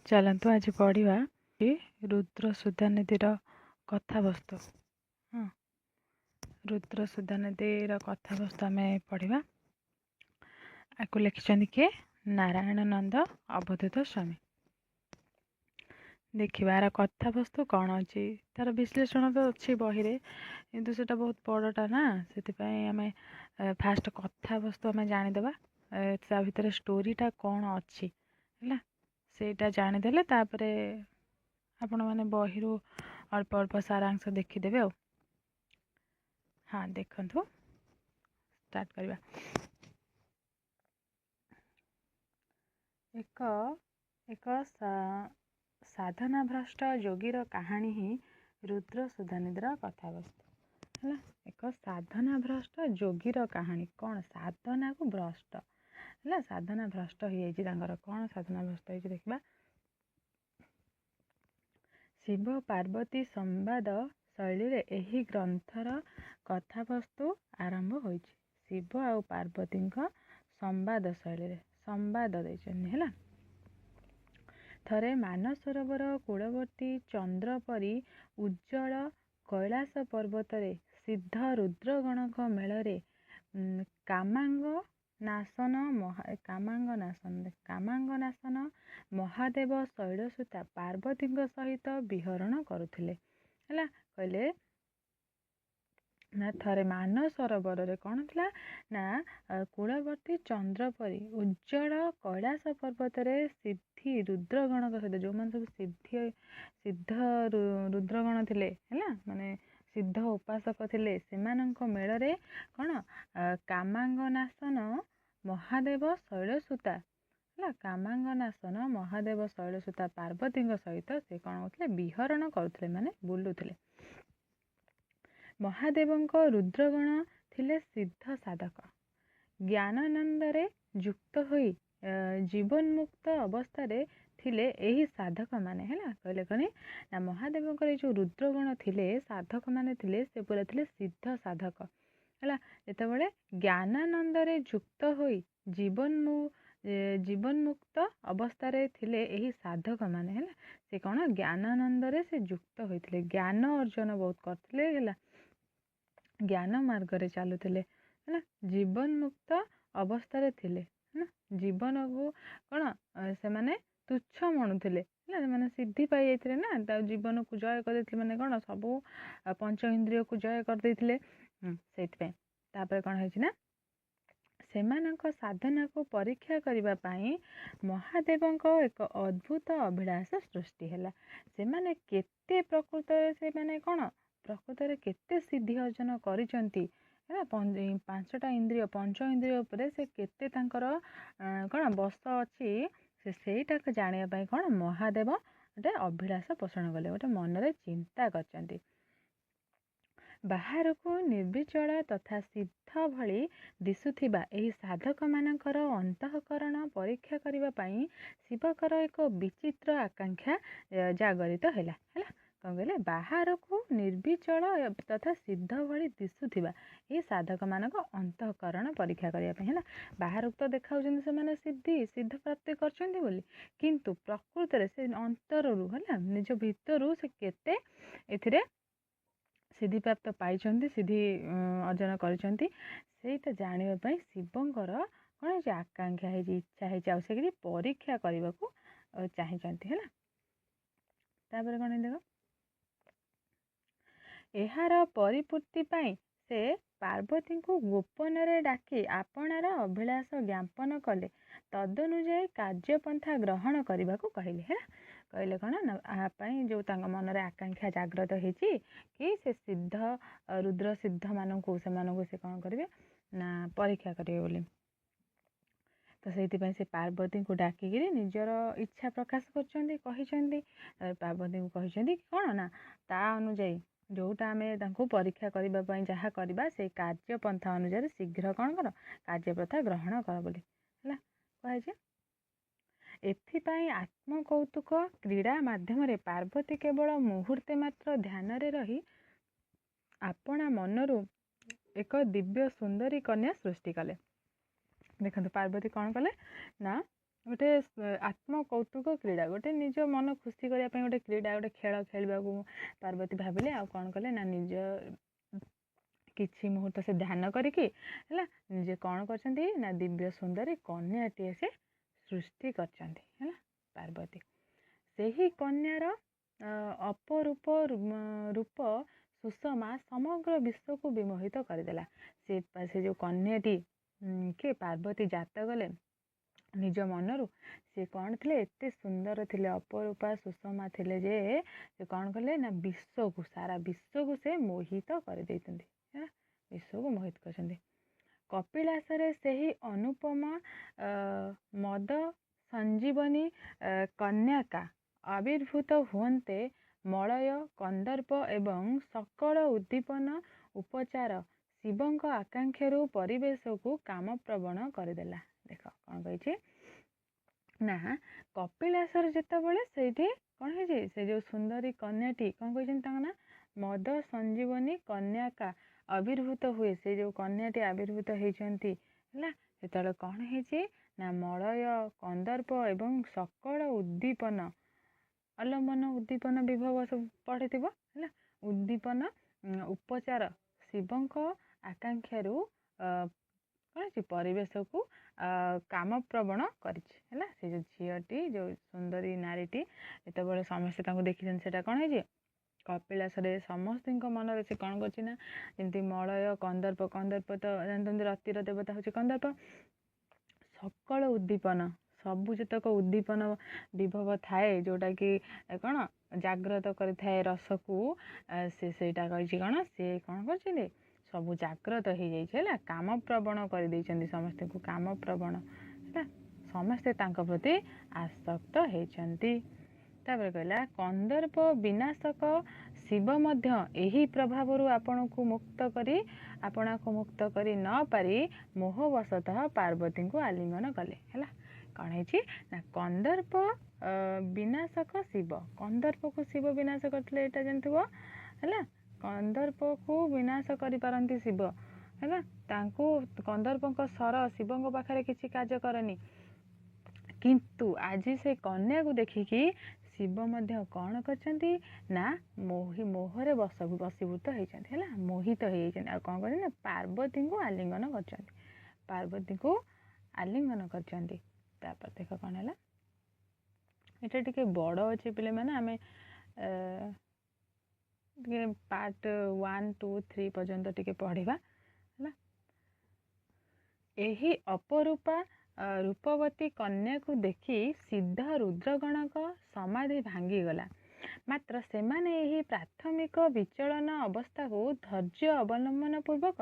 ଚାଲନ୍ତୁ ଆଜି ପଢ଼ିବା ରୁଦ୍ର ସୁଧାନିଧିର କଥାବସ୍ତୁ। ହଁ, ରୁଦ୍ର ସୁଧାନିଧିର କଥାବସ୍ତୁ ଆମେ ପଢ଼ିବା। ଆକୁ ଲେଖିଛନ୍ତି କିଏ? ନାରାୟଣ ନନ୍ଦ ଅବଧୂତ ସ୍ୱାମୀ। ଦେଖିବା ଆର କଥାବସ୍ତୁ କ'ଣ ଅଛି। ତାର ବିଶ୍ଳେଷଣ ତ ଅଛି ବହିରେ, କିନ୍ତୁ ସେଟା ବହୁତ ବଡ଼ଟା ନା, ସେଥିପାଇଁ ଆମେ ଫାଷ୍ଟ କଥାବସ୍ତୁ ଆମେ ଜାଣିଦେବା। ତା ଭିତରେ ଷ୍ଟୋରିଟା କ'ଣ ଅଛି ହେଲା, ସେଇଟା ଜାଣିଦେଲେ ତାପରେ ଆପଣମାନେ ବହିରୁ ଅଳ୍ପ ଅଳ୍ପ ସାରାଂଶ ଦେଖିଦେବେ ଆଉ। ହଁ, ଦେଖନ୍ତୁ, ଷ୍ଟାର୍ଟ କରିବା। ଏକ ସାଧନାଭ୍ରଷ୍ଟ ଯୋଗୀର କାହାଣୀ ହିଁ ରୁଦ୍ର ସୁଧାନିଧିର କଥାବସ୍ତୁ ହେଲା। ଏକ ସାଧନାଭ୍ରଷ୍ଟ ଯୋଗୀର କାହାଣୀ। କ'ଣ? ସାଧନାକୁ ଭ୍ରଷ୍ଟ ହେଲା, ସାଧନା ଭ୍ରଷ୍ଟ ହେଇଯାଇଛି ତାଙ୍କର। କ'ଣ ସାଧନା ଭ୍ରଷ୍ଟ ହେଇଛି ଦେଖିବା। ଶିବ ପାର୍ବତୀ ସମ୍ବାଦ ଶୈଳୀରେ ଏହି ଗ୍ରନ୍ଥର କଥାବସ୍ତୁ ଆରମ୍ଭ ହୋଇଛି। ଶିବ ଆଉ ପାର୍ବତୀଙ୍କ ସମ୍ବାଦ ଶୈଳୀରେ ସମ୍ବାଦ ଦେଇଛନ୍ତି ହେଲା। ଥରେ ମାନସରୋବର କୂଳବର୍ତ୍ତୀ ଚନ୍ଦ୍ର ପରି ଉଜ୍ଜଳ କୈଳାସ ପର୍ବତରେ ସିଦ୍ଧ ରୁଦ୍ରଗଣଙ୍କ ମେଳରେ କାମାଙ୍ଗ ନାଶନ ମହାଦେବ ଶୈଳସୂତା ପାର୍ବତୀଙ୍କ ସହିତ ବିହରଣ କରୁଥିଲେ ହେଲା। କହିଲେ ନା ଥରେ ମାନସରୋବରରେ କ'ଣ ଥିଲା ନା, କୂଳବର୍ତ୍ତୀ ଚନ୍ଦ୍ର ପରି ଉଜ୍ଜଳ କୈଳାସ ପର୍ବତରେ ସିଦ୍ଧି ରୁଦ୍ରଗଣଙ୍କ ସହିତ, ଯେଉଁମାନେ ସବୁ ସିଦ୍ଧ ରୁଦ୍ରଗଣ ଥିଲେ ହେଲା, ମାନେ ସିଦ୍ଧ ଉପାସକ ଥିଲେ, ସେମାନଙ୍କ ମେଳରେ କ'ଣ କାମାଙ୍ଗ ନାଶନ ମହାଦେବ ଶୈଳସୂତା ହେଲା, କାମାଙ୍ଗ ନାଶନ ମହାଦେବ ଶୈଳସୂତା ପାର୍ବତୀଙ୍କ ସହିତ ସେ କ'ଣ କରୁଥିଲେ? ବିହରଣ କରୁଥିଲେ, ମାନେ ବୁଲୁଥିଲେ। ମହାଦେବଙ୍କ ରୁଦ୍ରଗଣ ଥିଲେ ସିଦ୍ଧ ସାଧକ। ଜ୍ଞାନାନନ୍ଦରେ ଯୁକ୍ତ ହୋଇ ଜୀବନ୍ମୁକ୍ତ ଅବସ୍ଥାରେ ଥିଲେ ଏହି ସାଧକମାନେ ହେଲା। କହିଲେ କ'ଣ ନା, ମହାଦେବଙ୍କର ଏଇ ଯେଉଁ ରୁଦ୍ରଗଣ ଥିଲେ, ସାଧକମାନେ ଥିଲେ, ସେ ପୁରା ଥିଲେ ସିଦ୍ଧ ସାଧକ ହେଲା। ଯେତେବେଳେ ଜ୍ଞାନାନନ୍ଦରେ ଯୁକ୍ତ ହୋଇ ଜୀବନ୍ମୁକ୍ତ ଅବସ୍ଥାରେ ଥିଲେ ଏହି ସାଧକମାନେ ହେଲା। ସେ କ'ଣ ଜ୍ଞାନାନନ୍ଦରେ ସେ ଯୁକ୍ତ ହୋଇଥିଲେ, ଜ୍ଞାନ ଅର୍ଜନ ବହୁତ କରିଥିଲେ ହେଲା, ଜ୍ଞାନ ମାର୍ଗରେ ଚାଲୁଥିଲେ ହେଲା, ଜୀବନ୍ମୁକ୍ତ ଅବସ୍ଥାରେ ଥିଲେ ହେଲା। ଜୀବନକୁ କ'ଣ ସେମାନେ ତୁଚ୍ଛ ମଣୁଥିଲେ ହେଲା, ସେମାନେ ସିଦ୍ଧି ପାଇଯାଇଥିଲେ ନା, ତା ଜୀବନକୁ ଜୟ କରିଦେଇଥିଲେ, ମାନେ କ'ଣ ସବୁ ପଞ୍ଚ ଇନ୍ଦ୍ରିୟକୁ ଜୟ କରିଦେଇଥିଲେ। ସେଇଥିପାଇଁ ତାପରେ କ'ଣ ହେଇଛି ନା, ସେମାନଙ୍କ ସାଧନାକୁ ପରୀକ୍ଷା କରିବା ପାଇଁ ମହାଦେବଙ୍କ ଏକ ଅଦ୍ଭୁତ ଅଭିଳାଷ ସୃଷ୍ଟି ହେଲା। ସେମାନେ କେତେ ପ୍ରକୃତରେ କେତେ ସିଦ୍ଧି ଅର୍ଜନ କରିଛନ୍ତି ହେଲା। ପାଞ୍ଚ ଇନ୍ଦ୍ରିୟ ଉପରେ ସେ କେତେ ତାଙ୍କର କ'ଣ ବଶ ଅଛି, ସେଇଟାକୁ ଜାଣିବା ପାଇଁ କ'ଣ ମହାଦେବ ଗୋଟେ ଅଭିଳାଷ ପୋଷଣ କଲେ, ଗୋଟେ ମନରେ ଚିନ୍ତା କରିଛନ୍ତି। ବାହାରକୁ ନିର୍ବିଚଳ ତଥା ସିଦ୍ଧ ଭଳି ଦିଶୁଥିବା ଏହି ସାଧକମାନଙ୍କର ଅନ୍ତଃକରଣ ପରୀକ୍ଷା କରିବା ପାଇଁ ଶିବଙ୍କର ଏକ ବିଚିତ୍ର ଆକାଂକ୍ଷା ଜାଗରିତ ହେଲା। କ'ଣ କହିଲେ? ବାହାରକୁ ନିର୍ବିଚଳ ତଥା ସିଦ୍ଧ ଭଳି ଦିଶୁଥିବା ଏହି ସାଧକମାନଙ୍କ ଅନ୍ତଃକରଣ ପରୀକ୍ଷା କରିବା ପାଇଁ ହେଲା। ବାହାରକୁ ତ ଦେଖାଉଛନ୍ତି ସେମାନେ ସିଦ୍ଧ ପ୍ରାପ୍ତି କରିଛନ୍ତି ବୋଲି, କିନ୍ତୁ ପ୍ରକୃତରେ ସେ ଅନ୍ତରରୁ ହେଲା, ନିଜ ଭିତରୁ ସେ କେତେ ଏଥିରେ ସିଦ୍ଧିପ୍ରାପ୍ତ ପାଇଛନ୍ତି, ସିଦ୍ଧି ଅର୍ଜନ କରିଛନ୍ତି, ସେଇଟା ଜାଣିବା ପାଇଁ ଶିବଙ୍କର କ'ଣ ହେଇଛି? ଆକାଂକ୍ଷା ହେଇଛି, ଇଚ୍ଛା ହେଇଛି, ଆଉ ସେ କିଛି ପରୀକ୍ଷା କରିବାକୁ ଚାହିଁଛନ୍ତି ହେଲା। ତାପରେ କ'ଣ ଦେଖ, ଏହାର ପରିପୂର୍ତ୍ତି ପାଇଁ ସେ ପାର୍ବତୀଙ୍କୁ ଗୋପନରେ ଡାକି ଆପଣାର ଅଭିଳାଷ ଜ୍ଞାପନ କଲେ, ତଦନୁଯାୟୀ କାର୍ଯ୍ୟପନ୍ଥା ଗ୍ରହଣ କରିବାକୁ କହିଲେ ହେଲା। କହିଲେ କ'ଣ ନା, ଏହା ପାଇଁ ଯେଉଁ ତାଙ୍କ ମନରେ ଆକାଂକ୍ଷା ଜାଗ୍ରତ ହେଇଛି କି ସେ ରୁଦ୍ର ସେମାନଙ୍କୁ ସେ କ'ଣ କରିବେ ନା, ପରୀକ୍ଷା କରିବେ ବୋଲି। ତ ସେଇଥିପାଇଁ ସେ ପାର୍ବତୀଙ୍କୁ ଡାକିକିରି ନିଜର ଇଚ୍ଛା ପ୍ରକାଶ କହିଛନ୍ତି। ପାର୍ବତୀଙ୍କୁ କହିଛନ୍ତି କ'ଣ ନା, ତା ଅନୁଯାୟୀ ଯେଉଁଟା ଆମେ ତାଙ୍କୁ ପରୀକ୍ଷା କରିବା ପାଇଁ ଯାହା କରିବା, ସେଇ କାର୍ଯ୍ୟପନ୍ଥା ଅନୁଯାୟୀ ଶୀଘ୍ର କ'ଣ କର, କାର୍ଯ୍ୟପନ୍ଥା ଗ୍ରହଣ କର ବୋଲି ହେଲା କୁହାଯାଇଛି। ଏଥିପାଇଁ ଆତ୍ମକୌତୁକ କ୍ରୀଡ଼ା ମାଧ୍ୟମରେ ପାର୍ବତୀ କେବଳ ମୁହୂର୍ତ୍ତେ ମାତ୍ର ଧ୍ୟାନରେ ରହି ଆପଣା ମନରୁ ଏକ ଦିବ୍ୟ ସୁନ୍ଦରୀ କନ୍ୟା ସୃଷ୍ଟି କଲେ। ଦେଖନ୍ତୁ, ପାର୍ବତୀ କ'ଣ କଲେ ନା, ଗୋଟେ ଆତ୍ମକୌତୁକ କ୍ରୀଡ଼ା, ଗୋଟେ ନିଜ ମନ ଖୁସି କରିବା ପାଇଁ ଗୋଟେ କ୍ରୀଡ଼ା, ଗୋଟେ ଖେଳ ଖେଳିବାକୁ ପାର୍ବତୀ ଭାବିଲେ। ଆଉ କ'ଣ କଲେ ନା ନିଜ କିଛି ମୁହୂର୍ତ୍ତ ସେ ଧ୍ୟାନ କରିକି ହେଲା ନିଜେ କ'ଣ କରିଛନ୍ତି ନା ଦିବ୍ୟ ସୁନ୍ଦରୀ କନ୍ୟାଟିଏ ସେ ସୃଷ୍ଟି କରିଛନ୍ତି ହେଲା ପାର୍ବତୀ। ସେହି କନ୍ୟାର ଅପରୂପ ରୂପ ସୁଷମା ସମଗ୍ର ବିଶ୍ୱକୁ ବିମୋହିତ କରିଦେଲା। ସେ ଯେଉଁ କନ୍ୟାଟି କି ପାର୍ବତୀ ଜାତ କଲେ ନିଜ ମନରୁ, ସେ କ'ଣ ଥିଲେ ଏତେ ସୁନ୍ଦର ଥିଲେ, ଅପରୂପା ସୁଷମା ଥିଲେ ଯେ ସେ କ'ଣ କଲେ ନା ବିଶ୍ୱକୁ, ସାରା ବିଶ୍ୱକୁ ସେ ମୋହିତ କରିଦେଇଛନ୍ତି ହେଲା, ବିଶ୍ୱକୁ ମୋହିତ କରିଛନ୍ତି। କପିଳାସରେ ସେହି ଅନୁପମ ମଦ ସଞ୍ଜୀବନୀ କନ୍ୟାକା ଆବିର୍ଭୂତ ହୁଅନ୍ତେ ମଳୟ, କନ୍ଦର୍ପ ଏବଂ ସକଳ ଉଦ୍ଦୀପନ ଉପଚାର ଶିବଙ୍କ ଆକାଂକ୍ଷାରୁ ପରିବେଶକୁ କାମପ୍ରବଣ କରିଦେଲା। ଦେଖ କ'ଣ କହିଛି ନା କପିଳାସର ଯେତେବେଳେ ସେଇଠି କ'ଣ ହେଇଛି, ସେ ଯେଉଁ ସୁନ୍ଦରୀ କନ୍ୟାଟି କ'ଣ କହିଛନ୍ତି ତାଙ୍କ ନା ମଦ ସଞ୍ଜୀବନୀ କନ୍ୟାକା ଆବିର୍ଭୂତ ହୁଏ, ସେ ଯେଉଁ କନ୍ୟାଟି ଆବିର୍ଭୂତ ହେଇଛନ୍ତି ହେଲା, ସେତେବେଳେ କ'ଣ ହେଇଛି ନା ମଳୟ, କନ୍ଦର୍ପ ଏବଂ ସକଳ ଉଦ୍ଦୀପନ, ଅଲମ୍ବନ ଉଦ୍ଦୀପନ ବିଭବ ସବୁ ପଢ଼ିଥିବ ହେଲା, ଉଦ୍ଦୀପନ ଉପଚାର ଶିବଙ୍କ ଆକାଂକ୍ଷାରୁ କ'ଣ ହେଇଛି ପରିବେଶକୁ କାମପ୍ରବଣ କରିଛି ହେଲା। ସେ ଯେଉଁ ଝିଅଟି, ଯେଉଁ ସୁନ୍ଦରୀ ନାରୀଟି ଯେତେବେଳେ ସମସ୍ତେ ତାଙ୍କୁ ଦେଖିଛନ୍ତି, ସେଟା କ'ଣ ହେଇଛି କପିଳାସରେ ସମସ୍ତଙ୍କ ମନରେ ସେ କ'ଣ କରୁଛି ନା ଯେମିତି ମଳୟ, କନ୍ଦର୍ପ, କନ୍ଦର୍ପ ତ ଜାଣିଛନ୍ତି ରତିର ଦେବତା ହେଉଛି କନ୍ଦର୍ପ, ସକଳ ଉଦ୍ଦୀପନ, ସବୁ ଯେତକ ଉଦ୍ଦୀପନ ବିଭବ ଥାଏ ଯେଉଁଟାକି କ'ଣ ଜାଗ୍ରତ କରିଥାଏ ରସକୁ, ସେଇଟା କହିଛି କ'ଣ, ସେ କ'ଣ କରିଛନ୍ତି ସବୁ ଜାଗ୍ରତ ହେଇଯାଇଛି ହେଲା, କାମପ୍ରବଣ କରିଦେଇଛନ୍ତି ସମସ୍ତଙ୍କୁ, କାମପ୍ରବଣ ହେଲା, ସମସ୍ତେ ତାଙ୍କ ପ୍ରତି ଆସକ୍ତ ହେଇଛନ୍ତି। ତାପରେ କହିଲା କନ୍ଦର୍ପ ବିନାଶକ ଶିବ ମଧ୍ୟ ଏହି ପ୍ରଭାବରୁ ଆପଣଙ୍କୁ ମୁକ୍ତ କରି ନ ପାରି ମୋହବଶତଃ ପାର୍ବତୀଙ୍କୁ ଆଲିଙ୍ଗନ କଲେ ହେଲା। କ'ଣ ହେଇଛି ନା କନ୍ଦର୍ପ ବିନାଶକ ଶିବ, କନ୍ଦର୍ପକୁ ଶିବ ବିନାଶ କରିଥିଲେ ଏଇଟା ଜାଣିଥିବ ହେଲା, କନ୍ଦର୍ପକୁ ବିନାଶ କରିପାରନ୍ତି ଶିବ ହେଲା, ତାଙ୍କୁ କନ୍ଦର୍ପଙ୍କ ସ୍ୱର ଶିବଙ୍କ ପାଖରେ କିଛି କାର୍ଯ୍ୟ କରେନି, କିନ୍ତୁ ଆଜି ସେ କନ୍ୟାକୁ ଦେଖିକି ଶିବ ମଧ୍ୟ କ'ଣ କରିଛନ୍ତି ନା ମୋହରେ ବଶୀଭୂତ ହେଇଛନ୍ତି ହେଲା, ମୋହିତ ହେଇଯାଇଛନ୍ତି। ଆଉ କ'ଣ କରିଛନ୍ତି ନା ପାର୍ବତୀଙ୍କୁ ଆଲିଙ୍ଗନ କରିଛନ୍ତି, ପାର୍ବତୀଙ୍କୁ ଆଲିଙ୍ଗନ କରିଛନ୍ତି। ତାପରେ ଦେଖ କ'ଣ ହେଲା, ଏଇଟା ଟିକେ ବଡ଼ ଅଛି ପିଲାମାନେ, ଆମେ ଟିକେ ପାର୍ଟ 1, 2, 3 ପର୍ଯ୍ୟନ୍ତ ଟିକେ ପଢ଼ିବା ହେଲା। ଏହି ଅପରୂପା ରୂପବତୀ କନ୍ୟାକୁ ଦେଖି ସିଦ୍ଧ ରୁଦ୍ରଗଣଙ୍କ ସମାଧି ଭାଙ୍ଗିଗଲା, ମାତ୍ର ସେମାନେ ଏହି ପ୍ରାଥମିକ ବିଚଳନ ଅବସ୍ଥାକୁ ଧୈର୍ଯ୍ୟ ଅବଲମ୍ବନ ପୂର୍ବକ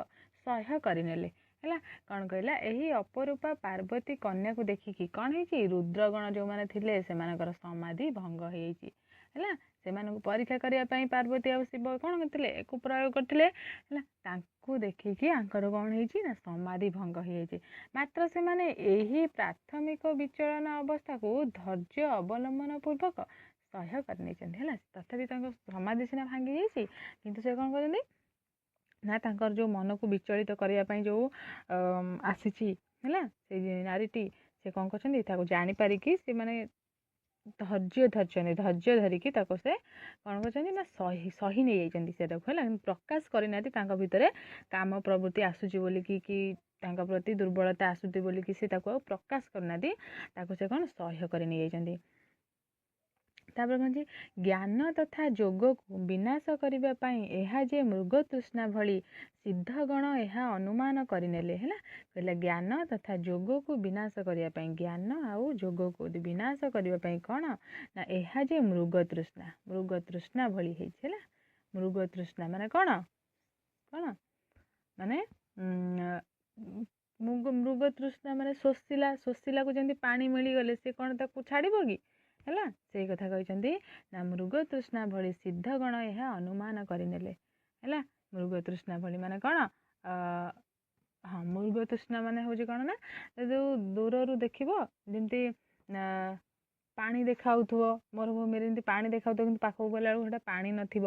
ସହ୍ୟ କରିନେଲେ ହେଲା। କ'ଣ କହିଲା, ଏହି ଅପରୂପା ପାର୍ବତୀ କନ୍ୟାକୁ ଦେଖିକି କ'ଣ ହେଇଛି, ରୁଦ୍ରଗଣ ଯେଉଁମାନେ ଥିଲେ ସେମାନଙ୍କର ସମାଧି ଭଙ୍ଗ ହେଇଯାଇଛି ହେଲା। ସେମାନଙ୍କୁ ପରୀକ୍ଷା କରିବା ପାଇଁ ପାର୍ବତୀ ଆଉ ଶିବ କ'ଣ କରିଥିଲେ, ଏକୁ ପ୍ରୟୋଗ କରିଥିଲେ ହେଲା, ତାଙ୍କୁ ଦେଖିକି ଆଙ୍କର କ'ଣ ହେଇଛି ନା ସମାଧି ଭଙ୍ଗ ହେଇଯାଇଛି, ମାତ୍ର ସେମାନେ ଏହି ପ୍ରାଥମିକ ବିଚଳନ ଅବସ୍ଥାକୁ ଧୈର୍ଯ୍ୟ ଅବଲମ୍ବନ ପୂର୍ବକ ସହ୍ୟ କରିନେଇଛନ୍ତି ହେଲା। ତଥାପି ତାଙ୍କ ସମାଧି ସିନା ଭାଙ୍ଗି ଯାଇଛି, କିନ୍ତୁ ସେ କ'ଣ କରିଛନ୍ତି ନା ତାଙ୍କର ଯେଉଁ ମନକୁ ବିଚଳିତ କରିବା ପାଇଁ ଯେଉଁ ଆସିଛି ହେଲା, ସେଇ ନାରୀଟି ସେ କ'ଣ କରିଛନ୍ତି, ତାକୁ ଜାଣିପାରିକି ସେମାନେ ଧୈର୍ଯ୍ୟ ଧରିକି ତାକୁ ସେ କ'ଣ କରିଛନ୍ତି ନା ସହି ନେଇଯାଇଛନ୍ତି ସେଟାକୁ ହେଲା, ପ୍ରକାଶ କରିନାହାନ୍ତି ତାଙ୍କ ଭିତରେ କାମ ପ୍ରବୃତ୍ତି ଆସୁଛି ବୋଲିକି, କି ତାଙ୍କ ପ୍ରତି ଦୁର୍ବଳତା ଆସୁଛି ବୋଲିକି ସେ ତାକୁ ଆଉ ପ୍ରକାଶ କରିନାହାନ୍ତି, ତାକୁ ସେ କ'ଣ ସହ୍ୟ କରି ନେଇଯାଇଛନ୍ତି। ତାପରେ କ'ଣ ଜ୍ଞାନ ତଥା ଯୋଗକୁ ବିନାଶ କରିବା ପାଇଁ ଏହା ଯେ ମୃଗ ତୃଷ୍ଣା ଭଳି ସିଦ୍ଧଗଣ ଏହା ଅନୁମାନ କରିନେଲେ ହେଲା। କହିଲେ ଜ୍ଞାନ ତଥା ଯୋଗକୁ ବିନାଶ କରିବା ପାଇଁ, ଜ୍ଞାନ ଆଉ ଯୋଗକୁ ବିନାଶ କରିବା ପାଇଁ କ'ଣ ନା ଏହା ଯେ ମୃଗ ତୃଷ୍ଣା ଭଳି ହେଇଛି ହେଲା। ମୃଗ ତୃଷ୍ଣା ମାନେ କ'ଣ ମାନେ ମୃଗ ତୃଷ୍ଣା ମାନେ ଶୋଷିଲାକୁ ଯେମିତି ପାଣି ମିଳିଗଲେ ସେ କ'ଣ ତାକୁ ଛାଡ଼ିବ କି ହେଲା, ସେଇ କଥା କହିଛନ୍ତି ନା ମୃଗ ତୃଷ୍ଣା ଭଳି ସିଦ୍ଧଗଣ ଏହା ଅନୁମାନ କରିନେଲେ ହେଲା। ମୃଗ ତୃଷ୍ଣା ଭଳି ମାନେ କ'ଣ, ହଁ ମୃଗ ତୃଷ୍ଣା ମାନେ ହେଉଛି କ'ଣ ନା ଯେଉଁ ଦୂରରୁ ଦେଖିବ ଯେମିତି ପାଣି ଦେଖାଉଥିବ, ମରୁଭୂମିରେ ଯେମିତି ପାଣି ଦେଖାଉଥିବ କିନ୍ତୁ ପାଖକୁ ଗଲା ବେଳକୁ ସେଇଟା ପାଣି ନଥିବ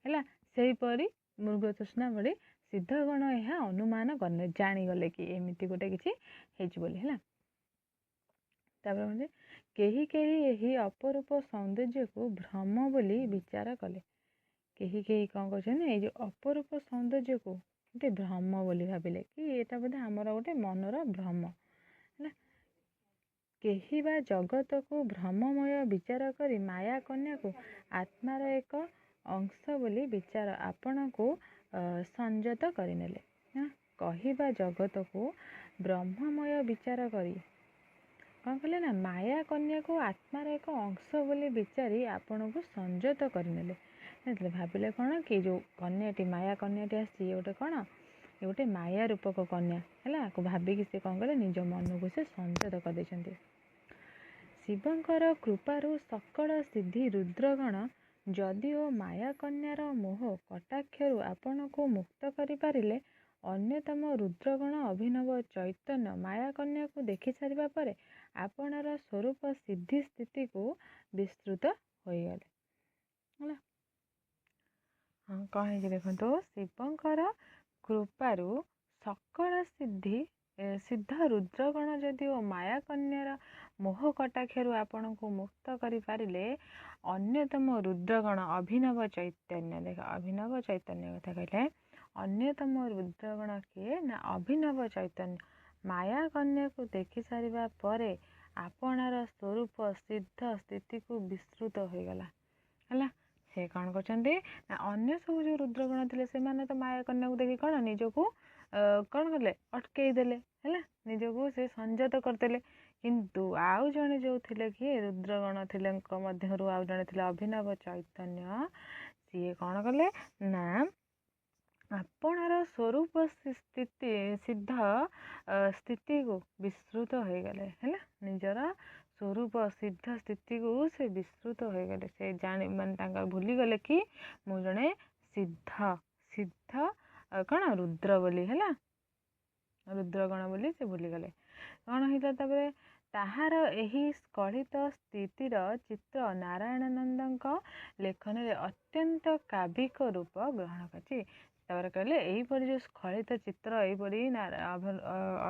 ହେଲା, ସେହିପରି ମୃଗ ତୃଷ୍ଣା ଭଳି ସିଦ୍ଧଗଣ ଏହା ଅନୁମାନ କରିନେଲେ, ଜାଣିଗଲେ କି ଏମିତି ଗୋଟେ କିଛି ହେଇଛି ବୋଲି ହେଲା। ତାପରେ ମାନେ କେହି କେହି ଏହି ଅପରୂପ ସୌନ୍ଦର୍ଯ୍ୟକୁ ଭ୍ରମ ବୋଲି ବିଚାର କଲେ। କେହି କେହି କ'ଣ କରୁଛନ୍ତି, ଏଇ ଯେଉଁ ଅପରୂପ ସୌନ୍ଦର୍ଯ୍ୟକୁ ଗୋଟେ ଭ୍ରମ ବୋଲି ଭାବିଲେ କି ଏଇଟା ବୋଧେ ଆମର ଗୋଟେ ମନର ଭ୍ରମ ହେଲା। କେହି ବା ଜଗତକୁ ଭ୍ରମମୟ ବିଚାର କରି ମାୟା କନ୍ୟାକୁ ଆତ୍ମାର ଏକ ଅଂଶ ବୋଲି ବିଚାର ଆପଣଙ୍କୁ ସଂଯତ କରିନେଲେ। କହିବା ଜଗତକୁ ବ୍ରହ୍ମମୟ ବିଚାର କରି କ'ଣ କଲେ ନା, ମାୟା କନ୍ୟାକୁ ଆତ୍ମାର ଏକ ଅଂଶ ବୋଲି ବିଚାରି ଆପଣଙ୍କୁ ସଂଯତ କରିନେଲେ। ଭାବିଲେ କ'ଣ କି ଯେଉଁ କନ୍ୟାଟି ମାୟା କନ୍ୟାଟି ଆସିଛି, ଇଏ ଗୋଟେ କ'ଣ, ଏ ଗୋଟେ ମାୟା ରୂପକ କନ୍ୟା ହେଲା। ଆକୁ ଭାବିକି ସେ କ'ଣ କଲେ, ନିଜ ମନକୁ ସେ ସଂଯତ କରିଦେଇଛନ୍ତି। ଶିବଙ୍କର କୃପାରୁ ସକଳ ସିଦ୍ଧି ରୁଦ୍ରଗଣ ଯଦିଓ ମାୟା କନ୍ୟାର ମୋହ କଟାକ୍ଷରୁ ଆପଣଙ୍କୁ ମୁକ୍ତ କରିପାରିଲେ, ଅନ୍ୟତମ ରୁଦ୍ରଗଣ ଅଭିନବ ଚୈତନ୍ୟ ମାୟା କନ୍ୟାକୁ ଦେଖି ସାରିବା ପରେ ଆପଣାର ସ୍ୱରୂପ ସିଦ୍ଧି ସ୍ଥିତିକୁ ବିସ୍ତୃତ ହୋଇଗଲେ ହେଲା। ହଁ, କ'ଣ ହେଇଛି ଦେଖନ୍ତୁ, ଶିବଙ୍କର କୃପାରୁ ସକଳ ସିଦ୍ଧ ରୁଦ୍ରଗଣ ଯଦିଓ ମାୟା କନ୍ୟାର ମୋହ କଟାକ୍ଷରୁ ଆପଣଙ୍କୁ ମୁକ୍ତ କରିପାରିଲେ, ଅନ୍ୟତମ ରୁଦ୍ରଗଣ ଅଭିନବ ଚୈତନ୍ୟ, ଦେଖ ଅଭିନବ ଚୈତନ୍ୟ କଥା କହିଲେ, ଅନ୍ୟତମ ରୁଦ୍ରଗଣ କିଏ ନା ଅଭିନବ ଚୈତନ୍ୟ ମାୟା କନ୍ୟାକୁ ଦେଖି ସାରିବା ପରେ ଆପଣାର ସ୍ୱରୂପ ସିଦ୍ଧ ସ୍ଥିତିକୁ ବିସ୍ତୃତ ହୋଇଗଲା ହେଲା। ସେ କ'ଣ କରୁଛନ୍ତି ନା, ଅନ୍ୟ ସବୁ ଯେଉଁ ରୁଦ୍ରଗଣ ଥିଲେ ସେମାନେ ତ ମାୟା କନ୍ୟାକୁ ଦେଖି କ'ଣ ନିଜକୁ କ'ଣ କଲେ, ଅଟକେଇ ଦେଲେ ହେଲା, ନିଜକୁ ସେ ସଂଯତ କରିଦେଲେ। କିନ୍ତୁ ଆଉ ଜଣେ ଯେଉଁ ଥିଲେ କି ରୁଦ୍ରଗଣ ଥିଲେଙ୍କ ମଧ୍ୟରୁ ଆଉ ଜଣେ ଥିଲେ ଅଭିନବ ଚୈତନ୍ୟ, ସିଏ କ'ଣ କଲେ ନା ଆପଣାର ସ୍ୱରୂପ ସିଦ୍ଧ ସ୍ଥିତିକୁ ବିସ୍ତୃତ ହୋଇଗଲେ ହେଲା। ନିଜର ସ୍ୱରୂପ ସିଦ୍ଧ ସ୍ଥିତିକୁ ସେ ବିସ୍ତୃତ ହୋଇଗଲେ। ସେ ମାନେ ତାଙ୍କର ଭୁଲିଗଲେ କି ମୁଁ ଜଣେ ସିଦ୍ଧ କ'ଣ ରୁଦ୍ର ବୋଲି ହେଲା, ରୁଦ୍ରଗଣ ବୋଲି ସେ ଭୁଲିଗଲେ। କ'ଣ ହେଇଥିଲା ତାପରେ, ତାହାର ଏହି ସ୍ଖଳିତ ସ୍ଥିତିର ଚିତ୍ର ନାରାୟଣାନନ୍ଦଙ୍କ ଲେଖନରେ ଅତ୍ୟନ୍ତ କାବ୍ୟିକ ରୂପ ଗ୍ରହଣ କରିଛି। ତାପରେ କହିଲେ ଏହିପରି ଯେଉଁ ସ୍ଖଳିତ ଚିତ୍ର, ଏହିପରି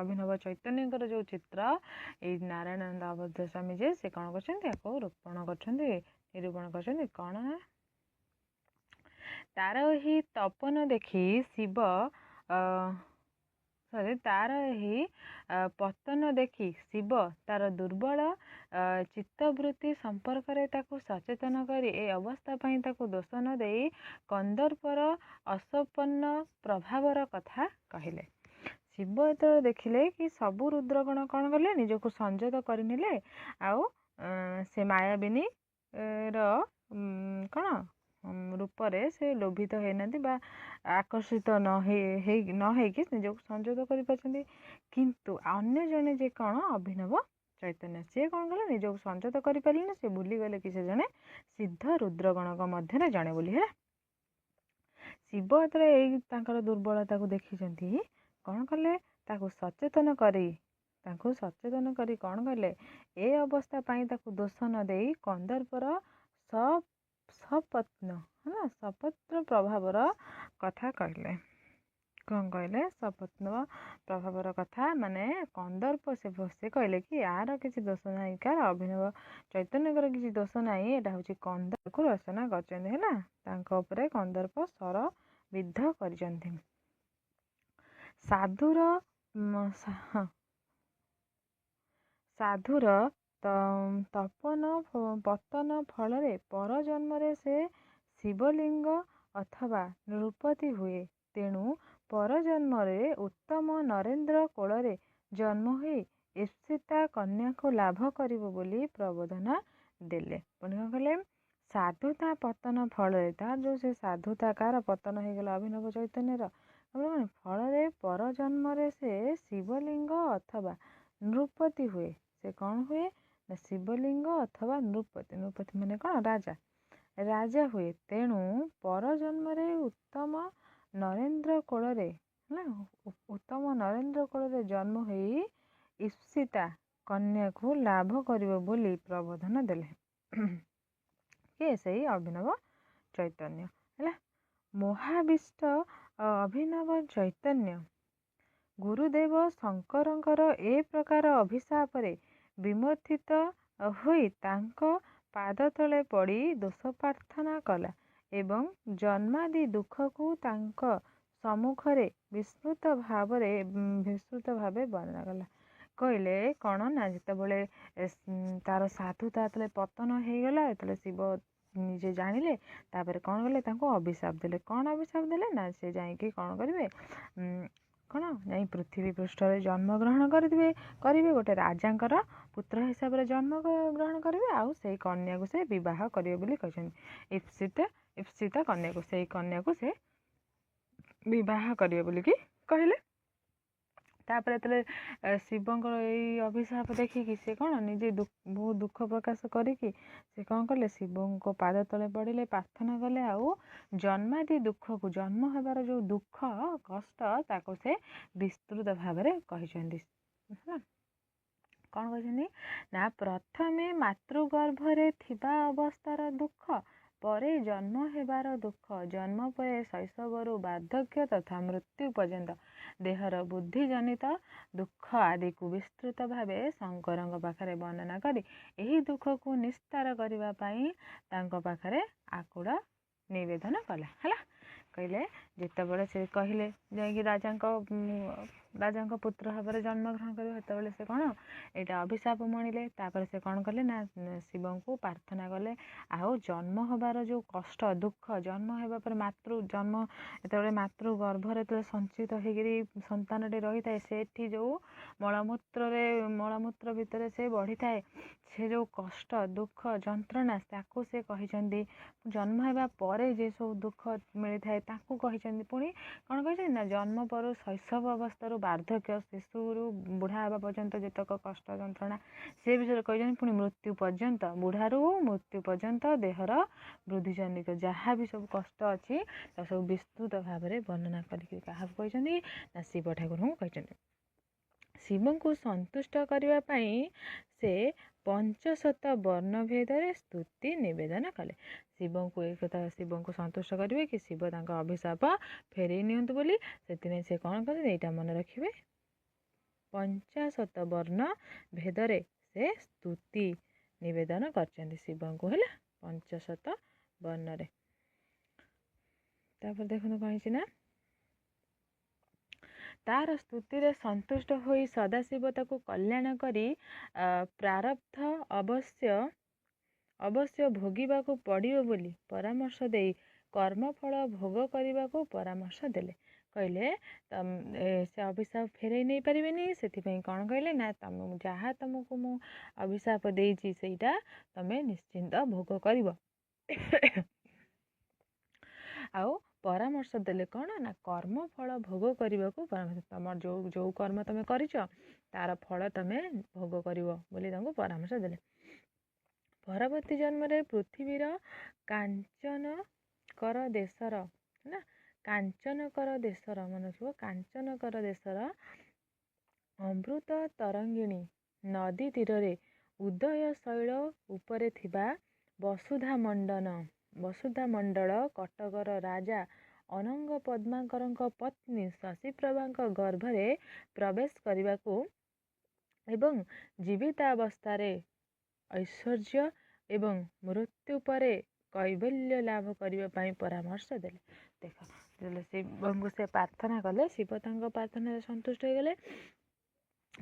ଅଭିନବ ଚୈତନ୍ୟଙ୍କର ଯେଉଁ ଚିତ୍ର, ଏଇ ନାରାୟଣାନନ୍ଦ ଅବଧ ସ୍ୱାମୀ ଯେ ସେ କ'ଣ କରୁଛନ୍ତି, ଆକୁ ନିରୂପଣ କରୁଛନ୍ତି କ'ଣ ନା, ତାର ଏହି ତପନ ଦେଖି ଶିବ ତାର ଏହି ପତନ ଦେଖି ଶିବ ତାର ଦୁର୍ବଳ ଚିତ୍ତବୃତ୍ତି ସମ୍ପର୍କରେ ତାକୁ ସଚେତନ କରି ଏ ଅବସ୍ଥା ପାଇଁ ତାକୁ ଦୋଷ ନ ଦେଇ କନ୍ଦର୍ପର ଅସମ୍ପନ୍ନ ପ୍ରଭାବର କଥା କହିଲେ। ଶିବ ଯେତେବେଳେ ଦେଖିଲେ କି ସବୁ ରୁଦ୍ରଗଣ କ'ଣ କଲେ, ନିଜକୁ ସଂଯତ କରିନେଲେ, ଆଉ ସେ ମାୟାବିନୀ ର କ'ଣ ରୂପରେ ସେ ଲୋଭିତ ହେଇନାହାନ୍ତି ବା ଆକର୍ଷିତ ନ ହେଇକି ନିଜକୁ ସଂଯତ କରିପାରୁଛନ୍ତି। କିନ୍ତୁ ଅନ୍ୟ ଜଣେ ଯେ କ'ଣ ଅଭିନବ ଚୈତନ୍ୟ, ସିଏ କ'ଣ କଲେ, ନିଜକୁ ସଂଯତ କରିପାରିଲେନି, ସେ ଭୁଲିଗଲେ କି ସେ ଜଣେ ସିଦ୍ଧ ରୁଦ୍ରଗଣଙ୍କ ମଧ୍ୟରେ ଜଣେ ବୋଲି ହେଲା। ଶିବ ଯେତେବେଳେ ଏଇ ତାଙ୍କର ଦୁର୍ବଳତାକୁ ଦେଖିଛନ୍ତି, କ'ଣ କଲେ, ତାଙ୍କୁ ସଚେତନ କରି କ'ଣ କଲେ, ଏ ଅବସ୍ଥା ପାଇଁ ତାକୁ ଦୋଷ ନ ଦେଇ କନ୍ଦର୍ପର ସପତ୍ର ପ୍ରଭାବର କଥା କହିଲେ। କ'ଣ କହିଲେ, ସପତ୍ନ ପ୍ରଭାବର କଥା, ମାନେ କନ୍ଦର୍ପ ସେ କହିଲେ କି ଆର କିଛି ଦୋଷ ନାହିଁ, କାହାର ଅଭିନବ ଚୈତନ୍ୟଙ୍କର କିଛି ଦୋଷ ନାହିଁ, ଏଇଟା ହେଉଛି କନ୍ଦର୍ପକୁ ରଚନା କରିଛନ୍ତି ହେଲା। ତାଙ୍କ ଉପରେ କନ୍ଦର୍ପ ଶର ବିଦ୍ଧ କରିଛନ୍ତି। ସାଧୁର ପତନ ଫଳରେ ପରଜନ୍ମରେ ସେ ଶିବଲିଙ୍ଗ ଅଥବା ନୃପତି ହୁଏ। ତେଣୁ ପରଜନ୍ମରେ ଉତ୍ତମ ନରେନ୍ଦ୍ର କୋଳରେ ଜନ୍ମ ହୋଇ ଇପ୍ସିତା କନ୍ୟାକୁ ଲାଭ କରିବ ବୋଲି ପ୍ରବୋଧନା ଦେଲେ। ପୁଣି କ'ଣ କଲେ, ସାଧୁତା ପତନ ଫଳରେ, ତାର ଯେଉଁ ସେ ସାଧୁତା କାହାର ପତନ ହେଇଗଲା, ଅଭିନବ ଚୈତନ୍ୟର ଫଳରେ ପରଜନ୍ମରେ ସେ ଶିବଲିଙ୍ଗ ଅଥବା ନୃପତି ହୁଏ। ସେ କ'ଣ ହୁଏ ନା, ଶିବଲିଙ୍ଗ ଅଥବା ନୃପତି ମାନେ କ'ଣ, ରାଜା ହୁଏ। ତେଣୁ ପରଜନ୍ମରେ ଉତ୍ତମ ନରେନ୍ଦ୍ର କୋଳରେ ଜନ୍ମ ହୋଇ ଇପ୍ସିତା କନ୍ୟାକୁ ଲାଭ କରିବ ବୋଲି ପ୍ରବୋଧନ ଦେଲେ। କିଏ, ସେଇ ଅଭିନବ ଚୈତନ୍ୟ ହେଲା। ମହାବିଷ୍ଟ ଅଭିନବ ଚୈତନ୍ୟ ଗୁରୁଦେବ ଶଙ୍କରଙ୍କର ଏ ପ୍ରକାର ଅଭିଶାପରେ ବିମୋଚିତ ହୋଇ ତାଙ୍କ ପାଦ ତଳେ ପଡ଼ି ଦୋଷ ପ୍ରାର୍ଥନା କଲା ଏବଂ ଜନ୍ମାଦି ଦୁଃଖକୁ ତାଙ୍କ ସମ୍ମୁଖରେ ବିସ୍ତୃତ ଭାବେ ବର୍ଣ୍ଣନା କଲା। କହିଲେ କ'ଣ ନା ଯେତେବେଳେ ତାର ସାଧୁତା ଯେତେବେଳେ ପତନ ହେଇଗଲା, ଯେତେବେଳେ ଶିବ ନିଜେ ଜାଣିଲେ, ତାପରେ କ'ଣ କଲେ, ତାଙ୍କୁ ଅଭିଶାପ ଦେଲେ। କ'ଣ ଅଭିଶାପ ଦେଲେ ନା ସେ ଯାଇକି କ'ଣ କରିବେ, କ'ଣ ଯାଇ ପୃଥିବୀ ପୃଷ୍ଠରେ ଜନ୍ମଗ୍ରହଣ କରିବେ ଗୋଟେ ରାଜାଙ୍କର ପୁତ୍ର ହିସାବରେ ଜନ୍ମ ଗ୍ରହଣ କରିବେ, ଆଉ ସେଇ କନ୍ୟାକୁ ସେ ବିବାହ କରିବେ ବୋଲି କହିଛନ୍ତି। ଇପ୍ସିତ କନ୍ୟାକୁ, ସେଇ କନ୍ୟାକୁ ସେ ବିବାହ କରିବେ ବୋଲିକି କହିଲେ। ତାପରେ ଯେତେବେଳେ ଶିବଙ୍କର ଏଇ ଅଭିଶାପ ଦେଖିକି ସେ କ'ଣ ନିଜେ ବହୁତ ଦୁଃଖ ପ୍ରକାଶ କରିକି ସେ କ'ଣ କଲେ, ଶିବଙ୍କ ପାଦ ତଳେ ପଡ଼ିଲେ, ପ୍ରାର୍ଥନା କଲେ, ଆଉ ଜନ୍ମାଦି ଦୁଃଖକୁ, ଜନ୍ମ ହେବାର ଯେଉଁ ଦୁଃଖ କଷ୍ଟ ତାକୁ ସେ ବିସ୍ତୃତ ଭାବରେ କହିଛନ୍ତି। କ'ଣ କହିଛନ୍ତି ନା ପ୍ରଥମେ ମାତୃଗର୍ଭରେ ଥିବା ଅବସ୍ଥାର ଦୁଃଖ, ପରେ ଜନ୍ମ ହେବାର ଦୁଃଖ, ଜନ୍ମ ପରେ ଶୈଶବରୁ ବାର୍ଦ୍ଧକ୍ୟ ତଥା ମୃତ୍ୟୁ ପର୍ଯ୍ୟନ୍ତ ଦେହର ବୁଦ୍ଧିଜନିତ ଦୁଃଖ ଆଦିକୁ ବିସ୍ତୃତ ଭାବେ ଶଙ୍କରଙ୍କ ପାଖରେ ବର୍ଣ୍ଣନା କରି ଏହି ଦୁଃଖକୁ ନିସ୍ତାର କରିବା ପାଇଁ ତାଙ୍କ ପାଖରେ ଆକୁଳ ନିବେଦନ କଲା। ହେଲା, କହିଲେ ଯେତେବେଳେ ସେ କହିଲେ ଯାଇକି ରାଜାଙ୍କ ପୁତ୍ର ଭାବରେ ଜନ୍ମଗ୍ରହଣ କରିବ, ସେତେବେଳେ ସେ କ'ଣ ଏଇଟା ଅଭିଶାପ ମଣିଲେ। ତାପରେ ସେ କ'ଣ କଲେ ନା ଶିବଙ୍କୁ ପ୍ରାର୍ଥନା କଲେ, ଆଉ ଜନ୍ମ ହେବାର ଯେଉଁ କଷ୍ଟ ଦୁଃଖ, ଜନ୍ମ ହେବା ପରେ ଯେତେବେଳେ ମାତୃ ଗର୍ଭରେ ଯେତେବେଳେ ସଞ୍ଚିତ ହେଇକିରି ସନ୍ତାନଟି ରହିଥାଏ, ସେଠି ଯେଉଁ ମଳମୂତ୍ର ଭିତରେ ସେ ବଢ଼ିଥାଏ, ସେ ଯେଉଁ କଷ୍ଟ ଦୁଃଖ ଯନ୍ତ୍ରଣା ତାକୁ ସେ କହିଛନ୍ତି। ଜନ୍ମ ହେବା ପରେ ଯେ ସବୁ ଦୁଃଖ ମିଳିଥାଏ ତାକୁ କହିଛନ୍ତି। ପୁଣି କ'ଣ କହିଛନ୍ତି ନା ଜନ୍ମ ପରୁ ଶୈଶବ ଅବସ୍ଥାରୁ ବାର୍ଦ୍ଧକ୍ୟ, ଶିଶୁରୁ ବୁଢ଼ା ହେବା ପର୍ଯ୍ୟନ୍ତ ଯେତକ କଷ୍ଟ ଯନ୍ତ୍ରଣା ସେ ବିଷୟରେ କହିଛନ୍ତି। ପୁଣି ମୃତ୍ୟୁ ପର୍ଯ୍ୟନ୍ତ, ବୁଢ଼ାରୁ ମୃତ୍ୟୁ ପର୍ଯ୍ୟନ୍ତ ଦେହର ବୃଦ୍ଧିଜନିତ ଯାହା ବି ସବୁ କଷ୍ଟ ଅଛି ତା ସବୁ ବିସ୍ତୃତ ଭାବରେ ବର୍ଣ୍ଣନା କରିକି କାହାକୁ କହିଛନ୍ତି ନା ଶିବ ଠାକୁରଙ୍କୁ କହିଛନ୍ତି। ଶିବଙ୍କୁ ସନ୍ତୁଷ୍ଟ କରିବା ପାଇଁ ସେ ପଞ୍ଚଶତ ବର୍ଣ୍ଣଭେଦରେ ସ୍ତୁତି ନିବେଦନ କଲେ। ଶିବଙ୍କୁ ସନ୍ତୁଷ୍ଟ କରିବେ କି ଶିବ ତାଙ୍କ ଅଭିଶାପ ଫେରେଇ ନିଅନ୍ତୁ ବୋଲି, ସେଥିପାଇଁ ସେ କ'ଣ କଲେ ଏଇଟା ମନେ ରଖିବେ, 50 ବର୍ଣ୍ଣ ଭେଦରେ ସେ ସ୍ତୁତି ନିବେଦନ କରିଛନ୍ତି ଶିବଙ୍କୁ। ହେଲା, 50 ବର୍ଣ୍ଣରେ। ତାପରେ ଦେଖନ୍ତୁ କ'ଣ ହେଇଛି ନା ତାର ସ୍ତୁତିରେ ସନ୍ତୁଷ୍ଟ ହୋଇ ସଦାଶିବ ତାକୁ କଲ୍ୟାଣ କରି ପ୍ରାରବ୍ଧ ଅବଶ୍ୟ ଭୋଗିବାକୁ ପଡ଼ିବ ବୋଲି ପରାମର୍ଶ ଦେଇ କର୍ମଫଳ ଭୋଗ କରିବାକୁ ପରାମର୍ଶ ଦେଲେ। କହିଲେ ସେ ଅଭିଶାପ ଫେରେଇ ନେଇପାରିବେନି, ସେଥିପାଇଁ କ'ଣ କହିଲେ ନା ଯାହା ତମକୁ ମୁଁ ଅଭିଶାପ ଦେଇଛି ସେଇଟା ତମେ ନିଶ୍ଚିନ୍ତ ଭୋଗ କରିବ। ଆଉ ପରାମର୍ଶ ଦେଲେ କ'ଣ ନା କର୍ମ ଫଳ ଭୋଗ କରିବାକୁ ପରାମର୍ଶ, ତମର ଯୋଉ କର୍ମ ତମେ କରିଛ ତାର ଫଳ ତମେ ଭୋଗ କରିବ ବୋଲି ତାଙ୍କୁ ପରାମର୍ଶ ଦେଲେ। ପରବର୍ତ୍ତୀ ଜନ୍ମରେ ପୃଥିବୀର କାଞ୍ଚନକର ଦେଶର ଅମୃତ ତରଙ୍ଗିଣୀ ନଦୀ ତୀରରେ ଉଦୟ ଶୈଳ ଉପରେ ଥିବା ବସୁଧାମଣ୍ଡଳ କଟକର ରାଜା ଅନଙ୍ଗ ପଦ୍ମାକରଙ୍କ ପତ୍ନୀ ଶଶୀପ୍ରଭାଙ୍କ ଗର୍ଭରେ ପ୍ରବେଶ କରିବାକୁ ଏବଂ ଜୀବିତାବସ୍ଥାରେ ଐଶ୍ୱର୍ଯ୍ୟ ଏବଂ ମୃତ୍ୟୁ ପରେ କୈବଲ୍ୟ ଲାଭ କରିବା ପାଇଁ ପରାମର୍ଶ ଦେଲେ। ଦେଖ, ଯେତେବେଳେ ଶିବଙ୍କୁ ସେ ପ୍ରାର୍ଥନା କଲେ, ଶିବ ତାଙ୍କ ପ୍ରାର୍ଥନାରେ ସନ୍ତୁଷ୍ଟ ହେଇଗଲେ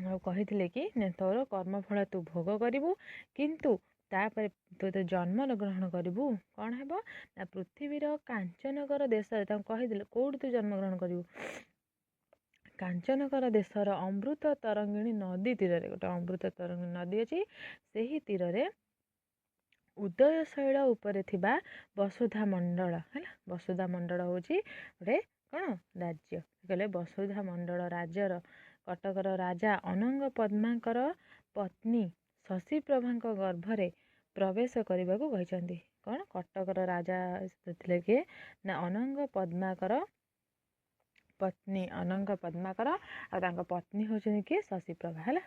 ଆଉ କହିଥିଲେ କି ତୋର କର୍ମଫଳ ତୁ ଭୋଗ କରିବୁ, କିନ୍ତୁ ତାପରେ ତୁ ଜନ୍ମ ଗ୍ରହଣ କରିବୁ କ'ଣ ହେବ ନା ପୃଥିବୀର କାଞ୍ଚନକର ଦେଶରେ, ତାଙ୍କୁ କହିଥିଲେ କୋଉଠି ତୁ ଜନ୍ମଗ୍ରହଣ କରିବୁ, କାଞ୍ଚନକର ଦେଶର ଅମୃତ ତରଙ୍ଗିଣୀ ନଦୀ ତୀରରେ, ଗୋଟେ ଅମୃତ ତରଙ୍ଗିଣୀ ନଦୀ ଅଛି, ସେହି ତୀରରେ ଉଦୟ ଶୈଳ ଉପରେ ଥିବା ବସୁଧାମଣ୍ଡଳ। ହେଲା, ବସୁଧାମଣ୍ଡଳ ହେଉଛି ଗୋଟେ କ'ଣ ରାଜ୍ୟ। କହିଲେ ବସୁଧାମଣ୍ଡଳ ରାଜ୍ୟର କଟକର ରାଜା ଅନଙ୍ଗ ପଦ୍ମାଙ୍କର ପତ୍ନୀ ଶଶୀପ୍ରଭାଙ୍କ ଗର୍ଭରେ ପ୍ରବେଶ କରିବାକୁ କହିଛନ୍ତି। କ'ଣ କଟକର ରାଜା ଥିଲେ କିଏ ନା ଅନଙ୍ଗ ପଦ୍ମାକର ପତ୍ନୀ, ଆଉ ତାଙ୍କ ପତ୍ନୀ ହେଉଛନ୍ତି କିଏ ଶଶୀପ୍ରଭା। ହେଲା,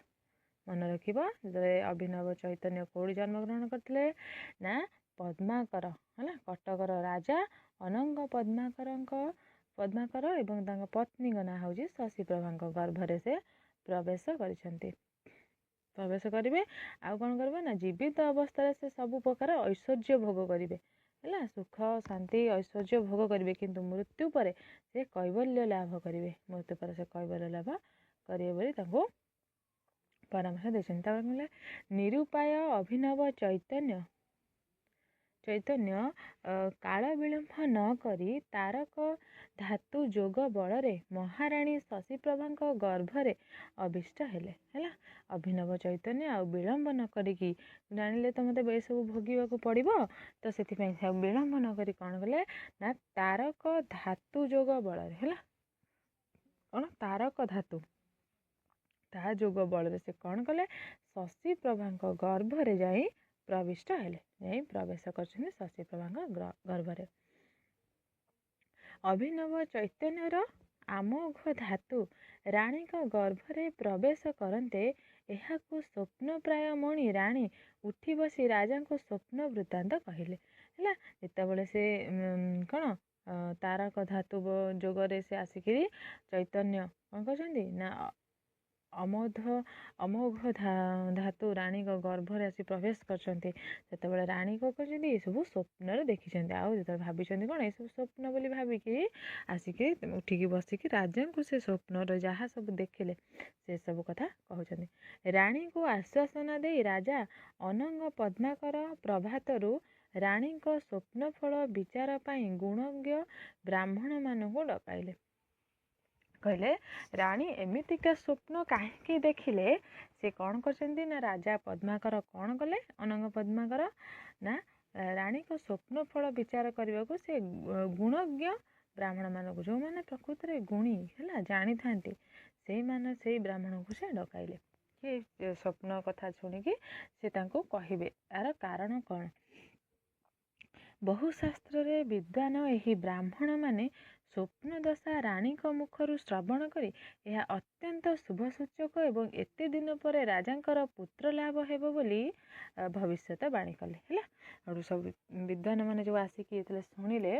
ମନେ ରଖିବ। ଯେତେବେଳେ ଅଭିନବ ଚୈତନ୍ୟ କୋଉଠି ଜନ୍ମଗ୍ରହଣ କରିଥିଲେ ନା ପଦ୍ମାକର। ହେଲା, କଟକର ରାଜା ଅନଙ୍ଗ ପଦ୍ମାକର ଏବଂ ତାଙ୍କ ପତ୍ନୀଙ୍କ ନାଁ ହେଉଛି ଶଶୀପ୍ରଭାଙ୍କ ଗର୍ଭରେ ସେ ପ୍ରବେଶ କରିଛନ୍ତି। ପ୍ରବେଶ କରିବେ। ଆଉ କ'ଣ କରିବେ ନା ଜୀବିତ ଅବସ୍ଥାରେ ସେ ସବୁ ପ୍ରକାର ଐଶ୍ୱର୍ଯ୍ୟ ଭୋଗ କରିବେ ହେଲା, ସୁଖ ଶାନ୍ତି ଐଶ୍ୱର୍ଯ୍ୟ ଭୋଗ କରିବେ, କିନ୍ତୁ ମୃତ୍ୟୁ ପରେ ସେ କୈବଲ୍ୟ ଲାଭ କରିବେ। ମୃତ୍ୟୁ ପରେ ସେ କୈବଲ୍ୟ ଲାଭ କରିବେ ବୋଲି ତାଙ୍କୁ ପରାମର୍ଶ ଦେଇଛନ୍ତି। ତାପରେ କହିଲେ ନିରୁପାୟ ଅଭିନବ ଚୈତନ୍ୟ କାଳ ବିଳମ୍ବ ନ କରି ତାରକ ଧାତୁ ଯୋଗ ବଳରେ ମହାରାଣୀ ଶଶୀପ୍ରଭାଙ୍କ ଗର୍ଭରେ ଅଭିଷ୍ଟ ହେଲେ ହେଲା। ଅଭିନବ ଚୈତନ୍ୟ ଆଉ ବିଳମ୍ବ ନ କରିକି ଜାଣିଲେ ତ ମୋତେ ଏସବୁ ଭୋଗିବାକୁ ପଡ଼ିବ, ତ ସେଥିପାଇଁ ସେ ବିଳମ୍ବ ନ କରି କ'ଣ କଲେ ନା ତାରକ ଧାତୁ ଯୋଗ ବଳରେ ହେଲା, କ'ଣ ତାରକ ଧାତୁ ତା ଯୋଗ ବଳରେ ସେ କ'ଣ କଲେ ଶଶୀପ୍ରଭାଙ୍କ ଗର୍ଭରେ ଯାଇ ପ୍ରବିଷ୍ଟ ହେଲେ, ଯାଇ ପ୍ରବେଶ କରିଛନ୍ତି ଶଶୀପ୍ରଭାଙ୍କ ଗର୍ଭରେ। ଅଭିନବ ଚୈତନ୍ୟର ଆମୋଘ ଧାତୁ ରାଣୀଙ୍କ ଗର୍ଭରେ ପ୍ରବେଶ କରନ୍ତେ ଏହାକୁ ସ୍ୱପ୍ନପ୍ରାୟ ମଣି ରାଣୀ ଉଠି ବସି ରାଜାଙ୍କୁ ସ୍ୱପ୍ନ ବୃତ୍ତାନ୍ତ କହିଲେ ହେଲା। ଯେତେବେଳେ ସେ କ'ଣ ତାରକ ଧାତୁ ଯୋଗରେ ସେ ଆସିକିରି ଚୈତନ୍ୟ କ'ଣ କରିଛନ୍ତି ନା ଅମୋଘ ଧାତୁ ରାଣୀଙ୍କ ଗର୍ଭରେ ଆସି ପ୍ରବେଶ କରିଛନ୍ତି, ସେତେବେଳେ ରାଣୀ କ'ଣ କରିଛନ୍ତି ଏସବୁ ସ୍ୱପ୍ନରେ ଦେଖିଛନ୍ତି। ଆଉ ଯେତେବେଳେ ଭାବିଛନ୍ତି କ'ଣ ଏସବୁ ସ୍ୱପ୍ନ ବୋଲି ଭାବିକି ଆସିକି ଉଠିକି ବସିକି ରାଜାଙ୍କୁ ସେ ସ୍ୱପ୍ନରେ ଯାହା ସବୁ ଦେଖିଲେ ସେସବୁ କଥା କହୁଛନ୍ତି। ରାଣୀଙ୍କୁ ଆଶ୍ୱାସନା ଦେଇ ରାଜା ଅନଙ୍ଗ ପଦ୍ମାକର ପ୍ରଭାତରୁ ରାଣୀଙ୍କ ସ୍ୱପ୍ନଫଳ ବିଚାର ପାଇଁ ଗୁଣଜ୍ଞ ବ୍ରାହ୍ମଣମାନଙ୍କୁ ଡକାଇଲେ। କହିଲେ ରାଣୀ ଏମିତିକା ସ୍ୱପ୍ନ କାହିଁକି ଦେଖିଲେ, ସେ କ'ଣ କରିଛନ୍ତି ନା ରାଜା ପଦ୍ମାକର କ'ଣ କଲେ, ଅନଙ୍ଗ ପଦ୍ମାକର ନା ରାଣୀଙ୍କ ସ୍ୱପ୍ନ ଫଳ ବିଚାର କରିବାକୁ ସେ ଗୁଣଜ୍ଞ ବ୍ରାହ୍ମଣମାନଙ୍କୁ, ଯେଉଁମାନେ ପ୍ରକୃତରେ ଗୁଣୀ ହେଲା ଜାଣିଥାନ୍ତି, ସେଇ ବ୍ରାହ୍ମଣଙ୍କୁ ସେ ଡକାଇଲେ କି ସ୍ୱପ୍ନ କଥା ଶୁଣିକି ସେ ତାଙ୍କୁ କହିବେ ଏହାର କାରଣ କ'ଣ। ବହୁ ଶାସ୍ତ୍ରରେ ବିଦ୍ୱାନ ଏହି ବ୍ରାହ୍ମଣମାନେ ସ୍ୱପ୍ନ ଦଶା ରାଣୀଙ୍କ ମୁଖରୁ ଶ୍ରବଣ କରି ଏହା ଅତ୍ୟନ୍ତ ଶୁଭ ସୂଚକ ଏବଂ ଏତେ ଦିନ ପରେ ରାଜାଙ୍କର ପୁତ୍ର ଲାଭ ହେବ ବୋଲି ଭବିଷ୍ୟତ ବାଣୀ କଲେ ହେଲା। ଆଉ ସବୁ ବିଦ୍ୱାନ ମାନେ ଯେଉଁ ଆସିକି ଯେତେବେଳେ ଶୁଣିଲେ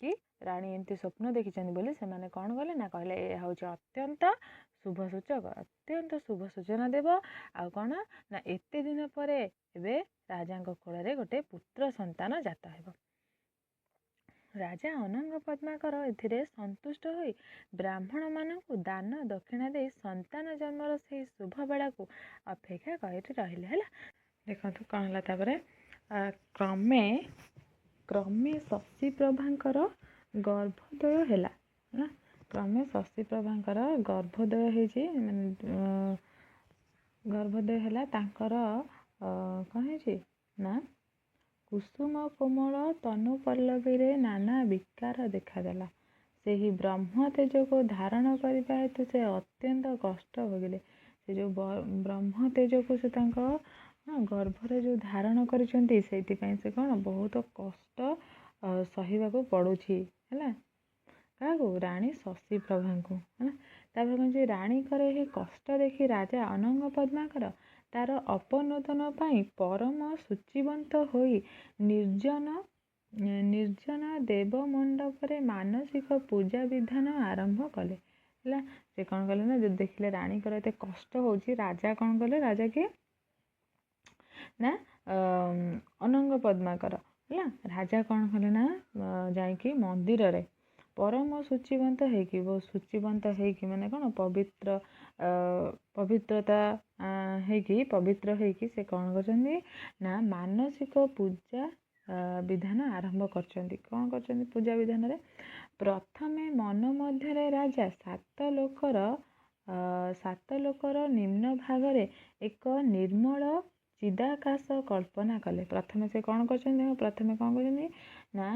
କି ରାଣୀ ଏମିତି ସ୍ୱପ୍ନ ଦେଖିଛନ୍ତି ବୋଲି, ସେମାନେ କ'ଣ କଲେ ନା କହିଲେ ଏହା ହେଉଛି ଅତ୍ୟନ୍ତ ଶୁଭ ସୂଚକ, ଅତ୍ୟନ୍ତ ଶୁଭ ସୂଚନା ଦେବ। ଆଉ କ'ଣ ନା ଏତେ ଦିନ ପରେ ଏବେ ରାଜାଙ୍କ କୋଳରେ ଗୋଟେ ପୁତ୍ର ସନ୍ତାନ ଜାତ ହେବ। ରାଜା ଅନଙ୍ଗ ପଦ୍ମାକର ଏଥିରେ ସନ୍ତୁଷ୍ଟ ହୋଇ ବ୍ରାହ୍ମଣମାନଙ୍କୁ ଦାନ ଦକ୍ଷିଣା ଦେଇ ସନ୍ତାନ ଜନ୍ମର ସେହି ଶୁଭ ବେଳାକୁ ଅପେକ୍ଷା କରି ରହିଲେ ହେଲା। ଦେଖନ୍ତୁ କ'ଣ ହେଲା ତାପରେ କ୍ରମେ ଶଶୀପ୍ରଭାଙ୍କର ଗର୍ଭୋଦୟ ହେଲା ହେଲା। କ୍ରମେ ଶଶୀପ୍ରଭାଙ୍କର ଗର୍ଭୋଦୟ ହେଇଛି, ଗର୍ଭୋଦୟ ହେଲା। ତାଙ୍କର କ'ଣ ହେଇଛି ନା କୁସୁମ କୋମଳ ତନୁ ପଲ୍ଲବୀରେ ନାନା ବିକାର ଦେଖାଦେଲା। ସେହି ବ୍ରହ୍ମ ତେଜକୁ ଧାରଣ କରିବା ହେତୁ ସେ ଅତ୍ୟନ୍ତ କଷ୍ଟ ଭୋଗିଲେ। ସେ ଯେଉଁ ବ୍ରହ୍ମ ତେଜକୁ ସେ ତାଙ୍କ ଗର୍ଭରେ ଯେଉଁ ଧାରଣ କରିଛନ୍ତି, ସେଇଥିପାଇଁ ସେ କ'ଣ ବହୁତ କଷ୍ଟ ସହିବାକୁ ପଡ଼ୁଛି ହେଲା। କାହାକୁ? ରାଣୀ ଶଶୀପ୍ରଭାଙ୍କୁ ହେଲା। ତାପରେ କ'ଣ ରାଣୀଙ୍କର ଏହି କଷ୍ଟ ଦେଖି ରାଜା ଅନଙ୍ଗ ପଦ୍ମାକର ତାର ଅପନୋଦନ ପାଇଁ ପରମ ସୂଚିବନ୍ତ ହୋଇ ନିର୍ଜନ ଦେବ ମଣ୍ଡପରେ ମାନସିକ ପୂଜା ବିଧାନ ଆରମ୍ଭ କଲେ ହେଲା। ସେ କ'ଣ କଲେ ନା ଯଦି ଦେଖିଲେ ରାଣୀଙ୍କର ଏତେ କଷ୍ଟ ହେଉଛି, ରାଜା କ'ଣ କଲେ, ରାଜା କିଏ ନା ଅନଙ୍ଗ ପଦ୍ମାକର ହେଲା। ରାଜା କ'ଣ କଲେ ନା ଯାଇକି ମନ୍ଦିରରେ ପରମ ସୂଚିବନ୍ତ ହେଇକି, ବହୁତ ସୂଚିବନ୍ତ ହେଇକି ମାନେ କ'ଣ ପବିତ୍ରତା ପବିତ୍ର ହେଇକି ସେ କ'ଣ କରିଛନ୍ତି ନା ମାନସିକ ପୂଜା ବିଧାନ ଆରମ୍ଭ କରିଛନ୍ତି। କ'ଣ କରିଛନ୍ତି ପୂଜା ବିଧାନରେ? ପ୍ରଥମେ ମନ ମଧ୍ୟରେ ରାଜା ସାତ ଲୋକର ନିମ୍ନ ଭାଗରେ ଏକ ନିର୍ମଳ ଚିଦାକାଶ କଳ୍ପନା କଲେ। ପ୍ରଥମେ ସେ କ'ଣ କରିଛନ୍ତି ନା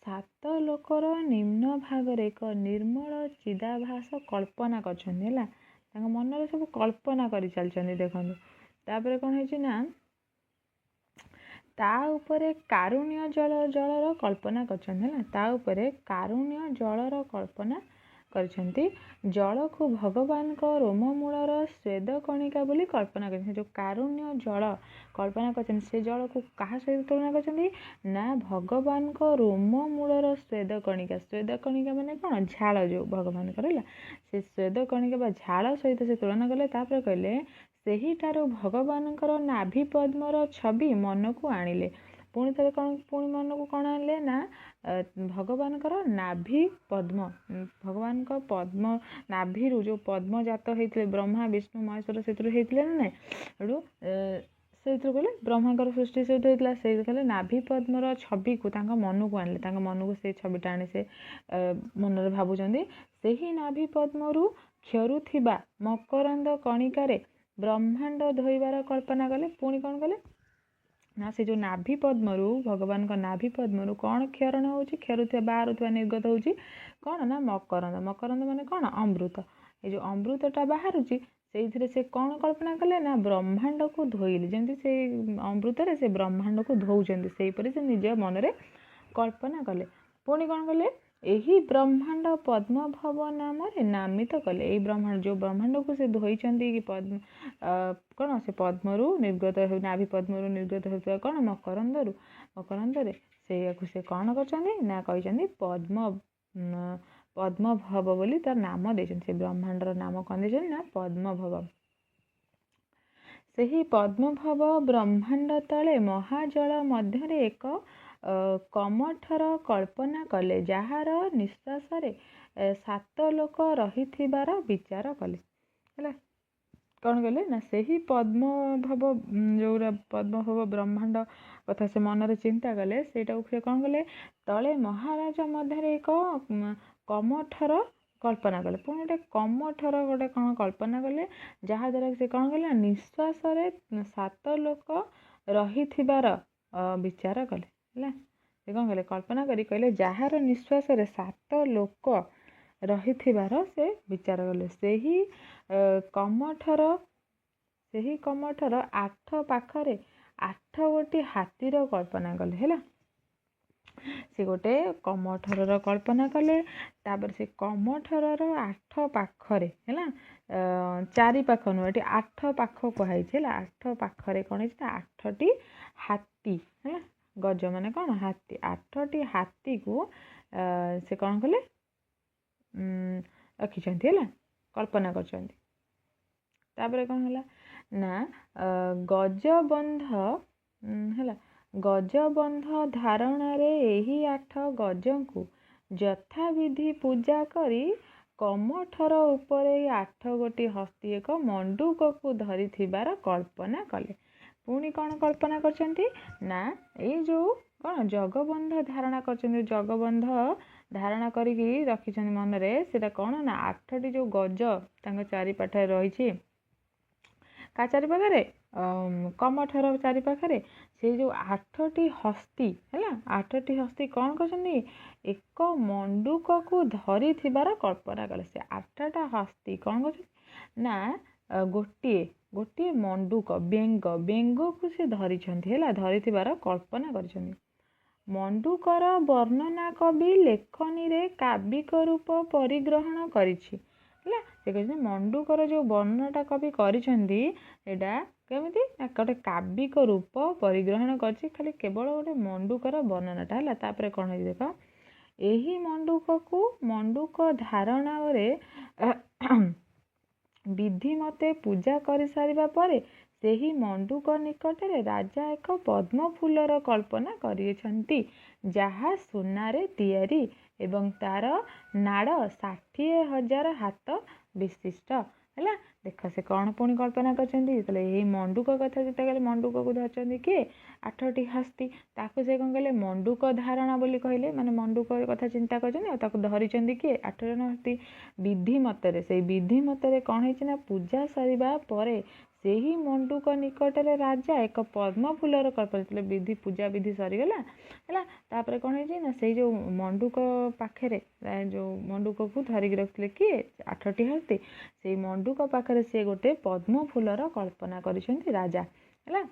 ସାତ ଲୋକର ନିମ୍ନ ଭାଗରେ ଏକ ନିର୍ମଳ ଚିଦାଭାସ କଳ୍ପନା କରିଛନ୍ତି ହେଲା। ତାଙ୍କ ମନରେ ସବୁ କଳ୍ପନା କରି ଚାଲିଛନ୍ତି ଦେଖନ୍ତୁ। ତାପରେ କ'ଣ ହେଇଛି ନା ତା ଉପରେ କାରୁଣ୍ୟ ଜଳର କଳ୍ପନା କରିଛନ୍ତି ହେଲା। ତା ଉପରେ କାରୁଣ୍ୟ ଜଳର କଳ୍ପନା କରିଛନ୍ତି। ଜଳକୁ ଭଗବାନଙ୍କ ରୋମମୂଳର ସ୍ୱେଦ କଣିକା ବୋଲି କଳ୍ପନା କରିଛନ୍ତି। ଯେଉଁ କାରୁଣ୍ୟ ଜଳ କଳ୍ପନା କରିଛନ୍ତି, ସେ ଜଳକୁ କାହା ସହିତ ତୁଳନା କରିଛନ୍ତି ନା ଭଗବାନଙ୍କ ରୋମମୂଳର ସ୍ୱେଦ କଣିକା। ସ୍ୱେଦ କଣିକା ମାନେ କ'ଣ? ଝାଳ ଯେଉଁ ଭଗବାନଙ୍କର ହେଲା, ସେ ସ୍ୱେଦ କଣିକା ବା ଝାଳ ସହିତ ସେ ତୁଳନା କଲେ। ତାପରେ କହିଲେ ସେହିଠାରୁ ଭଗବାନଙ୍କର ନାଭି ପଦ୍ମର ଛବି ମନକୁ ଆଣିଲେ। ପୁଣି ଥରେ ପୁଣି ମନକୁ କ'ଣ ଆଣିଲେ ନା ଭଗବାନଙ୍କର ନାଭି ପଦ୍ମ, ଭଗବାନଙ୍କ ପଦ୍ମ ନାଭିରୁ ଯେଉଁ ପଦ୍ମ ଜାତ ହେଇଥିଲେ ବ୍ରହ୍ମା ବିଷ୍ଣୁ ମହେଶ୍ୱର ସେଥିରୁ ହେଇଥିଲେ ନା ନାହିଁ, ସେଠୁ ସେଇଥିରୁ କହିଲେ ବ୍ରହ୍ମାଙ୍କର ସୃଷ୍ଟି ସେଇଠୁ ହେଇଥିଲା। ସେଇ କହିଲେ ନାଭି ପଦ୍ମର ଛବିକୁ ତାଙ୍କ ମନକୁ ଆଣିଲେ, ତାଙ୍କ ମନକୁ ସେଇ ଛବିଟା ଆଣି ସେ ମନରେ ଭାବୁଛନ୍ତି। ସେହି ନାଭି ପଦ୍ମରୁ କ୍ଷରୁଥିବା ମକରନ୍ଦ କଣିକାରେ ବ୍ରହ୍ମାଣ୍ଡ ଧୋଇବାର କଳ୍ପନା କଲେ। ପୁଣି କ'ଣ କଲେ ନା ସେ ଯେଉଁ ନାଭି ପଦ୍ମରୁ, ଭଗବାନଙ୍କ ନାଭି ପଦ୍ମରୁ କ'ଣ କ୍ଷରଣ ହେଉଛି, କ୍ଷରୁଥିବା ବାହାରୁଥିବା ନିର୍ଗତ ହେଉଛି କ'ଣ ନା ମକରନ୍ଦ। ମକରନ୍ଦ ମାନେ କ'ଣ? ଅମୃତ। ଏ ଯେଉଁ ଅମୃତଟା ବାହାରୁଛି ସେଇଥିରେ ସେ କ'ଣ କଳ୍ପନା କଲେ ନା ବ୍ରହ୍ମାଣ୍ଡକୁ ଧୋଇଲେ। ଯେମିତି ସେଇ ଅମୃତରେ ସେ ବ୍ରହ୍ମାଣ୍ଡକୁ ଧୋଉଛନ୍ତି ସେହିପରି ସେ ନିଜ ମନରେ କଳ୍ପନା କଲେ। ପୁଣି କ'ଣ କଲେ? ଏହି ବ୍ରହ୍ମାଣ୍ଡ ପଦ୍ମଭବ ନାମରେ ନାମିତ କଲେ। ଏଇ ବ୍ରହ୍ମାଣ୍ଡ ଯେଉଁ ବ୍ରହ୍ମାଣ୍ଡକୁ ସେ ଧୋଇଛନ୍ତି କି କ'ଣ ସେ ପଦ୍ମରୁ ନିର୍ଗତ ହେଉ, ନାଭି ପଦ୍ମରୁ ନିର୍ଗତ ହେଉଥିବା କ'ଣ ମକରନ୍ଦରେ ସେଇଆକୁ ସେ କ'ଣ କରିଛନ୍ତି ନା କହିଛନ୍ତି ପଦ୍ମଭବ ବୋଲି ତାର ନାମ ଦେଇଛନ୍ତି। ସେ ବ୍ରହ୍ମାଣ୍ଡର ନାମ କ'ଣ ଦେଇଛନ୍ତି ନା ପଦ୍ମଭବ। ସେହି ପଦ୍ମଭବ ବ୍ରହ୍ମାଣ୍ଡ ତଳେ ମହାଜଳ ମଧ୍ୟରେ ଏକ କମଠର କଳ୍ପନା କଲେ, ଯାହାର ନିଶ୍ୱାସରେ 7 ଲୋକ ରହିଥିବାର ବିଚାର କଲେ। ହେଲା, କ'ଣ କଲେ ନା ସେହି ପଦ୍ମଭବ ଯେଉଁଟା ପଦ୍ମଭବ ବ୍ରହ୍ମାଣ୍ଡ କଥା ସେ ମନରେ ଚିନ୍ତା କଲେ, ସେଇଟାକୁ ସେ କ'ଣ କଲେ ତଳେ ମହାରାଜ ମଧ୍ୟରେ ଏକ କମଠର କଳ୍ପନା କଲେ। ପୁଣି ଗୋଟେ କମଠର ଗୋଟେ କ'ଣ କଳ୍ପନା କଲେ, ଯାହାଦ୍ୱାରା ସେ କ'ଣ କଲେ ନିଶ୍ୱାସରେ 7 ଲୋକ ରହିଥିବାର ବିଚାର କଲେ। ହେଲା, ସେ କ'ଣ କଲେ କଳ୍ପନା କରି କହିଲେ ଯାହାର ନିଶ୍ୱାସରେ 7 ଲୋକ ରହିଥିବାର ସେ ବିଚାର କଲେ। ସେହି କମଠର 8 ପାଖରେ 8 ଗୋଟି ହାତୀର କଳ୍ପନା କଲେ। ହେଲା, ସେ ଗୋଟେ କମଠରର କଳ୍ପନା କଲେ। ତାପରେ ସେ କମଠରର 8 ପାଖରେ, ହେଲା 4 ପାଖ ନୁହେଁ, ଏଠି 8 ପାଖ କୁହାଯାଇଛି। ହେଲା, 8 ପାଖରେ କ'ଣ ହେଇଛି ନା 8ଟି ହାତୀ। ହେଲା, ଗଜ ମାନେ କ'ଣ ହାତୀ। 8ଟି ହାତୀକୁ ସେ କ'ଣ କଲେ ରଖିଛନ୍ତି। ହେଲା, କଳ୍ପନା କରିଛନ୍ତି। ତାପରେ କ'ଣ ହେଲା ନା ଗଜବନ୍ଧ ଧାରଣାରେ ଏହି 8 ଗଜଙ୍କୁ ଯଥାବିଧି ପୂଜା କରି କମଠର ଉପରେ 8 ଗୋଟି ହସ୍ତୀ ଏକ ମଣ୍ଡୁକକୁ ଧରିଥିବାର କଳ୍ପନା କଲେ। ପୁଣି କ'ଣ କଳ୍ପନା କରିଛନ୍ତି ନା ଏଇ ଯେଉଁ କ'ଣ ଜଗବନ୍ଧ ଧାରଣା କରିଛନ୍ତି, ଜଗବନ୍ଧ ଧାରଣା କରିକି ରଖିଛନ୍ତି ମନରେ, ସେଇଟା କ'ଣ ନା 8ଟି ଯେଉଁ ଗଜ ତାଙ୍କ ଚାରିପାଖରେ ରହିଛି, କାହା ଚାରିପାଖରେ କମଠର ଚାରିପାଖରେ ସେଇ ଯେଉଁ 8ଟି ହସ୍ତୀ। ହେଲା, 8ଟି ହସ୍ତୀ କ'ଣ କରିଛନ୍ତି ଏକ ମଣ୍ଡୁକକୁ ଧରିଥିବାର କଳ୍ପନା କଲେ। ସେ 8ଟା ହସ୍ତୀ କ'ଣ କରିଛନ୍ତି ନା ଗୋଟିଏ ମଣ୍ଡୁକ ବେଙ୍ଗକୁ ସେ ଧରିଛନ୍ତି। ହେଲା, ଧରିଥିବାର କଳ୍ପନା କରିଛନ୍ତି। ମଣ୍ଡୁକର ବର୍ଣ୍ଣନା କବି ଲେଖନୀରେ କାବ୍ୟିକ ରୂପ ପରିଗ୍ରହଣ କରିଛି। ହେଲା, ସେ କହିଛନ୍ତି ମଣ୍ଡୁକର ଯେଉଁ ବର୍ଣ୍ଣନାଟା କବି କରିଛନ୍ତି ଏଇଟା କେମିତି ନା ଗୋଟେ କାବ୍ୟିକ ରୂପ ପରିଗ୍ରହଣ କରିଛି, ଖାଲି କେବଳ ଗୋଟେ ମଣ୍ଡୁକର ବର୍ଣ୍ଣନାଟା। ହେଲା, ତାପରେ କ'ଣ ହେଇଛି ଦେଖ, ଏହି ମଣ୍ଡୁକକୁ ମଣ୍ଡୁକ ଧାରଣାରେ ବିଧି ମତେ ପୂଜା କରିସାରିବା ପରେ ସେହି ମଣ୍ଡୁକ ନିକଟରେ ରାଜା ଏକ ପଦ୍ମ ଫୁଲର କଳ୍ପନା କରିଛନ୍ତି, ଯାହା ସୁନାରେ ତିଆରି ଏବଂ ତାର ନାଡ଼ 60,000 ହାତ ବିଶିଷ୍ଟ। ହେଲା, ଦେଖ ସେ କ'ଣ ପୁଣି କଳ୍ପନା କରିଛନ୍ତି, ଯେତେବେଳେ ଏହି ମଣ୍ଡୁକ କଥା ଯେତେବେଳେ ମଣ୍ଡୁକକୁ ଧରିଛନ୍ତି କିଏ 8ଟି ହସ୍ତୀ, ତାକୁ ସେ କ'ଣ କହିଲେ ମଣ୍ଡୁକ ଧାରଣା ବୋଲି କହିଲେ, ମାନେ ମଣ୍ଡୁକ କଥା ଚିନ୍ତା କରିଛନ୍ତି ଆଉ ତାକୁ ଧରିଛନ୍ତି କିଏ 8 ଜଣ ହସ୍ତୀ। ବିଧି ମତରେ, ସେଇ ବିଧି ମତରେ କ'ଣ ହେଇଛି ନା ପୂଜା ସରିବା ପରେ ସେହି ମଣ୍ଡୁକ ନିକଟରେ ରାଜା ଏକ ପଦ୍ମ ଫୁଲର କଳ୍ପନା ଯେତେବେଳେ ପୂଜା ବିଧି ସରିଗଲା। ହେଲା, ତାପରେ କ'ଣ ହେଇଛି ନା ସେଇ ଯେଉଁ ମଣ୍ଡୁକ ପାଖରେ ଯେଉଁ ମଣ୍ଡୁକକୁ ଧରିକି ରଖିଥିଲେ କିଏ 8ଟି ହସ୍ତୀ, ସେଇ ମଣ୍ଡୁକ ପାଖରେ ସେ ଗୋଟେ ପଦ୍ମ ଫୁଲର କଳ୍ପନା କରିଛନ୍ତି ରାଜା। ହେଲା,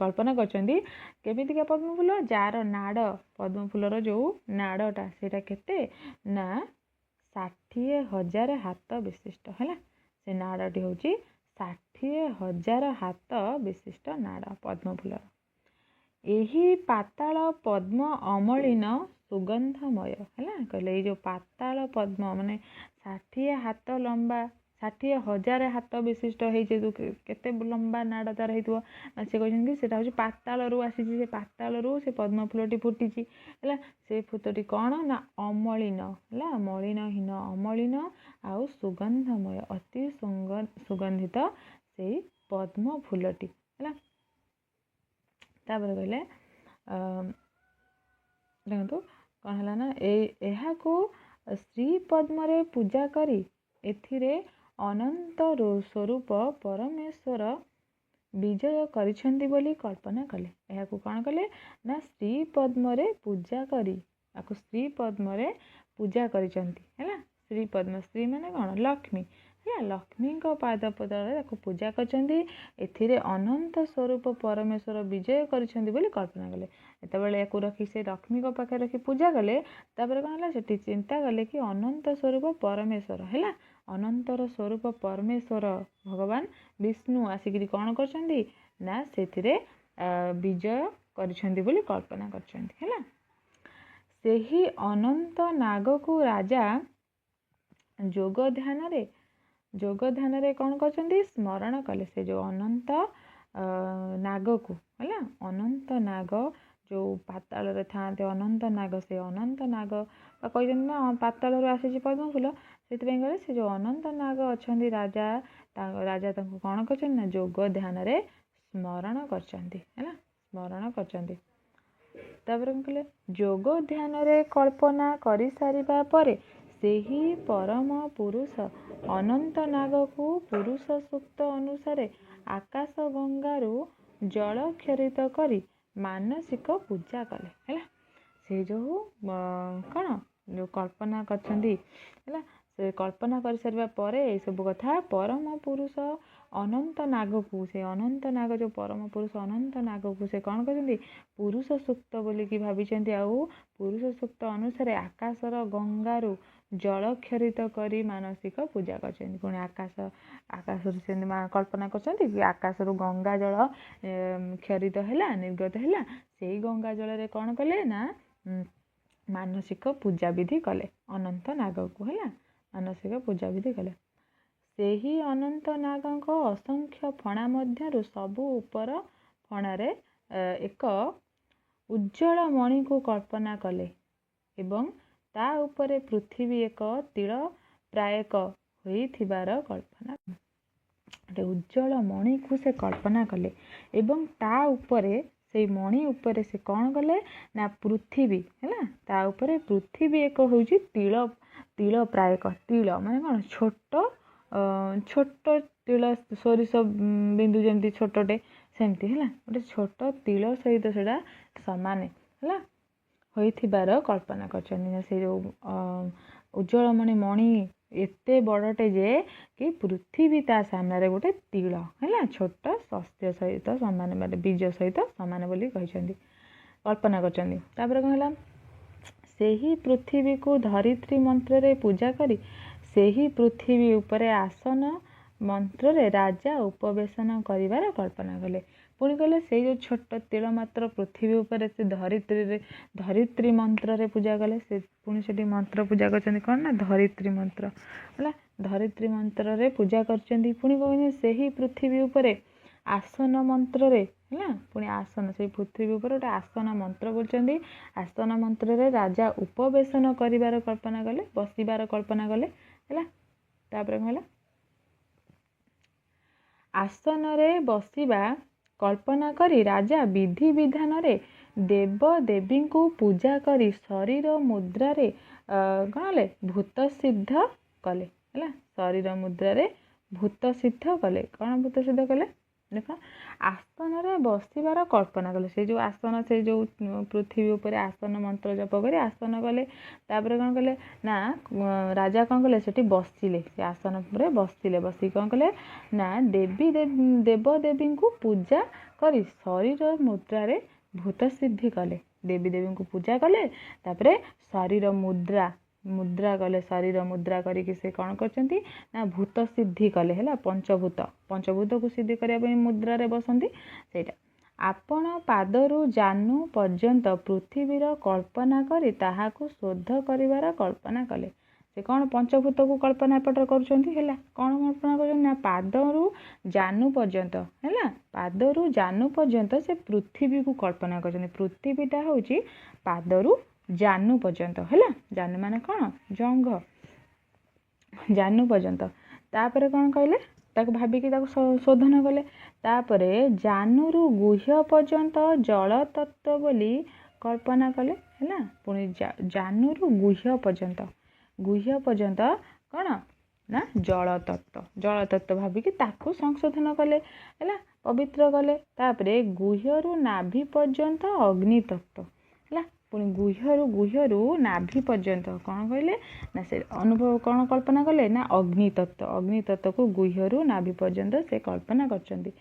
କଳ୍ପନା କରିଛନ୍ତି କେମିତିକା ପଦ୍ମଫୁଲ, ଯାହାର ନାଡ଼ ପଦ୍ମଫୁଲର ଯେଉଁ ନାଡ଼ଟା ସେଇଟା କେତେ ନା 60,000 ହାତ ବିଶିଷ୍ଟ। ହେଲା, ସେ ନାଡ଼ଟି ହେଉଛି 60,000 ହାତ ବିଶିଷ୍ଟ ନାଡ଼ ପଦ୍ମଫୁଲର। ଏହି ପାତାଳ ପଦ୍ମ ଅମଳିନ ସୁଗନ୍ଧମୟ। ହେଲା, କହିଲେ ଏଇ ଯେଉଁ ପାତାଳ ପଦ୍ମ ମାନେ 60 ହାତ ଲମ୍ବା 60,000 ହାତ ବିଶିଷ୍ଟ ହେଇଛି, କେତେ ଲମ୍ବା ନାଡ଼ ତାର ହେଇଥିବ। ସେ କହିଛନ୍ତି କି ସେଟା ହେଉଛି ପାତାଳରୁ ଆସିଛି, ସେ ପାତାଳରୁ ସେ ପଦ୍ମ ଫୁଲଟି ଫୁଟିଛି ହେଲା। ସେ ଫୁଲଟି କ'ଣ ନା ଅମଳିନ ହେଲା, ମଳିନହୀନ ଅମଳିନ ଆଉ ସୁଗନ୍ଧମୟ, ଅତି ସୁଗନ୍ଧିତ ସେଇ ପଦ୍ମ ଫୁଲଟି ହେଲା। ତାପରେ କହିଲେ ଦେଖନ୍ତୁ କ'ଣ ହେଲା ନା ଏହାକୁ ଶ୍ରୀ ପଦ୍ମରେ ପୂଜା କରି ଏଥିରେ ଅନନ୍ତ ସ୍ୱରୂପ ପରମେଶ୍ୱର ବିଜୟ କରିଛନ୍ତି ବୋଲି କଳ୍ପନା କଲେ। ଏହାକୁ କ'ଣ କଲେ ନା ଶ୍ରୀ ପଦ୍ମରେ ପୂଜା କରି, ଆକୁ ଶ୍ରୀ ପଦ୍ମରେ ପୂଜା କରିଛନ୍ତି ହେଲା। ଶ୍ରୀ ପଦ୍ମ, ଶ୍ରୀ ମାନେ କ'ଣ ଲକ୍ଷ୍ମୀ ହେଲା, ଲକ୍ଷ୍ମୀଙ୍କ ପାଦ ପଦରେ ତାକୁ ପୂଜା କରିଛନ୍ତି, ଏଥିରେ ଅନନ୍ତ ସ୍ୱରୂପ ପରମେଶ୍ୱର ବିଜୟ କରିଛନ୍ତି ବୋଲି କଳ୍ପନା କଲେ। ଯେତେବେଳେ ୟାକୁ ରଖି ସେ ଲକ୍ଷ୍ମୀଙ୍କ ପାଖରେ ରଖି ପୂଜା କଲେ, ତାପରେ କ'ଣ ହେଲା ସେଠି ଚିନ୍ତା କଲେ କି ଅନନ୍ତ ସ୍ୱରୂପ ପରମେଶ୍ୱର ହେଲା, ଅନନ୍ତର ସ୍ୱରୂପ ପରମେଶ୍ୱର ଭଗବାନ ବିଷ୍ଣୁ ଆସିକିରି କ'ଣ କରିଛନ୍ତି ନା ସେଥିରେ ବିଜୟ କରିଛନ୍ତି ବୋଲି କଳ୍ପନା କରିଛନ୍ତି ହେଲା। ସେହି ଅନନ୍ତ ନାଗକୁ ରାଜା ଯୋଗ ଧ୍ୟାନରେ କ'ଣ କରିଛନ୍ତି ସ୍ମରଣ କଲେ। ସେ ଯେଉଁ ଅନନ୍ତ ନାଗକୁ ହେଲା, ଅନନ୍ତ ନାଗ ଯେଉଁ ପାତାଳରେ ଥାଆନ୍ତି ଅନନ୍ତ ନାଗ, ସେ ଅନନ୍ତ ନାଗ କହିଛନ୍ତି ନା ପାତାଳରୁ ଆସିଛି ପଦ୍ମ ଫୁଲ, ସେଥିପାଇଁ କହିଲେ ସେ ଯେଉଁ ଅନନ୍ତ ନାଗ ଅଛନ୍ତି ରାଜା ତାଙ୍କୁ କ'ଣ କରିଛନ୍ତି ନା ଯୋଗ ଧ୍ୟାନରେ ସ୍ମରଣ କରିଛନ୍ତି ହେଲା, ସ୍ମରଣ କରିଛନ୍ତି। ତାପରେ କ'ଣ କହିଲେ ଯୋଗ ଧ୍ୟାନରେ କଳ୍ପନା କରିସାରିବା ପରେ ସେହି ପରମ ପୁରୁଷ ଅନନ୍ତ ନାଗକୁ ପୁରୁଷ ସୂକ୍ତ ଅନୁସାରେ ଆକାଶ ଗଙ୍ଗାରୁ ଜଳ କ୍ଷରିତ କରି ମାନସିକ ପୂଜା କଲେ ହେଲା। ସେ ଯେଉଁ କ'ଣ ଯେଉଁ କଳ୍ପନା କରିଛନ୍ତି ହେଲା, ସେ କଳ୍ପନା କରିସାରିବା ପରେ ଏସବୁ କଥା ପରମ ପୁରୁଷ ଅନନ୍ତ ନାଗକୁ, ସେ ଅନନ୍ତ ନାଗ ଯେଉଁ ପରମ ପୁରୁଷ ଅନନ୍ତ ନାଗକୁ ସେ କ'ଣ କରିଛନ୍ତି ପୁରୁଷ ସୂକ୍ତ ବୋଲିକି ଭାବିଛନ୍ତି, ଆଉ ପୁରୁଷ ସୂକ୍ତ ଅନୁସାରେ ଆକାଶର ଗଙ୍ଗାରୁ ଜଳ କ୍ଷରିତ କରି ମାନସିକ ପୂଜା କରିଛନ୍ତି। ପୁଣି ଆକାଶରୁ ସେମିତି କଳ୍ପନା କରିଛନ୍ତି କି ଆକାଶରୁ ଗଙ୍ଗା ଜଳ କ୍ଷରିତ ହେଲା, ନିର୍ଗତ ହେଲା, ସେଇ ଗଙ୍ଗା ଜଳରେ କ'ଣ କଲେ ନା ମାନସିକ ପୂଜାବିଧି କଲେ ଅନନ୍ତ ନାଗକୁ ହେଲା, ମାନସିକ ପୂଜାବିଧି କଲେ। ସେହି ଅନନ୍ତ ନାଗଙ୍କ ଅସଂଖ୍ୟ ଫଣା ମଧ୍ୟରୁ ସବୁ ଉପର ଫଣାରେ ଏକ ଉଜ୍ଜଳ ମଣିକୁ କଳ୍ପନା କଲେ ଏବଂ ତା ଉପରେ ପୃଥିବୀ ଏକ ତିଳ ପ୍ରାୟକ ହୋଇଥିବାର କଳ୍ପନା, ଗୋଟେ ଉଜ୍ଜଳ ମଣିକୁ ସେ କଳ୍ପନା କଲେ ଏବଂ ତା ଉପରେ ସେଇ ମଣି ଉପରେ ସେ କ'ଣ କଲେ ନା ପୃଥିବୀ ହେଲା, ତା ଉପରେ ପୃଥିବୀ ଏକ ହେଉଛି ତିଳ ପ୍ରାୟକ, ତିଳ ମାନେ କ'ଣ ଛୋଟ ତିଳ, ସୋରିଷ ବିନ୍ଦୁ ଯେମିତି ଛୋଟଟେ ସେମିତି ହେଲା, ଗୋଟେ ଛୋଟ ତିଳ ସହିତ ସେଟା ସମାନ ହେଲା ହୋଇଥିବାର କଳ୍ପନା କରିଛନ୍ତି। ସେ ଯେଉଁ ଉଜ୍ଜଳମଣି ମଣି ଏତେ ବଡ଼ଟେ ଯେ କି ପୃଥିବୀ ତା ସାମ୍ନାରେ ଗୋଟେ ତିଳ ହେଲା, ଛୋଟ ଶସ୍ୟ ସହିତ ସମାନ, ମାନେ ବୀଜ ସହିତ ସମାନ ବୋଲି କହିଛନ୍ତି, କଳ୍ପନା କରିଛନ୍ତି। ତାପରେ କ'ଣ ହେଲା ସେହି ପୃଥିବୀକୁ ଧରିତ୍ରୀ ମନ୍ତ୍ରରେ ପୂଜା କରି ସେହି ପୃଥିବୀ ଉପରେ ଆସନ ମନ୍ତ୍ରରେ ରାଜା ଉପବେଶନ କରିବାର କଳ୍ପନା କଲେ। ପୁଣି କହିଲେ ସେଇ ଯେଉଁ ଛୋଟ ତିଳ ମାତ୍ର ପୃଥିବୀ ଉପରେ ସେ ଧରିତ୍ରୀ ମନ୍ତ୍ରରେ ପୂଜା କଲେ। ସେ ପୁଣି ସେଠି ମନ୍ତ୍ର ପୂଜା କରିଛନ୍ତି କ'ଣ ନା ଧରିତ୍ରୀ ମନ୍ତ୍ର ହେଲା, ଧରିତ୍ରୀ ମନ୍ତ୍ରରେ ପୂଜା କରିଛନ୍ତି। ପୁଣି କହିଛନ୍ତି ସେହି ପୃଥିବୀ ଉପରେ ଆସନ ମନ୍ତ୍ରରେ ହେଲା, ପୁଣି ଆସନ ସେଇ ପୃଥିବୀ ଉପରେ ଗୋଟେ ଆସନ ମନ୍ତ୍ର କରୁଛନ୍ତି, ଆସନ ମନ୍ତ୍ରରେ ରାଜା ଉପବେଶନ କରିବାର କଳ୍ପନା କଲେ, ବସିବାର କଳ୍ପନା କଲେ ହେଲା। ତାପରେ କ'ଣ ହେଲା ଆସନରେ ବସିବା କଳ୍ପନା କରି ରାଜା ବିଧି ବିଧାନରେ ଦେବ ଦେବୀଙ୍କୁ ପୂଜା କରି ଶରୀର ମୁଦ୍ରାରେ କ'ଣ କଲେ ଭୂତ ସିଦ୍ଧ କଲେ ହେଲା, ଶରୀର ମୁଦ୍ରାରେ ଭୂତ ସିଦ୍ଧ କଲେ। କ'ଣ ଭୂତ ସିଦ୍ଧ କଲେ ଦେଖ, ଆସନରେ ବସିବାର କଳ୍ପନା କଲେ। ସେ ଯେଉଁ ଆସନ, ସେ ଯେଉଁ ପୃଥିବୀ ଉପରେ ଆସନ ମନ୍ତ୍ର ଜପ କରି ଆସନ କଲେ। ତାପରେ କ'ଣ କଲେ ନା ରାଜା କ'ଣ କଲେ ସେଠି ବସିଲେ, ସେ ଆସନ ଉପରେ ବସିଲେ, ବସିକି କ'ଣ କଲେ ନା ଦେବଦେବୀଙ୍କୁ ପୂଜା କରି ଶରୀର ମୁଦ୍ରାରେ ଭୂତ ସିଦ୍ଧି କଲେ, ଦେବୀ ଦେବୀଙ୍କୁ ପୂଜା କଲେ। ତାପରେ ଶରୀର ମୁଦ୍ରା କଲେ, ଶରୀର ମୁଦ୍ରା କରିକି ସେ କ'ଣ କରିଛନ୍ତି ନା ଭୂତ ସିଦ୍ଧି କଲେ ହେଲା, ପଞ୍ଚଭୂତକୁ ସିଦ୍ଧି କରିବା ପାଇଁ ମୁଦ୍ରାରେ ବସନ୍ତି ସେଇଟା। ଆପଣ ପାଦରୁ ଜାନୁ ପର୍ଯ୍ୟନ୍ତ ପୃଥିବୀର କଳ୍ପନା କରି ତାହାକୁ ଶୋଧ କରିବାର କଳ୍ପନା କଲେ। से कौन पंचभूत को कल्पना एपटर करुँच है कौन कल्पना कर पादरू जानू पर्यंत है पादरू जानू पर्यंत से पृथ्वी को कल्पना कर पृथ्वीटा हूँ पादरू जानू पर्यंत है जानू मान कौन जंघ जानू पर्यंत तापर कौन कहले ताको भाविकी शोधन कले तापरे जानू गुह्य पर्यंत जल तत्व बोली कल्पना कले है पुणी जानू गुह्य पर्यंत कौन ना जल तत्व भाविकी ताकू संशोधन कले है पवित्र कले तापरे गुह्यरू नाभि पर्यंत अग्नि तत्व है पुणी गुह्यरू नाभि पर्यंत कौन कहले ना से अनुभव कौन कल्पना कले ना अग्नि तत्व को गुह्यरू नाभि पर्यंत से कल्पना करछंती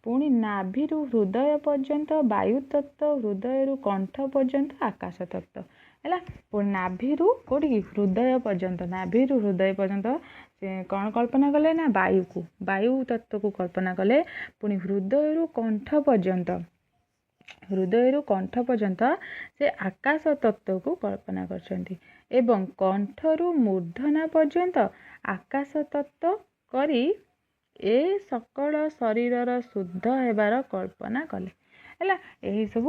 पुणी नाभिरू हृदय पर्यंत वायु तत्व हृदय कंठ पर्यंत आकाश तत्व है पुणी नाभिरू कौटी हृदय पर्यंत नाभिरू हृदय पर्यंत से कौन कल्पना कले ना वायु तत्व को कल्पना कले पुणी हृदय कंठ पर्यंत से आकाश तत्व को कल्पना करछंती एवं कंठरू मूर्धना पर्यंत आकाश तत्व करी ए सकल शरीर शुद्ध हेबार कल्पना कले है यही सब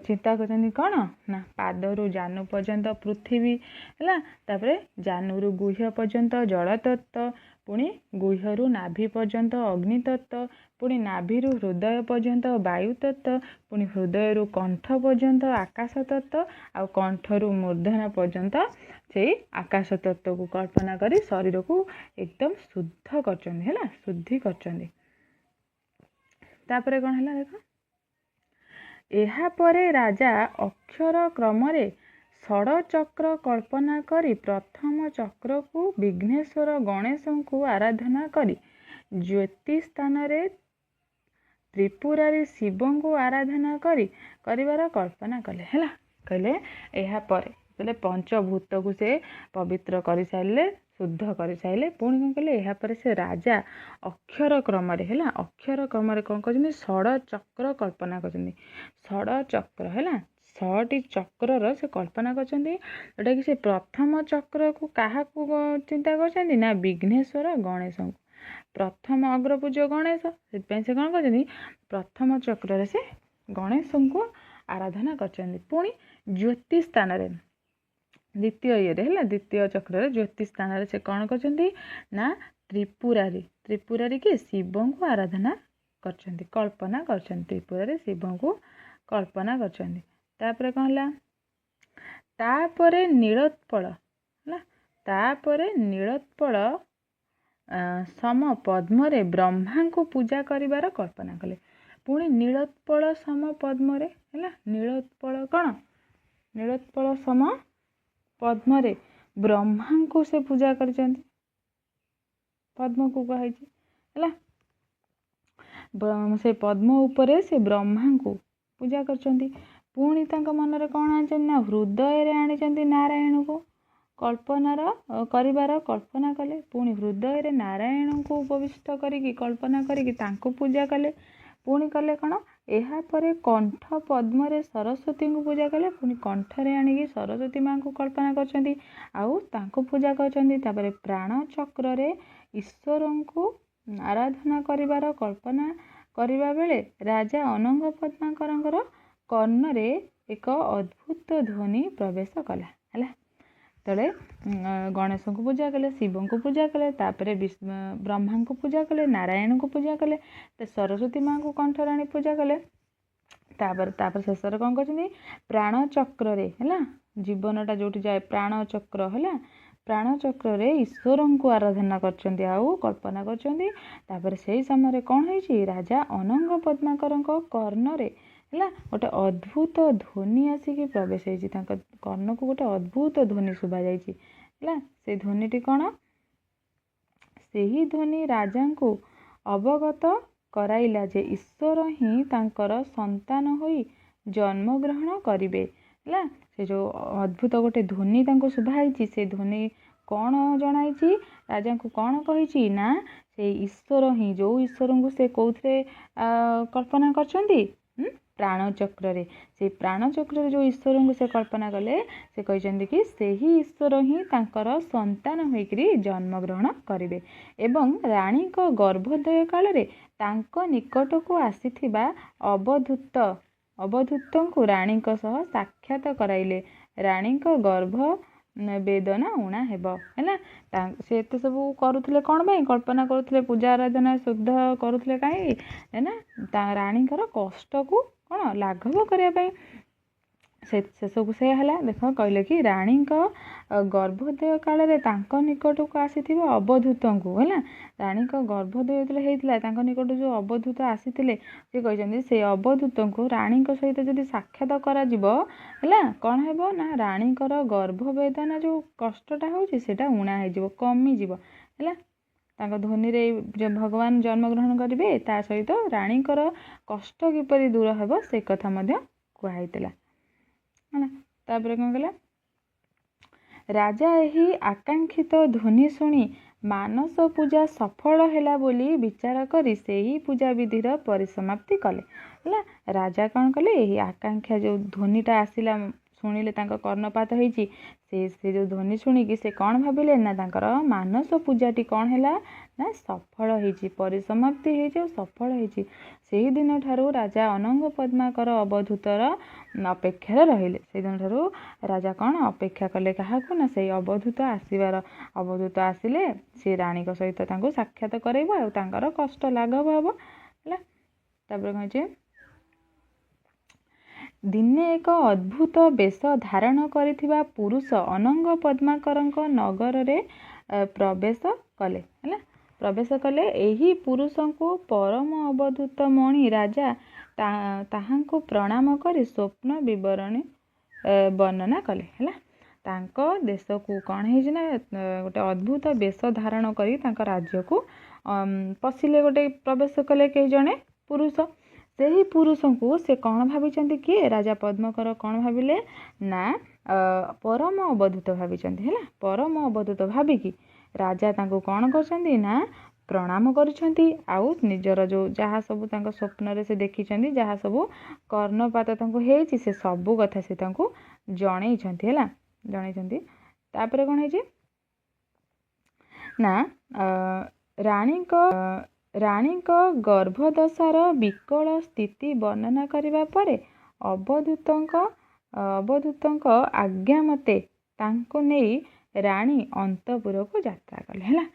चिंता करछंती कौन ना पादरू जानू पर्यंत पृथ्वी है तापरे जानू गुह्य पर्यंत जल तत्व पुणी गुह्यरू नाभि पर्यंत अग्नि तत्व पुणी नाभिरू हृदय पर्यंत वायु तत्व पुणी हृदय कंठ पर्यंत आकाश तत्व आ कंठरू मूर्धना पर्यंत से आकाश तत्व को कल्पना करी शरीर को एकदम शुद्ध करछंती है शुद्धि करछंती तापरे कौन है देख एहा परे राजा अक्षर क्रम षड़ चक्र कल्पना करी प्रथम चक्र को विघ्नेश्वर गणेश को आराधना करी ज्योति स्थान रे त्रिपुरारी शिव को आराधना करी करिवार कल्पना कले है कहले एहा परे बोले पंचभूत को से पवित्र कर सारे शुद्ध कर सारे पुणी कौन कहले एहा परे से राजा अक्षर क्रम है अक्षर क्रम कौन कर षड़ चक्र कल्पना कर षड़ चक्र है 6टी चक्र से कल्पना करटा कि से प्रथम चक्र को क्या चिंता कर ना विघ्नेश्वर गणेश को प्रथम अग्रपूज गणेश से कौन कर प्रथम चक्र से गणेश को आराधना कर पुणी ज्योति स्थान रे द्वितीय ये द्वितीय चक्र ज्योति स्थान से कौन कर ना त्रिपुरारी के शिव को आराधना कर कल्पना कर त्रिपुरारी शिव को कल्पना कर तापरे कौन है तापरे नीलोत्पल है तापरे नीलोत्पल सम पद्म रे ब्रह्मा को पूजा करिवार कल्पना कले पुणी नीलोत्पल सम पद्म रे है नीलोत्पल कौन नीलोत्पल सम पद्म रे ब्रह्मा को से पूजा कर पद्म को कही है से पद्म उपरे से ब्रह्मा को पूजा कर पुणी मनरे कौन आनी ना हृदय आनी नारायण को कल्पनार करिवार कल्पना कले पुणी हृदय नारायण को उपविष्ट करिकी कल्पना करिकी तांको पूजा कले पुणी कले कौन एहा परे कंठ पद्म रे सरस्वती को पूजा कले पुणी कंठरे आनिकी सरस्वती माँ को कल्पना करछंती आउ तांको पूजा करछंती तापरे प्राण चक्र रे ईश्वर को आराधना करिवार कल्पना करिबा बेले राजा अनंग पद्माकर कर्ण रे एक अद्भुत ध्वनि प्रवेश कला है तले गणेश को पूजा कले शिव को पूजा कले तापरे ब्रह्मा को पूजा कले नारायण को पूजा कले सरस्वती माँ को कंठराणी पूजा कले तापर शेष कौन कर प्राण चक्र रे है जीवनटा जो जाए प्राण चक्र है प्राण चक्र रे ईश्वर को आराधना कर कल्पना कर समय कौन है राजा अनंग पद्माकर कर्ण रे है गोटे अद्भुत ध्वनि आसिक प्रवेश होती कर्ण को गोटे अद्भुत ध्वनि शुभा जाए से ध्वनिटी कौन से ही ध्वनि राजा को अवगत कराइला जे ईश्वर ही तांकर संतान होई जन्म ग्रहण करिवे है से जो अद्भुत गोटे ध्वनि तांको शुभाई से ध्वनि कौन जनाई राजा को कौन कही ना से ईश्वर ही जो ईश्वर को से कौथे कल्पना करछंती ପ୍ରାଣଚକ୍ରରେ। ସେଇ ପ୍ରାଣଚକ୍ରରେ ଯେଉଁ ଈଶ୍ୱରଙ୍କୁ ସେ କଳ୍ପନା କଲେ, ସେ କହିଛନ୍ତି କି ସେହି ଈଶ୍ୱର ହିଁ ତାଙ୍କର ସନ୍ତାନ ହୋଇକରି ଜନ୍ମଗ୍ରହଣ କରିବେ ଏବଂ ରାଣୀଙ୍କ ଗର୍ଭୋଦୟ କାଳରେ ତାଙ୍କ ନିକଟକୁ ଆସିଥିବା ଅବଧୂତଙ୍କୁ ରାଣୀଙ୍କ ସହ ସାକ୍ଷାତ କରାଇଲେ। ରାଣୀଙ୍କ ଗର୍ଭ ବେଦନା ଉଣା ହେବ ହେଲା। ସେ ଏତେ ସବୁ କରୁଥିଲେ କ'ଣ ପାଇଁ? କଳ୍ପନା କରୁଥିଲେ, ପୂଜା ଆରାଧନା ଶୁଦ୍ଧ କରୁଥିଲେ କାହିଁକି ନା ରାଣୀଙ୍କର କଷ୍ଟକୁ କ'ଣ ଲାଘବ କରିବା ପାଇଁ। ସେସବୁ ସେ ହେଲା। ଦେଖ କହିଲେ କି ରାଣୀଙ୍କ ଗର୍ଭୋଦୟ କାଳରେ ତାଙ୍କ ନିକଟକୁ ଆସିଥିବା ଅବଧୂତଙ୍କୁ ହେଲା। ରାଣୀଙ୍କ ଗର୍ଭୋଦୟ ଯେତେବେଳେ ହେଇଥିଲା ତାଙ୍କ ନିକଟକୁ ଯେଉଁ ଅବଧୂତ ଆସିଥିଲେ, ସେ କହିଛନ୍ତି ସେଇ ଅବଧୂତଙ୍କୁ ରାଣୀଙ୍କ ସହିତ ଯଦି ସାକ୍ଷାତ କରାଯିବ ହେଲା, କ'ଣ ହେବ ନା ରାଣୀଙ୍କର ଗର୍ଭବେଦନା ଯେଉଁ କଷ୍ଟଟା ହେଉଛି ସେଇଟା ଉଣା ହେଇଯିବ, କମିଯିବ ହେଲା। ତାଙ୍କ ଧ୍ୱନିରେ ଭଗବାନ ଜନ୍ମଗ୍ରହଣ କରିବେ, ତା ସହିତ ରାଣୀଙ୍କର କଷ୍ଟ କିପରି ଦୂର ହେବ ସେ କଥା ମଧ୍ୟ କୁହାହେଇଥିଲା ହେଲା। ତାପରେ କ'ଣ କଲା, ରାଜା ଏହି ଆକାଂକ୍ଷିତ ଧ୍ୱନି ଶୁଣି ମାନସ ପୂଜା ସଫଳ ହେଲା ବୋଲି ବିଚାର କରି ସେହି ପୂଜା ବିଧିର ପରିସମାପ୍ତି କଲେ ହେଲା। ରାଜା କ'ଣ କଲେ, ଏହି ଆକାଂକ୍ଷା ଯେଉଁ ଧ୍ୱନିଟା ଆସିଲା, ଶୁଣିଲେ ତାଙ୍କ କର୍ଣ୍ଣପାତ ହେଇଛି, ସେ ଯେଉଁ ଧ୍ୱନି ଶୁଣିକି ସେ କ'ଣ ଭାବିଲେ ନା ତାଙ୍କର ମାନସ ପୂଜାଟି କ'ଣ ହେଲା ନା ସଫଳ ହେଇଛି, ପରିସମାପ୍ତି ହେଇଛି ଆଉ ସଫଳ ହେଇଛି। ସେହିଦିନ ଠାରୁ ରାଜା ଅନଙ୍ଗ ପଦ୍ମାକର ଅବଧୂତର ଅପେକ୍ଷାରେ ରହିଲେ। ସେହିଦିନ ଠାରୁ ରାଜା କ'ଣ ଅପେକ୍ଷା କଲେ କାହାକୁ ନା ସେଇ ଅବଧୂତ ଆସିବାର। ଅବଧୂତ ଆସିଲେ ସେ ରାଣୀଙ୍କ ସହିତ ତାଙ୍କୁ ସାକ୍ଷାତ କରାଇବ ଆଉ ତାଙ୍କର କଷ୍ଟ ଲାଘବ ହେବ ହେଲା। ତାପରେ କ'ଣ ହେଇଛି, ଦିନେ ଏକ ଅଦ୍ଭୁତ ବେଶ ଧାରଣ କରିଥିବା ପୁରୁଷ ଅନଙ୍ଗ ପଦ୍ମାକରଙ୍କ ନଗରରେ ପ୍ରବେଶ କଲେ ହେଲା। ପ୍ରବେଶ କଲେ। ଏହି ପୁରୁଷଙ୍କୁ ପରମ ଅବଧୂତ ମଣି ରାଜା ତାହାଙ୍କୁ ପ୍ରଣାମ କରି ସ୍ୱପ୍ନ ବିବରଣୀ ବର୍ଣ୍ଣନା କଲେ ହେଲା। ତାଙ୍କ ଦେଶକୁ କ'ଣ ହେଇଛି ନା ଗୋଟେ ଅଦ୍ଭୁତ ବେଶ ଧାରଣ କରି ତାଙ୍କ ରାଜ୍ୟକୁ ପଶିଲେ, ଗୋଟେ ପ୍ରବେଶ କଲେ କେହି ଜଣେ ପୁରୁଷ। ସେହି ପୁରୁଷଙ୍କୁ ସେ କ'ଣ ଭାବିଛନ୍ତି, କିଏ ରାଜା ପଦ୍ମକର କ'ଣ ଭାବିଲେ ନା ପରମ ଅବଧୂତ ଭାବିଛନ୍ତି ହେଲା। ପରମ ଅବଧୂତ ଭାବିକି ରାଜା ତାଙ୍କୁ କ'ଣ କରିଛନ୍ତି ନା ପ୍ରଣାମ କରିଛନ୍ତି, ଆଉ ନିଜର ଯେଉଁ ଯାହା ସବୁ ତାଙ୍କ ସ୍ୱପ୍ନରେ ସେ ଦେଖିଛନ୍ତି, ଯାହା ସବୁ କର୍ଣ୍ଣପାତ ତାଙ୍କୁ ହେଇଛି, ସେ ସବୁ କଥା ସେ ତାଙ୍କୁ ଜଣେଇଛନ୍ତି ହେଲା, ଜଣେଇଛନ୍ତି। ତାପରେ କ'ଣ ହେଇଛି ନା ରାଣୀଙ୍କ ଗର୍ଭଦଶାର ବିକଳ ସ୍ଥିତି ବର୍ଣ୍ଣନା କରିବା ପରେ ଅବଧୂତଙ୍କ ଆଜ୍ଞା ମତେ ତାଙ୍କୁ ନେଇ ରାଣୀ ଅନ୍ତପୁରକୁ ଯାତ୍ରା କଲେ ହେଲା।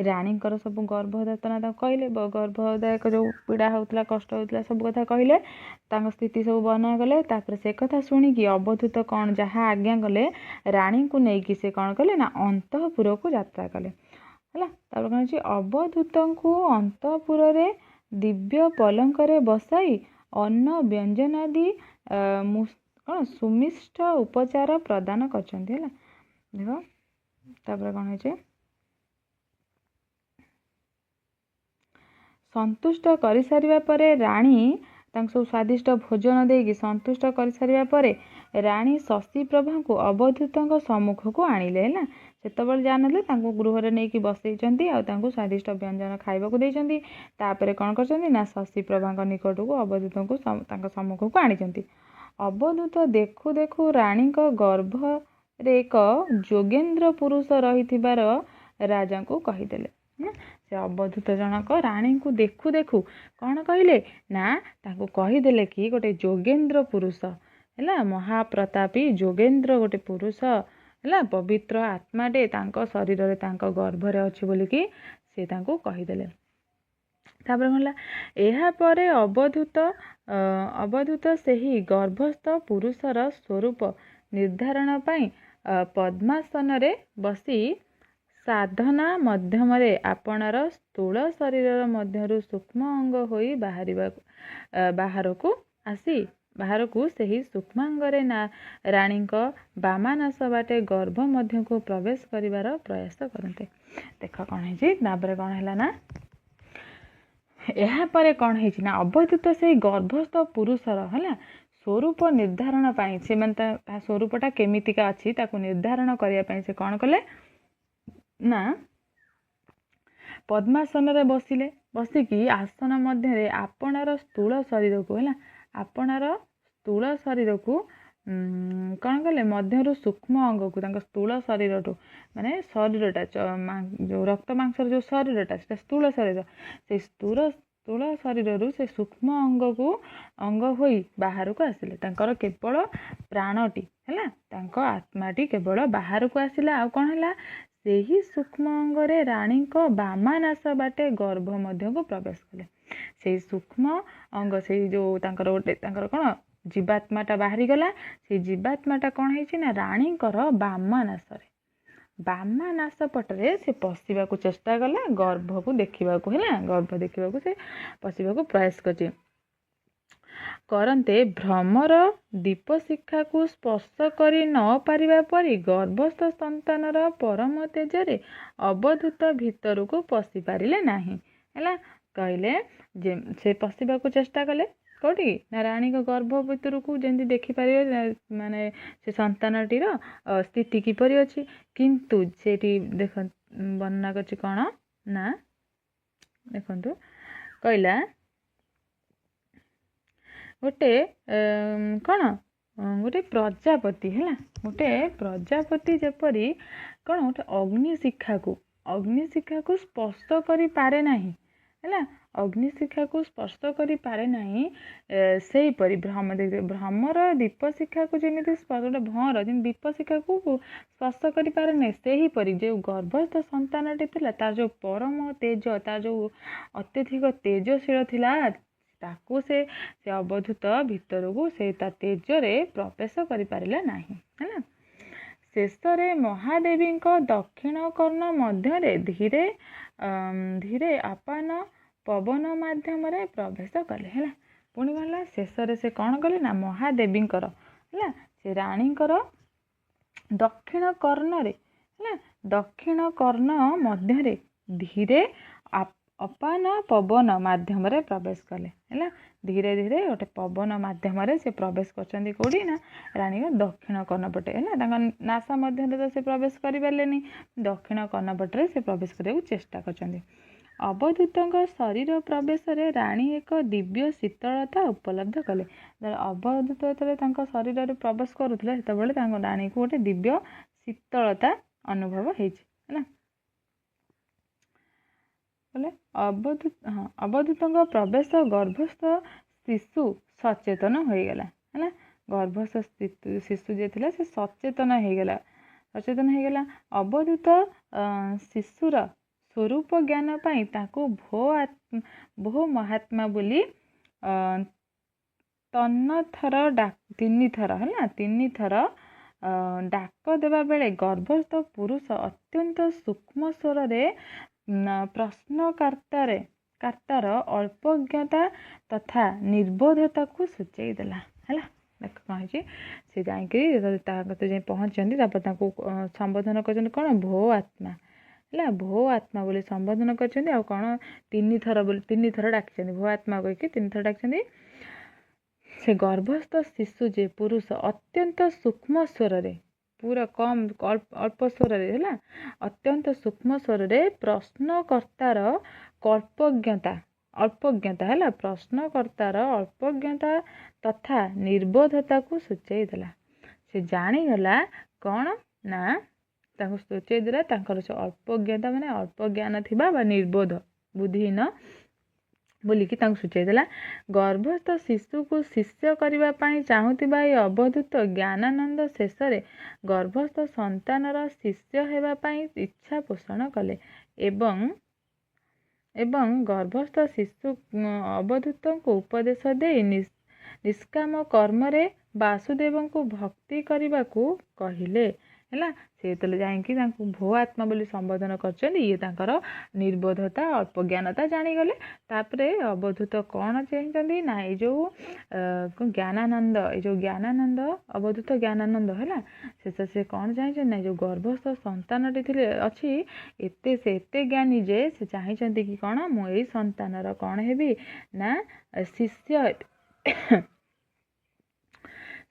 ରାଣୀଙ୍କର ସବୁ ଗର୍ଭଦାତନା ତାଙ୍କୁ କହିଲେ, ଗର୍ଭଦାୟକ ଯେଉଁ ପୀଡ଼ା ହେଉଥିଲା, କଷ୍ଟ ହେଉଥିଲା, ସବୁ କଥା କହିଲେ, ତାଙ୍କ ସ୍ଥିତି ସବୁ ବର୍ଣ୍ଣନା କଲେ। ତାପରେ ସେ କଥା ଶୁଣିକି ଅବଧୂତ କ'ଣ ଯାହା ଆଜ୍ଞା କଲେ, ରାଣୀଙ୍କୁ ନେଇକି ସେ କ'ଣ କଲେ ନା ଅନ୍ତପୁରକୁ ଯାତ୍ରା କଲେ ହେଲା। ତାପରେ କ'ଣ ହେଇଛି, ଅବଧୂତଙ୍କୁ ଅନ୍ତପୁରରେ ଦିବ୍ୟ ପଲଙ୍କରେ ବସାଇ ଅନ୍ନ ବ୍ୟଞ୍ଜନାଦି କ'ଣ ସୁମିଷ୍ଟ ଉପଚାର ପ୍ରଦାନ କରିଛନ୍ତି ହେଲା। ଦେଖ ତାପରେ କ'ଣ ହେଇଛି, ସନ୍ତୁଷ୍ଟ କରିସାରିବା ପରେ ରାଣୀ ତାଙ୍କୁ ସବୁ ସ୍ୱାଦିଷ୍ଟ ଭୋଜନ ଦେଇକି ସନ୍ତୁଷ୍ଟ କରିସାରିବା ପରେ ରାଣୀ ଶଶୀପ୍ରଭାଙ୍କୁ ଅବଧୂତଙ୍କ ସମ୍ମୁଖକୁ ଆଣିଲେ ହେଲା। ସେତେବେଳେ ଜାଣିଲେ ତାଙ୍କୁ ଗୃହରେ ନେଇକି ବସେଇଛନ୍ତି ଆଉ ତାଙ୍କୁ ସ୍ୱାଦିଷ୍ଟ ବ୍ୟଞ୍ଜନ ଖାଇବାକୁ ଦେଇଛନ୍ତି। ତାପରେ କ'ଣ କରିଛନ୍ତି ନା ଶଶୀପ୍ରଭାଙ୍କ ନିକଟକୁ ଅବଧୂତଙ୍କୁ ତାଙ୍କ ସମ୍ମୁଖକୁ ଆଣିଛନ୍ତି। ଅବଧୂତ ଦେଖୁ ଦେଖୁ ରାଣୀଙ୍କ ଗର୍ଭରେ ଏକ ଯୋଗେନ୍ଦ୍ର ପୁରୁଷ ରହିଥିବାର ରାଜାଙ୍କୁ କହିଦେଲେ। ସେ ଅବଧୂତ ଜଣକ ରାଣୀଙ୍କୁ ଦେଖୁ ଦେଖୁ କ'ଣ କହିଲେ ନା ତାଙ୍କୁ କହିଦେଲେ କି ଗୋଟେ ଯୋଗେନ୍ଦ୍ର ପୁରୁଷ ହେଲା, ମହାପ୍ରତାପୀ ଯୋଗେନ୍ଦ୍ର ଗୋଟେ ପୁରୁଷ ହେଲା, ପବିତ୍ର ଆତ୍ମାଟେ ତାଙ୍କ ଶରୀରରେ ତାଙ୍କ ଗର୍ଭରେ ଅଛି ବୋଲିକି ସେ ତାଙ୍କୁ କହିଦେଲେ। ତାପରେ କ'ଣ ହେଲା, ଏହାପରେ ଅବଧୂତ ସେହି ଗର୍ଭସ୍ଥ ପୁରୁଷର ସ୍ୱରୂପ ନିର୍ଦ୍ଧାରଣ ପାଇଁ ପଦ୍ମାସନରେ ବସି ସାଧନା ମାଧ୍ୟମରେ ଆପଣାର ସ୍ଥୂଳ ଶରୀରର ମଧ୍ୟରୁ ସୂକ୍ଷ୍ମ ଅଙ୍ଗ ହୋଇ ବାହାରକୁ ସେହି ସୂକ୍ଷ୍ମାଙ୍ଗରେ ରାଣୀଙ୍କ ବାମାନାସ ବାଟେ ଗର୍ଭ ମଧ୍ୟକୁ ପ୍ରବେଶ କରିବାର ପ୍ରୟାସ କରନ୍ତେ। ଦେଖ କ'ଣ ହେଇଛି, ତାପରେ କ'ଣ ହେଲା ନା ଏହାପରେ କ'ଣ ହେଇଛି ନା ଅବଧୂତ ସେଇ ଗର୍ଭସ୍ଥ ପୁରୁଷର ହେଲା ସ୍ୱରୂପ ନିର୍ଦ୍ଧାରଣ ପାଇଁ, ସେମାନେ ତା ସ୍ୱରୂପଟା କେମିତିକା ଅଛି ତାକୁ ନିର୍ଦ୍ଧାରଣ କରିବା ପାଇଁ ସେ କ'ଣ କଲେ ନା ପଦ୍ମାସନରେ ବସିକି ଆସନ ମଧ୍ୟରେ ଆପଣାର ସ୍ଥୂଳ ଶରୀରକୁ ହେଲା, ଆପଣାର ସ୍ଥୂଳ ଶରୀରକୁ କ'ଣ କଲେ ମଧ୍ୟରୁ ସୂକ୍ଷ୍ମ ଅଙ୍ଗକୁ ତାଙ୍କ ସ୍ଥୂଳ ଶରୀରଠୁ ମାନେ ଶରୀରଟା ଯେଉଁ ରକ୍ତ ମାଂସର ଯେଉଁ ଶରୀରଟା ସେଟା ସ୍ଥୂଳ ଶରୀର ସେଇ ସ୍ଥୂଳ ଶରୀରରୁ ସେ ସୂକ୍ଷ୍ମ ଅଙ୍ଗ ହୋଇ ବାହାରକୁ ଆସିଲେ। ତାଙ୍କର କେବଳ ପ୍ରାଣଟି ହେଲା, ତାଙ୍କ ଆତ୍ମାଟି କେବଳ ବାହାରକୁ ଆସିଲା। ଆଉ କ'ଣ ହେଲା, ସେହି ସୂକ୍ଷ୍ମ ଅଙ୍ଗରେ ରାଣୀଙ୍କ ବାମାନାସ ବାଟେ ଗର୍ଭ ମଧ୍ୟକୁ ପ୍ରବେଶ କଲେ। ସେଇ ସୂକ୍ଷ୍ମ ଅଙ୍ଗ ସେଇ ଯେଉଁ ତାଙ୍କର କ'ଣ ଜୀବାତ୍ମାଟା ବାହାରିଗଲା। ସେଇ ଜୀବାତ୍ମାଟା କ'ଣ ହେଇଛି ନା ରାଣୀଙ୍କର ବାମାନାସ ପଟରେ ସେ ପଶିବାକୁ ଚେଷ୍ଟା କଲା, ଗର୍ଭକୁ ଦେଖିବାକୁ ହେଲା, ଗର୍ଭ ଦେଖିବାକୁ ସେ ପଶିବାକୁ ପ୍ରୟାସ କରିଛି। କରନ୍ତେ ଭ୍ରମର ଦୀପଶିଖାକୁ ସ୍ପର୍ଶ କରି ନ ପାରିବା ପରି ଗର୍ଭସ୍ଥ ସନ୍ତାନର ପରମ ତେଜରେ ଅବଧୂତ ଭିତରକୁ ପଶି ପାରିଲେ ନାହିଁ ହେଲା। କହିଲେ ଯେ ସେ ପଶିବାକୁ ଚେଷ୍ଟା କଲେ କୋଉଠି ନା ରାଣୀଙ୍କ ଗର୍ଭ ଭିତରକୁ, ଯେମିତି ଦେଖିପାରିବେ ମାନେ ସେ ସନ୍ତାନଟିର ସ୍ଥିତି କିପରି ଅଛି। କିନ୍ତୁ ସେଠି ବର୍ଣ୍ଣନା କରିଛି କ'ଣ ନା, ଦେଖନ୍ତୁ କହିଲା ଗୋଟେ ଗୋଟେ ପ୍ରଜାପତି ହେଲା, ଗୋଟେ ପ୍ରଜାପତି ଯେପରି କ'ଣ ଗୋଟେ ଅଗ୍ନିଶିଖାକୁ ସ୍ପର୍ଶ କରିପାରେ ନାହିଁ ହେଲା, ଅଗ୍ନିଶିଖାକୁ ସ୍ପର୍ଶ କରିପାରେ ନାହିଁ, ସେହିପରି ଭ୍ରମର ଦୀପଶିଖାକୁ ଯେମିତି ଗୋଟେ ଭଁର ଯେମିତି ଦୀପଶିଖାକୁ ସ୍ପର୍ଶ କରିପାରେ ନାହିଁ, ସେହିପରି ଯେଉଁ ଗର୍ଭସ୍ଥ ସନ୍ତାନଟି ଥିଲା ତାର ଯେଉଁ ପରମ ତେଜ, ତାର ଯେଉଁ ଅତ୍ୟଧିକ ତେଜଶୀଳ ଥିଲା, ତାକୁ ସେ ଅବଧୂତ ଭିତରକୁ ସେ ତା ତେଜରେ ପ୍ରବେଶ କରିପାରିଲା ନାହିଁ ହେଲା। ଶେଷରେ ମହାଦେବୀଙ୍କ ଦକ୍ଷିଣ କର୍ଣ୍ଣ ମଧ୍ୟରେ ଧୀରେ ଧୀରେ ଆପାନ ପବନ ମାଧ୍ୟମରେ ପ୍ରବେଶ କଲେ ହେଲା। ପୁଣି କ'ଣ ହେଲା, ଶେଷରେ ସେ କ'ଣ କଲେ ନା ମହାଦେବୀଙ୍କର ହେଲା, ସେ ରାଣୀଙ୍କର ଦକ୍ଷିଣ କର୍ଣ୍ଣରେ ହେଲା, ଦକ୍ଷିଣ କର୍ଣ୍ଣ ମଧ୍ୟରେ ଧୀରେ ଅପାନ ପବନ ମାଧ୍ୟମରେ ପ୍ରବେଶ କଲେ ହେଲା। ଧୀରେ ଧୀରେ ଗୋଟେ ପବନ ମାଧ୍ୟମରେ ସେ ପ୍ରବେଶ କରିଛନ୍ତି କୋଉଠି ନା ରାଣୀଙ୍କ ଦକ୍ଷିଣ କର୍ଣ୍ଣ ପଟେ ହେଲା। ତାଙ୍କ ନାସା ମଧ୍ୟରେ ତ ସେ ପ୍ରବେଶ କରିପାରିଲେନି, ଦକ୍ଷିଣ କର୍ଣ୍ଣ ପଟରେ ସେ ପ୍ରବେଶ କରିବାକୁ ଚେଷ୍ଟା କରିଛନ୍ତି। ଅବଧୂତଙ୍କ ଶରୀର ପ୍ରବେଶରେ ରାଣୀ ଏକ ଦିବ୍ୟ ଶୀତଳତା ଉପଲବ୍ଧ କଲେ। ଅବଧୂତ ଯେତେବେଳେ ତାଙ୍କ ଶରୀରରେ ପ୍ରବେଶ କରୁଥିଲେ ସେତେବେଳେ ତାଙ୍କ ରାଣୀକୁ ଗୋଟେ ଦିବ୍ୟ ଶୀତଳତା ଅନୁଭବ ହେଇଛି ହେଲା। ଅବଧୂତଙ୍କ ପ୍ରବେଶ ଗର୍ଭସ୍ଥ ଶିଶୁ ସଚେତନ ହୋଇଗଲା ହେଲା। ଗର୍ଭସ୍ଥ ଶିଶୁ ଯିଏ ଥିଲା ସେ ସଚେତନ ହେଇଗଲା। ଅବଧୂତ ଶିଶୁର ସ୍ୱରୂପ ଜ୍ଞାନ ପାଇଁ ତାକୁ ଭୋ ମହାତ୍ମା ବୋଲି ତିନିଥର ଡାକ ଦେବା ବେଳେ ଗର୍ଭସ୍ଥ ପୁରୁଷ ଅତ୍ୟନ୍ତ ସୂକ୍ଷ୍ମ ସ୍ୱରରେ ପ୍ରଶ୍ନକର୍ତ୍ତାର ଅଳ୍ପଜ୍ଞତା ତଥା ନିର୍ବୋଧତାକୁ ସୂଚାଇ ଦେଲା ହେଲା। ଦେଖ କ'ଣ ହେଇଛି, ସେ ଯାଇକିରି ତା କତିରେ ଯାଇ ପହଞ୍ଚିଛନ୍ତି, ତାପରେ ତାଙ୍କୁ ସମ୍ବୋଧନ କରିଛନ୍ତି କ'ଣ ଭୋ ଆତ୍ମା ହେଲା, ଭୋ ଆତ୍ମା ବୋଲି ସମ୍ବୋଧନ କରିଛନ୍ତି। ଆଉ କ'ଣ ତିନିଥର ଡାକିଛନ୍ତି, ଭୋ ଆତ୍ମା କହିକି ତିନିଥର ଡାକିଛନ୍ତି। ସେ ଗର୍ଭସ୍ଥ ଶିଶୁ ଯେ ପୁରୁଷ ଅତ୍ୟନ୍ତ ସୂକ୍ଷ୍ମ ସ୍ୱରରେ, ପୁରା ଅଳ୍ପ ସ୍ୱରରେ ହେଲା, ଅତ୍ୟନ୍ତ ସୂକ୍ଷ୍ମ ସ୍ୱରରେ ପ୍ରଶ୍ନକର୍ତ୍ତାର ଅଳ୍ପଜ୍ଞତା ହେଲା, ପ୍ରଶ୍ନକର୍ତ୍ତାର ଅଳ୍ପଜ୍ଞତା ତଥା ନିର୍ବୋଧତାକୁ ସୂଚାଇ ଦେଲା। ସେ ଜାଣିଗଲା କ'ଣ ନା ତାଙ୍କୁ ସୂଚାଇ ଦେଲା ତାଙ୍କର ସେ ଅଳ୍ପଜ୍ଞତା ମାନେ ଅଳ୍ପ ଜ୍ଞାନ ଥିବା ବା ନିର୍ବୋଧ ବୁଦ୍ଧିହୀନ ବୋଲିକି ତାଙ୍କୁ ସୂଚାଇ ଦେଲା। ଗର୍ଭସ୍ଥ ଶିଶୁକୁ ଶିଷ୍ୟ କରିବା ପାଇଁ ଚାହୁଁଥିବା ଏ ଅବଧୂତ ଜ୍ଞାନାନନ୍ଦ ଶେଷରେ ଗର୍ଭସ୍ଥ ସନ୍ତାନର ଶିଷ୍ୟ ହେବା ପାଇଁ ଇଚ୍ଛା ପୋଷଣ କଲେ ଏବଂ ଗର୍ଭସ୍ଥ ଶିଶୁ ଅବଧୂତଙ୍କୁ ଉପଦେଶ ଦେଇ ନିଷ୍କାମ କର୍ମରେ ବାସୁଦେବଙ୍କୁ ଭକ୍ତି କରିବାକୁ କହିଲେ ହେଲା। ସେ ଯେତେବେଳେ ଯାଇକି ତାଙ୍କୁ ଭୋ ଆତ୍ମା ବୋଲି ସମ୍ବୋଧନ କରିଛନ୍ତି, ଇଏ ତାଙ୍କର ନିର୍ବୋଧତା ଅଳ୍ପଜ୍ଞାନତା ଜାଣିଗଲେ। ତାପରେ ଅବଧୂତ କ'ଣ ଚାହିଁଛନ୍ତି ନା ଏଇ ଯେଉଁ ଜ୍ଞାନାନନ୍ଦ ଅବଧୂତ ଜ୍ଞାନାନନ୍ଦ ହେଲା, ସେ କ'ଣ ଚାହିଁଛନ୍ତି ନା ଯେଉଁ ଗର୍ଭସ୍ଥ ସନ୍ତାନଟି ଅଛି ସେ ଏତେ ଜ୍ଞାନୀ ଯେ ସେ ଚାହିଁଛନ୍ତି କି କ'ଣ ମୁଁ ଏଇ ସନ୍ତାନର କ'ଣ ହେବି ନା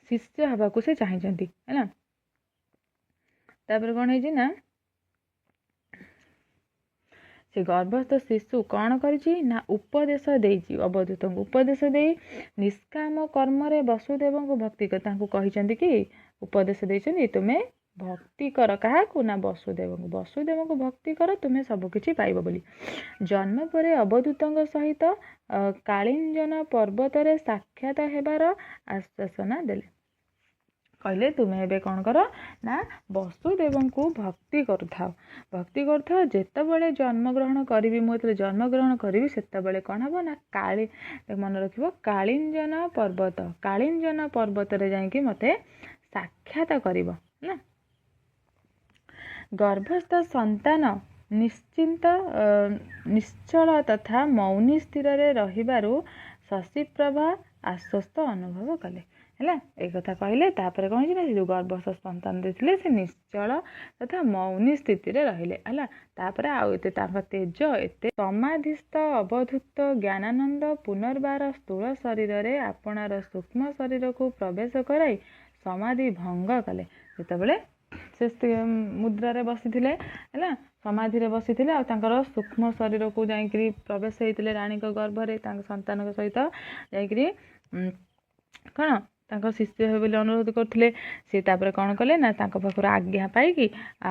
ଶିଷ୍ୟ ହେବାକୁ ସେ ଚାହିଁଛନ୍ତି ହେଲା। ତାପରେ କ'ଣ ହେଇଛି ନା ସେ ଗର୍ଭସ୍ଥ ଶିଶୁ କ'ଣ କରିଛି ନା ଉପଦେଶ ଦେଇଛି ଅବଧୂତଙ୍କୁ। ଉପଦେଶ ଦେଇ ନିଷ୍କାମ କର୍ମରେ ବସୁଦେବଙ୍କୁ ଭକ୍ତି କର। ତାଙ୍କୁ କହିଛନ୍ତି କି ଉପଦେଶ ଦେଇଛନ୍ତି ତୁମେ ଭକ୍ତି କର କାହାକୁ ନା ବସୁଦେବଙ୍କୁ। ବସୁଦେବଙ୍କୁ ଭକ୍ତି କର ତୁମେ ସବୁକିଛି ପାଇବ ବୋଲି। ଜନ୍ମ ପରେ ଅବଧୂତଙ୍କ ସହିତ କାଳିଞ୍ଜନ ପର୍ବତରେ ସାକ୍ଷାତ ହେବାର ଆଶ୍ୱାସନା ଦେଲେ। କହିଲେ ତୁମେ ଏବେ କ'ଣ କର ନା ବସୁଦେବଙ୍କୁ ଭକ୍ତି କରୁଥାଅ। ଭକ୍ତି କରୁଥାଅ। ଯେତେବେଳେ ଜନ୍ମଗ୍ରହଣ କରିବି ମୁଁ ଯେତେବେଳେ ଜନ୍ମଗ୍ରହଣ କରିବି ସେତେବେଳେ କ'ଣ ହେବ ନା ମନେ ରଖିବ କାଳିଞ୍ଜନ ପର୍ବତ। କାଳିଞ୍ଜନ ପର୍ବତରେ ଯାଇକି ମୋତେ ସାକ୍ଷାତ କରିବ ନା। ଗର୍ଭସ୍ଥ ସନ୍ତାନ ନିଶ୍ଚଳ ତଥା ମୌନୀ ସ୍ଥିରରେ ରହିବାରୁ ଶଶୀପ୍ରଭା ଆଶ୍ୱସ୍ତ ଅନୁଭବ କଲେ। ହେଲା ଏ କଥା କହିଲେ। ତାପରେ କ'ଣ ହେଇଛି ନା ସେ ଯେଉଁ ଗର୍ଭସ୍ଥ ସନ୍ତାନ ଦେଇଥିଲେ ସେ ନିଶ୍ଚଳ ତଥା ମୌନୀ ସ୍ଥିତିରେ ରହିଲେ। ହେଲା ତାପରେ ଆଉ ଏତେ ତାଙ୍କ ତେଜ ଏତେ ସମାଧିସ୍ଥ ଅବଧୂତ ଜ୍ଞାନାନନ୍ଦ ପୁନର୍ବାର ସ୍ଥୂଳ ଶରୀରରେ ଆପଣାର ସୂକ୍ଷ୍ମ ଶରୀରକୁ ପ୍ରବେଶ କରାଇ ସମାଧି ଭଙ୍ଗ କଲେ। ଯେତେବେଳେ ସେ ମୁଦ୍ରାରେ ବସିଥିଲେ ହେଲା ସମାଧିରେ ବସିଥିଲେ ଆଉ ତାଙ୍କର ସୂକ୍ଷ୍ମ ଶରୀରକୁ ଯାଇକରି ପ୍ରବେଶ ହେଇଥିଲେ ରାଣୀଙ୍କ ଗର୍ଭରେ ତାଙ୍କ ସନ୍ତାନଙ୍କ ସହିତ ଯାଇକରି କ'ଣ ତାଙ୍କ ଶିଷ୍ୟ ହେବେ ବୋଲି ଅନୁରୋଧ କରୁଥିଲେ। ସେ ତାପରେ କ'ଣ କଲେ ନା ତାଙ୍କ ପାଖରୁ ଆଜ୍ଞା ପାଇକି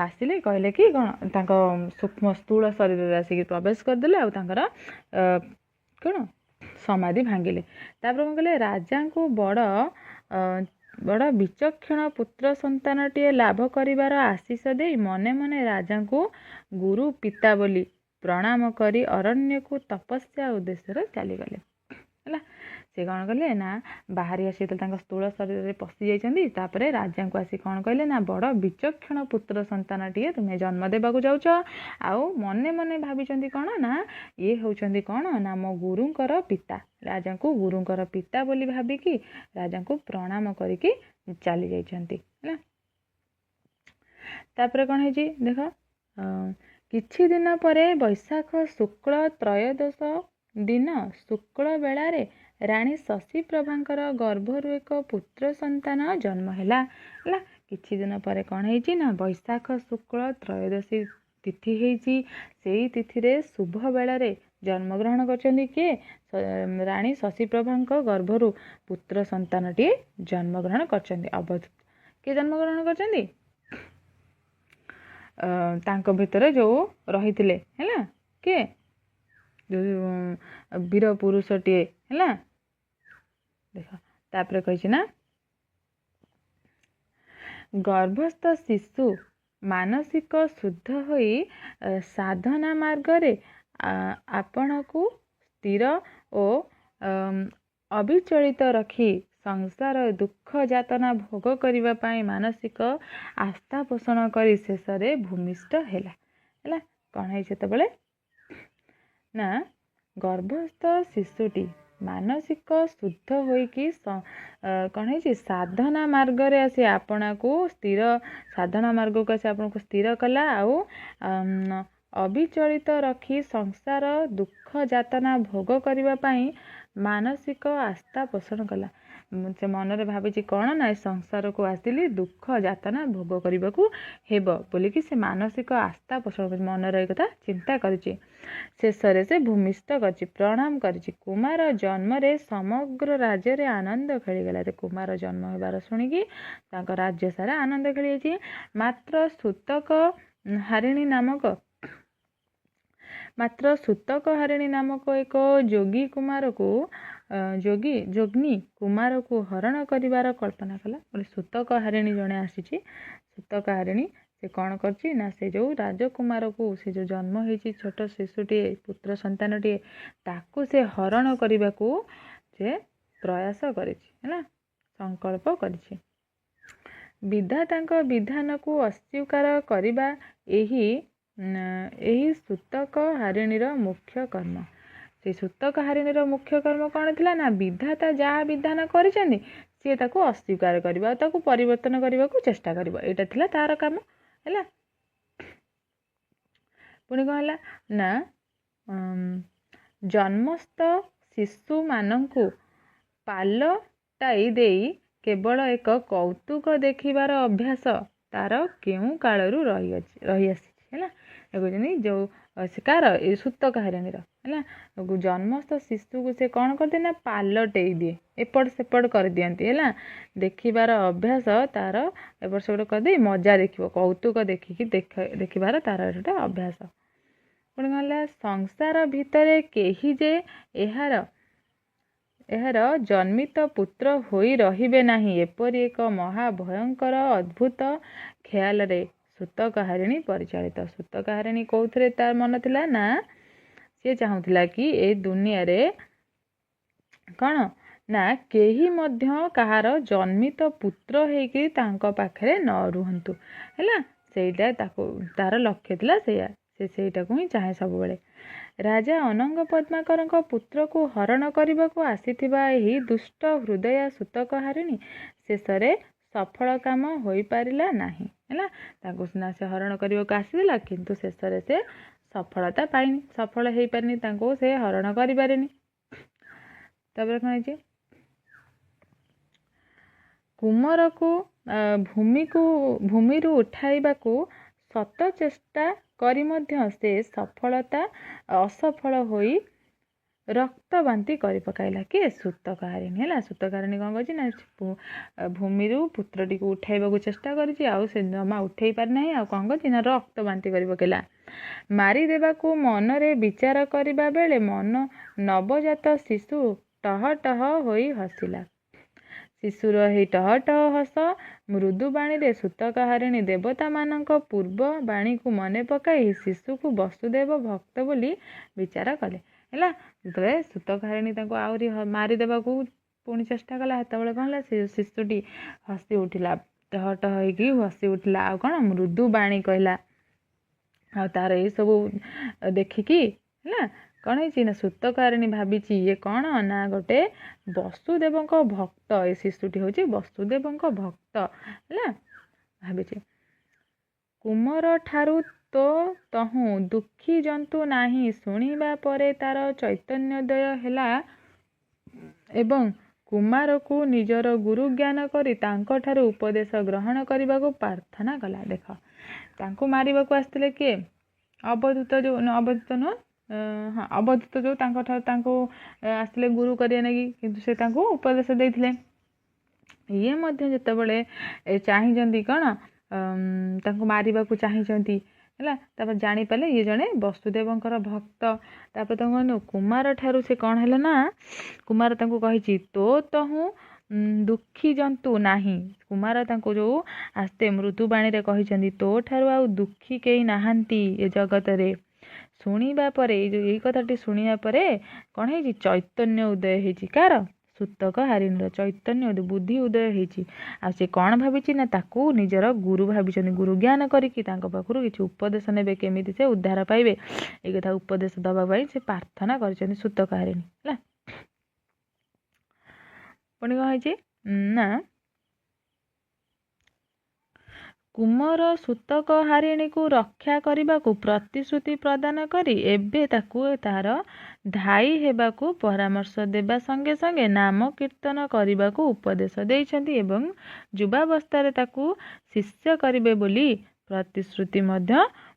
ଆସିଲେ। କହିଲେ କି କ'ଣ ତାଙ୍କ ସୂକ୍ଷ୍ମ ସ୍ଥୂଳ ଶରୀରରେ ଆସିକି ପ୍ରବେଶ କରିଦେଲେ ଆଉ ତାଙ୍କର କ'ଣ ସମାଧି ଭାଙ୍ଗିଲେ। ତାପରେ କ'ଣ କଲେ ରାଜାଙ୍କୁ ବଡ଼ ବିଚକ୍ଷଣ ପୁତ୍ର ସନ୍ତାନଟିଏ ଲାଭ କରିବାର ଆଶିଷ ଦେଇ ମନେ ମନେ ରାଜାଙ୍କୁ ଗୁରୁ ପିତା ବୋଲି ପ୍ରଣାମ କରି ଅରଣ୍ୟକୁ ତପସ୍ୟା ଉଦ୍ଦେଶ୍ୟରେ ଚାଲିଗଲେ। ହେଲା ସେ କ'ଣ କଲେ ନା ବାହାରି ଆସି ତାଙ୍କ ସ୍ଥୂଳ ଶରୀରରେ ପଶି ଯାଇଛନ୍ତି। ତାପରେ ରାଜାଙ୍କୁ ଆସି କ'ଣ କହିଲେ ନା ବଡ଼ ବିଚକ୍ଷଣ ପୁତ୍ର ସନ୍ତାନଟିଏ ତୁମେ ଜନ୍ମ ଦେବାକୁ ଯାଉଛ। ଆଉ ମନେ ମନେ ଭାବିଛନ୍ତି କ'ଣ ନା ଇଏ ହେଉଛନ୍ତି କ'ଣ ନା ମୋ ଗୁରୁଙ୍କର ପିତା। ରାଜାଙ୍କୁ ଗୁରୁଙ୍କର ପିତା ବୋଲି ଭାବିକି ରାଜାଙ୍କୁ ପ୍ରଣାମ କରିକି ଚାଲି ଯାଇଛନ୍ତି। ହେଲା ତାପରେ କ'ଣ ହେଇଛି ଦେଖ କିଛି ଦିନ ପରେ ବୈଶାଖ ଶୁକ୍ଳ ତ୍ରୟୋଦଶ ଦିନ ଶୁକ୍ଳ ବେଳାରେ ରାଣୀ ଶଶୀପ୍ରଭାଙ୍କର ଗର୍ଭରୁ ଏକ ପୁତ୍ର ସନ୍ତାନ ଜନ୍ମ ହେଲା। ହେଲା କିଛି ଦିନ ପରେ କ'ଣ ହେଇଛି ନା ବୈଶାଖ ଶୁକ୍ଳ ତ୍ରୟୋଦଶୀ ତିଥି ହେଇଛି। ସେଇ ତିଥିରେ ଶୁଭ ବେଳାରେ ଜନ୍ମଗ୍ରହଣ କରିଛନ୍ତି କିଏ ରାଣୀ ଶଶୀପ୍ରଭାଙ୍କ ଗର୍ଭରୁ ପୁତ୍ର ସନ୍ତାନଟିଏ ଜନ୍ମଗ୍ରହଣ କରିଛନ୍ତି। ଅବଧୂତ କିଏ ଜନ୍ମଗ୍ରହଣ କରିଛନ୍ତି ତାଙ୍କ ଭିତରେ ଯେଉଁ ରହିଥିଲେ ହେଲା କିଏ ଯେଉଁ ବୀର ପୁରୁଷଟିଏ ହେଲା ଦେଖ ତାପରେ କହିଛି ନା ଗର୍ଭସ୍ଥ ଶିଶୁ ମାନସିକ ଶୁଦ୍ଧ ହୋଇ ସାଧନା ମାର୍ଗରେ ଆପଣଙ୍କୁ ସ୍ଥିର ଓ ଅବିଚଳିତ ରଖି ସଂସାର ଦୁଃଖ ଯାତନା ଭୋଗ କରିବା ପାଇଁ ମାନସିକ ଆସ୍ଥା ପୋଷଣ କରି ଶେଷରେ ଭୂମିଷ୍ଠ ହେଲା। ହେଲା କ'ଣ ହେଇଛି ସେତେବେଳେ ନା ଗର୍ଭସ୍ଥ ଶିଶୁଟି ମାନସିକ ଶୁଦ୍ଧ ହୋଇକି କ'ଣ ହେଇଛି ସାଧନା ମାର୍ଗରେ ଆସି ଆପଣଙ୍କୁ ସ୍ଥିର ସାଧନା ମାର୍ଗକୁ ଆସି ଆପଣଙ୍କୁ ସ୍ଥିର କଲା ଆଉ ଅବିଚଳିତ ରଖି ସଂସାର ଦୁଃଖ ଯାତନା ଭୋଗ କରିବା ପାଇଁ ମାନସିକ ଆସ୍ଥା ପୋଷଣ କଲା। ସେ ମନରେ ଭାବିଛି କ'ଣ ନା ଏ ସଂସାରକୁ ଆସିଲି ଦୁଃଖ ଯାତନା ଭୋଗ କରିବାକୁ ହେବ ବୋଲିକି ସେ ମାନସିକ ଆସ୍ଥା ପୋଷଣ କରିଛି। ମନରେ ଏ କଥା ଚିନ୍ତା କରିଛି। ଶେଷରେ ସେ ଭୂମିଷ୍ଠ କରିଛି ପ୍ରଣାମ କରିଛି। କୁମାର ଜନ୍ମରେ ସମଗ୍ର ରାଜ୍ୟରେ ଆନନ୍ଦ ଖେଳିଗଲା। କୁମାର ଜନ୍ମ ହେବାର ଶୁଣିକି ତାଙ୍କ ରାଜ୍ୟ ସାରା ଆନନ୍ଦ ଖେଳିଯାଇଛି। ମାତ୍ର ସୂତକ ହାରିଣୀ ନାମକ ଏକ ଯୋଗ୍ନୀ କୁମାରକୁ ହରଣ କରିବାର କଳ୍ପନା କଲା। ବୋଲି ସୂତକ ହାରିଣୀ ଜଣେ ଆସିଛି। ସୂତକ ହାରିଣୀ ସେ କ'ଣ କରିଛି ନା ସେ ଯେଉଁ ରାଜକୁମାରକୁ ସେ ଯେଉଁ ଜନ୍ମ ହେଇଛି ଛୋଟ ଶିଶୁଟିଏ ପୁତ୍ର ସନ୍ତାନଟିଏ ତାକୁ ସେ ହରଣ କରିବାକୁ ସେ ପ୍ରୟାସ କରିଛି ହେଲା ସଂକଳ୍ପ କରିଛି। ବିଧାତାଙ୍କ ବିଧାନକୁ ଅସ୍ୱୀକାର କରିବା ଏହି ସୂତକ ହାରିଣୀର ମୁଖ୍ୟ କର୍ମ। ସେ ସୂତକ ହାରିଣୀର ମୁଖ୍ୟ କର୍ମ କ'ଣ ଥିଲା ନା ବିଧାତା ଯାହା ବିଧାନ କରିଛନ୍ତି ସିଏ ତାକୁ ଅସ୍ୱୀକାର କରିବା ଆଉ ତାକୁ ପରିବର୍ତ୍ତନ କରିବାକୁ ଚେଷ୍ଟା କରିବ। ଏଇଟା ଥିଲା ତାର କାମ। ହେଲା ପୁଣି କ'ଣ ହେଲା ନା ଜନ୍ମସ୍ଥ ଶିଶୁମାନଙ୍କୁ ପାଲଟାଇ ଦେଇ କେବଳ ଏକ କୌତୁକ ଦେଖିବାର ଅଭ୍ୟାସ ତାର କେଉଁ କାଳରୁ ରହିଆସିଛି। ହେଲା। କହୁଛନ୍ତି ଯେଉଁ କାର ଏ ସୂତ କାହାରିଣୀର ହେଲା। ଜନ୍ମସ୍ଥ ଶିଶୁକୁ ସେ କ'ଣ କରିଦିଏ ନା ପାଲଟେଇ ଦିଏ, ଏପଟ ସେପଟ କରିଦିଅନ୍ତି ହେଲା। ଦେଖିବାର ଅଭ୍ୟାସ ତାର ଏପଟ ସେପଟ କରିଦେଇ ମଜା ଦେଖିବ, କୌତୁକ ଦେଖିକି ଦେଖିବାର ତାର ଗୋଟେ ଅଭ୍ୟାସ। ପୁଣି କ'ଣ ହେଲା, ସଂସାର ଭିତରେ କେହି ଯେ ଏହାର ଜନ୍ମିତ ପୁତ୍ର ହୋଇ ରହିବେ ନାହିଁ, ଏପରି ଏକ ମହାଭୟଙ୍କର ଅଦ୍ଭୁତ ଖେୟାଲରେ ସୂତ କାହାରିଣୀ ପରିଚାଳିତ। ସୂତ କାହାରିଣୀ କୋଉଥିରେ ତାର ମନ ଥିଲା ନା ସିଏ ଚାହୁଁଥିଲା କି ଏ ଦୁନିଆରେ କ'ଣ ନା କେହି ମଧ୍ୟ କାହାର ଜନ୍ମିତ ପୁତ୍ର ହେଇକି ତାଙ୍କ ପାଖରେ ନ ରୁହନ୍ତୁ ହେଲା। ସେଇଟା ତାର ଲକ୍ଷ୍ୟ ଥିଲା, ସେଇଟାକୁ ହିଁ ଚାହେଁ ସବୁବେଳେ। ରାଜା ଅନଙ୍ଗ ପଦ୍ମାକରଙ୍କ ପୁତ୍ରକୁ ହରଣ କରିବାକୁ ଆସିଥିବା ଏହି ଦୁଷ୍ଟ ହୃଦୟା ସୂତ କାହାରିଣୀ ଶେଷରେ ସଫଳ କାମ ହୋଇପାରିଲା ନାହିଁ ହେଲା। ତାଙ୍କୁ ସିନା ସେ ହରଣ କରିବାକୁ ଆସିଥିଲା, କିନ୍ତୁ ଶେଷରେ ସେ ସଫଳ ହେଇପାରିନି, ତାଙ୍କୁ ସେ ହରଣ କରିପାରିନି। ତାପରେ କ'ଣ ହେଇଛି, କୁମରକୁ ଭୂମିରୁ ଉଠାଇବାକୁ ଶତ ଚେଷ୍ଟା କରି ମଧ୍ୟ ସେ ଅସଫଳ ହୋଇ ରକ୍ତ ବାନ୍ତି କରି ପକାଇଲା। କିଏ? ସୂତ କାହାରିଣୀ ହେଲା। ସୂତ କାହାରିଣୀ କ'ଣ କରିଛି ନା ଭୂମିରୁ ପୁତ୍ରଟିକୁ ଉଠାଇବାକୁ ଚେଷ୍ଟା କରିଛି, ଆଉ ସେ ଜମା ଉଠେଇ ପାରିନାହିଁ। ଆଉ କ'ଣ କରିଛି ନା ରକ୍ତ ବାନ୍ତି କରି ପକାଇଲା। ମାରିଦେବାକୁ ମନରେ ବିଚାର କରିବା ବେଳେ ନବଜାତ ଶିଶୁ ଟହ ଟହ ହୋଇ ହସିଲା। ଶିଶୁର ଏହି ଟହ ଟହ ହସ ମୃଦୁ ବାଣୀରେ ସୂତ କାହାରିଣୀ ଦେବତାମାନଙ୍କ ପୂର୍ବ ବାଣୀକୁ ମନେ ପକାଇ ଶିଶୁକୁ ବସୁଦେବ ଭକ୍ତ ବୋଲି ବିଚାର କଲେ ହେଲା। ଯେତେବେଳେ ସୂତ କାହାରିଣୀ ତାଙ୍କୁ ଆହୁରି ମାରିଦେବାକୁ ପୁଣି ଚେଷ୍ଟା କଲା, ସେତେବେଳେ କ'ଣ ହେଲା, ସେ ଶିଶୁଟି ହସି ଉଠିଲା, ଟହ ଟହ ହେଇକି ହସି ଉଠିଲା। ଆଉ କ'ଣ ମୃଦୁ ବାଣୀ କହିଲା। ଆଉ ତାର ଏଇସବୁ ଦେଖିକି ହେଲା କ'ଣ ହେଇଛି ନା ସୂତ କାହାରିଣୀ ଭାବିଛି ଇଏ କ'ଣ ନା ଗୋଟେ ବସୁଦେବଙ୍କ ଭକ୍ତ, ଏ ଶିଶୁଟି ହେଉଛି ବସୁଦେବଙ୍କ ଭକ୍ତ ହେଲା ଭାବିଛି। କୁମର ଠାରୁ ତହୁଁ ଦୁଃଖୀ ଜନ୍ତୁ ନାହିଁ ଶୁଣିବା ପରେ ତାର ଚୈତନ୍ୟୋଦୟ ହେଲା ଏବଂ କୁମାରକୁ ନିଜର ଗୁରୁ ଜ୍ଞାନ କରି ତାଙ୍କଠାରୁ ଉପଦେଶ ଗ୍ରହଣ କରିବାକୁ ପ୍ରାର୍ଥନା କଲା। ଦେଖ, ତାଙ୍କୁ ମାରିବାକୁ ଆସିଥିଲେ କିଏ? ଅବଧୂତ ଯେଉଁ ତାଙ୍କୁ ଆସିଥିଲେ ଗୁରୁ କରିବା ନେଇକି, କିନ୍ତୁ ସେ ତାଙ୍କୁ ଉପଦେଶ ଦେଇଥିଲେ। ଇଏ ମଧ୍ୟ ଯେତେବେଳେ ଚାହିଁଛନ୍ତି କ'ଣ ତାଙ୍କୁ ମାରିବାକୁ ଚାହିଁଛନ୍ତି ହେଲା, ତାପରେ ଜାଣିପାରିଲେ ଇଏ ଜଣେ ବସୁଦେବଙ୍କର ଭକ୍ତ। ତାପରେ ତାଙ୍କୁ କୁମାର ଠାରୁ ସେ କ'ଣ ହେଲା ନା କୁମାର ତାଙ୍କୁ କହିଛି ତହୁଁ ଦୁଃଖୀ ଜନ୍ତୁ ନାହିଁ। କୁମାର ତାଙ୍କୁ ଯେଉଁ ଆସ୍ତେ ମୃଦୁବାଣୀରେ କହିଛନ୍ତି ତୋ ଠାରୁ ଆଉ ଦୁଃଖୀ କେହି ନାହାନ୍ତି ଏ ଜଗତରେ। ଶୁଣିବା ପରେ ଏଇ କଥାଟି ଶୁଣିବା ପରେ କ'ଣ ହେଇଛି, ଚୈତନ୍ୟ ଉଦୟ ହେଇଛି। କାହାର? ସୂତ କାହାରିଣୀର ଚୈତନ୍ୟ ବୁଦ୍ଧି ଉଦୟ ହେଇଛି। ଆଉ ସେ କ'ଣ ଭାବିଛି ନା ତାକୁ ନିଜର ଗୁରୁ ଭାବିଛନ୍ତି। ଗୁରୁ ଜ୍ଞାନ କରିକି ତାଙ୍କ ପାଖରୁ କିଛି ଉପଦେଶ ନେବେ, କେମିତି ସେ ଉଦ୍ଧାର ପାଇବେ, ଏଇ କଥା ଉପଦେଶ ଦେବା ପାଇଁ ସେ ପ୍ରାର୍ଥନା କରିଛନ୍ତି ସୂତ କାହାରିଣୀ ହେଲା। ପୁଣି କ'ଣ ହେଇଛି ନା କୁମର ସୂତ କାହାରିଣୀକୁ ରକ୍ଷା କରିବାକୁ ପ୍ରତିଶ୍ରୁତି ପ୍ରଦାନ କରି ଏବେ ତାକୁ ତାହାର ଧାଇ ହେବାକୁ ପରାମର୍ଶ ଦେବା ସଙ୍ଗେ ସଙ୍ଗେ ନାମ କୀର୍ତ୍ତନ କରିବାକୁ ଉପଦେଶ ଦେଇଛନ୍ତି ଏବଂ ଯୁବାବସ୍ଥାରେ ତାକୁ ଶିଷ୍ୟ କରିବେ ବୋଲି ପ୍ରତିଶ୍ରୁତି ମଧ୍ୟ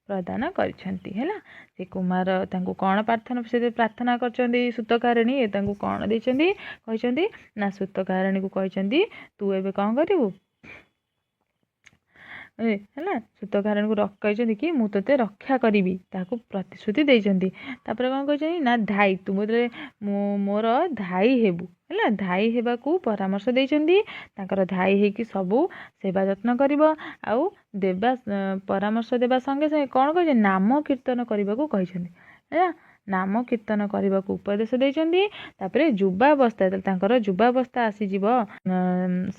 ପ୍ରଦାନ କରିଛନ୍ତି ହେଲା। ସେ କୁମାର ତାଙ୍କୁ କ'ଣ ପ୍ରାର୍ଥନା କରିଛନ୍ତି ସୂତ କାହାରିଣୀ, ତାଙ୍କୁ କ'ଣ ଦେଇଛନ୍ତି କହିଛନ୍ତି ନା ସୂତ କାହାରିଣୀକୁ କହିଛନ୍ତି ତୁ ଏବେ କ'ଣ କରିବୁ ହେଲା। ସୂତ କାହାରିଣୀକୁ କହିଛନ୍ତି କି ମୁଁ ତୋତେ ରକ୍ଷା କରିବି, ତାକୁ ପ୍ରତିଶ୍ରୁତି ଦେଇଛନ୍ତି। ତାପରେ କ'ଣ କହିଛନ୍ତି ନା ତୁ ମୋର ଧାଇ ହେବୁ ହେଲା। ଧାଇ ହେବାକୁ ପରାମର୍ଶ ଦେଇଛନ୍ତି। ତାଙ୍କର ଧାଇ ହେଇକି ସବୁ ସେବା ଯତ୍ନ କରିବ। ଆଉ ପରାମର୍ଶ ଦେବା ସଙ୍ଗେ ସଙ୍ଗେ କ'ଣ କହିଛନ୍ତି, ନାମ କୀର୍ତ୍ତନ କରିବାକୁ କହିଛନ୍ତି ହେଲା। ନାମ କୀର୍ତ୍ତନ କରିବାକୁ ଉପଦେଶ ଦେଇଛନ୍ତି। ତାପରେ ତାଙ୍କର ଯୁବାବସ୍ଥା ଆସିଯିବ,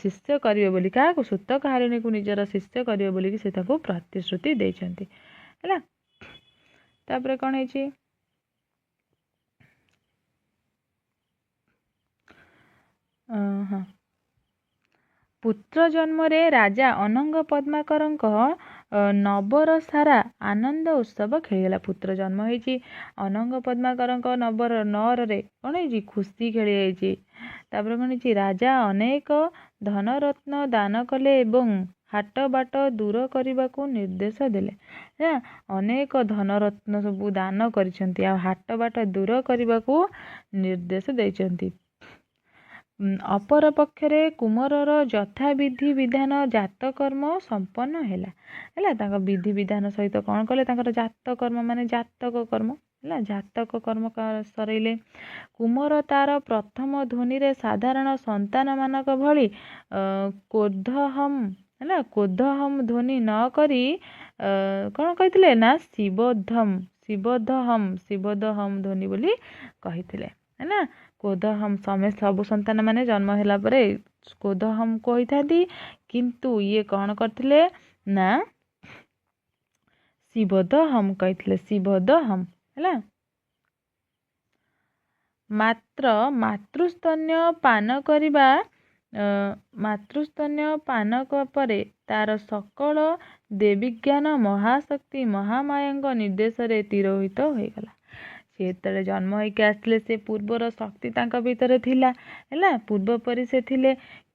ଶିଷ୍ୟ କରିବେ ବୋଲି କାହାକୁ? ସୂତ କାହାରିଣୀକୁ ନିଜର ଶିଷ୍ୟ କରିବେ ବୋଲିକି ସେ ତାଙ୍କୁ ପ୍ରତିଶ୍ରୁତି ଦେଇଛନ୍ତି ହେଲା। ତାପରେ କ'ଣ ହେଇଛି, ପୁତ୍ର ଜନ୍ମରେ ରାଜା ଅନଙ୍ଗ ପଦ୍ମାକରଙ୍କ ନବର ସାରା ଆନନ୍ଦ ଉତ୍ସବ ଖେଳିଗଲା। ପୁତ୍ର ଜନ୍ମ ହେଇଛି, ଅନଙ୍ଗ ପଦ୍ମାକରଙ୍କ ନଅରରେ କ'ଣ ହେଇଛି, ଖୁସି ଖେଳି ଯାଇଛି। ତାପରେ କ'ଣ ହେଇଛି, ରାଜା ଅନେକ ଧନରତ୍ନ ଦାନ କଲେ ଏବଂ ହାଟ ବାଟ ଦୂର କରିବାକୁ ନିର୍ଦ୍ଦେଶ ଦେଲେ। ଅନେକ ଧନରତ୍ନ ସବୁ ଦାନ କରିଛନ୍ତି, ଆଉ ହାଟ ବାଟ ଦୂର କରିବାକୁ ନିର୍ଦ୍ଦେଶ ଦେଇଛନ୍ତି। ଅପର ପକ୍ଷରେ କୁମରର ଯଥାବିଧି ବିଧାନ ଜାତକର୍ମ ସମ୍ପନ୍ନ ହେଲା। ତାଙ୍କ ବିଧି ବିଧାନ ସହିତ କ'ଣ କଲେ? ତାଙ୍କର ଜାତକର୍ମ ମାନେ ଜାତକ କର୍ମ ଜାତକ କର୍ମ ସରେଇଲେ। କୁମର ତାର ପ୍ରଥମ ଧ୍ୱନିରେ ସାଧାରଣ ସନ୍ତାନମାନଙ୍କ ଭଳି କୋଦହମ୍ ଧ୍ୱନି ନ କରି କ'ଣ କହିଥିଲେ ନା ଶିବୋଦହମ୍ ଧ୍ୱନି ବୋଲି କହିଥିଲେ। କୋଦହମ୍ ସବୁ ସନ୍ତାନ ମାନେ ଜନ୍ମ ହେଲା ପରେ କୋଦହମ୍ କହିଥାନ୍ତି, କିନ୍ତୁ ଇଏ କ'ଣ କରିଥିଲେ ନା ଶିବୋଦହମ୍ କହିଥିଲେ। ଶିବୋଦହମ୍ ମାତ୍ର ମାତୃସ୍ତନ୍ୟ ପାନ ପରେ ତାର ସକଳ ଦେବୀଜ୍ଞାନ ମହାଶକ୍ତି ମହାମାୟାଙ୍କ ନିର୍ଦ୍ଦେଶରେ ତିରୋହିତ ହୋଇଗଲା। ସେ ଯେତେବେଳେ ଜନ୍ମ ହେଇକି ଆସିଥିଲେ ସେ ପୂର୍ବର ଶକ୍ତି ତାଙ୍କ ଭିତରେ ଥିଲା, ପୂର୍ବ ପରି ସେ ଥିଲେ।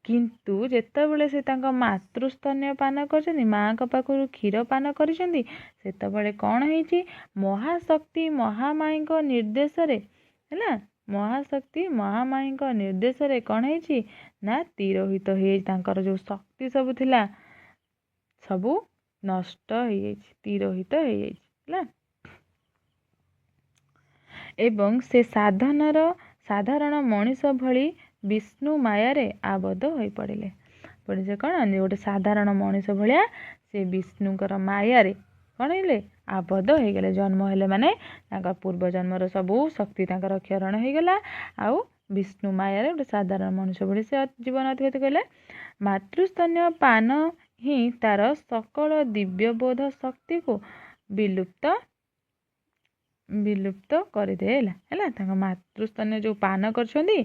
କିନ୍ତୁ ଯେତେବେଳେ ସେ ତାଙ୍କ ମାତୃସ୍ତନ୍ୟ ପାନ କରିଛନ୍ତି, ମାଙ୍କ ପାଖରୁ କ୍ଷୀର ପାନ କରିଛନ୍ତି, ସେତେବେଳେ କ'ଣ ହେଇଛି? ମହାଶକ୍ତି ମହାମାୟୀଙ୍କ ନିର୍ଦ୍ଦେଶରେ କ'ଣ ହେଇଛି ନା ତିରୋହିତ ହେଇଯାଇଛି। ତାଙ୍କର ଯେଉଁ ଶକ୍ତି ସବୁ ଥିଲା ସବୁ ନଷ୍ଟ ହେଇଯାଇଛି, ତିରୋହିତ ହେଇଯାଇଛି ଏବଂ ସେ ସାଧାରଣ ମଣିଷ ଭଳି ବିଷ୍ଣୁ ମାୟାରେ ଆବଦ୍ଧ ହୋଇପଡ଼ିଲେ। ସେ କ'ଣ ଗୋଟେ ସାଧାରଣ ମଣିଷ ଭଳିଆ ସେ ବିଷ୍ଣୁଙ୍କର ମାୟାରେ କ'ଣ ହେଲେ? ଆବଦ୍ଧ ହେଇଗଲେ। ଜନ୍ମ ହେଲେ ମାନେ ତାଙ୍କ ପୂର୍ବ ଜନ୍ମର ସବୁ ଶକ୍ତି ତାଙ୍କର କ୍ଷରଣ ହେଇଗଲା, ଆଉ ବିଷ୍ଣୁ ମାୟାରେ ଗୋଟେ ସାଧାରଣ ମଣିଷ ଭଳି ସେ ଜୀବନ ଅତିବାହିତ କଲେ। ମାତୃସ୍ତନ୍ୟ ପାନ ହିଁ ତାର ସକଳ ଦିବ୍ୟବୋଧ ଶକ୍ତିକୁ ବିଲୁପ୍ତ କରିଦେଲା। ତାଙ୍କ ମାତୃସ୍ତନ୍ୟ ଯେଉଁ ପାନ କରିଛନ୍ତି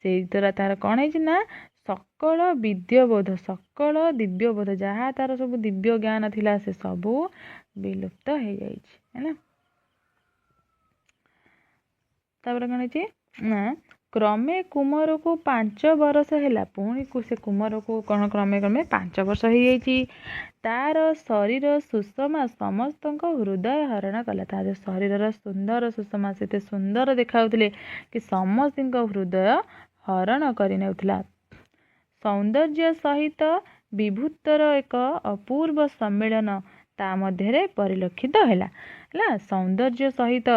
ସେଇ ଦ୍ୱାରା ତାର କ'ଣ ହେଇଛି ନା ସକଳ ଦିବ୍ୟବୋଧ ଯାହା ତାର ସବୁ ଦିବ୍ୟ ଜ୍ଞାନ ଥିଲା ସେ ସବୁ ବିଲୁପ୍ତ ହେଇଯାଇଛି। ତାପରେ କ'ଣ ହେଇଛି ନା କ୍ରମେ କୁମରକୁ 5 ବର୍ଷ ହେଲା। ପୁଣି ସେ କୁମରକୁ କ'ଣ କ୍ରମେ 5 ବର୍ଷ ହେଇଯାଇଛି। ତାର ଶରୀର ସୁଷମା ସମସ୍ତଙ୍କ ହୃଦୟ ହରଣ କଲା। ତାର ଶରୀରର ସୁନ୍ଦର ସୁଷମା, ସେତେ ସୁନ୍ଦର ଦେଖାଉଥିଲେ କି ସମସ୍ତଙ୍କ ହୃଦୟ ହରଣ କରିନେଉଥିଲା। ସୌନ୍ଦର୍ଯ୍ୟ ସହିତ ବିଭୂତର ଏକ ଅପୂର୍ବ ସମ୍ମିଳନ ତା ମଧ୍ୟରେ ପରିଲକ୍ଷିତ ହେଲା। ସୌନ୍ଦର୍ଯ୍ୟ ସହିତ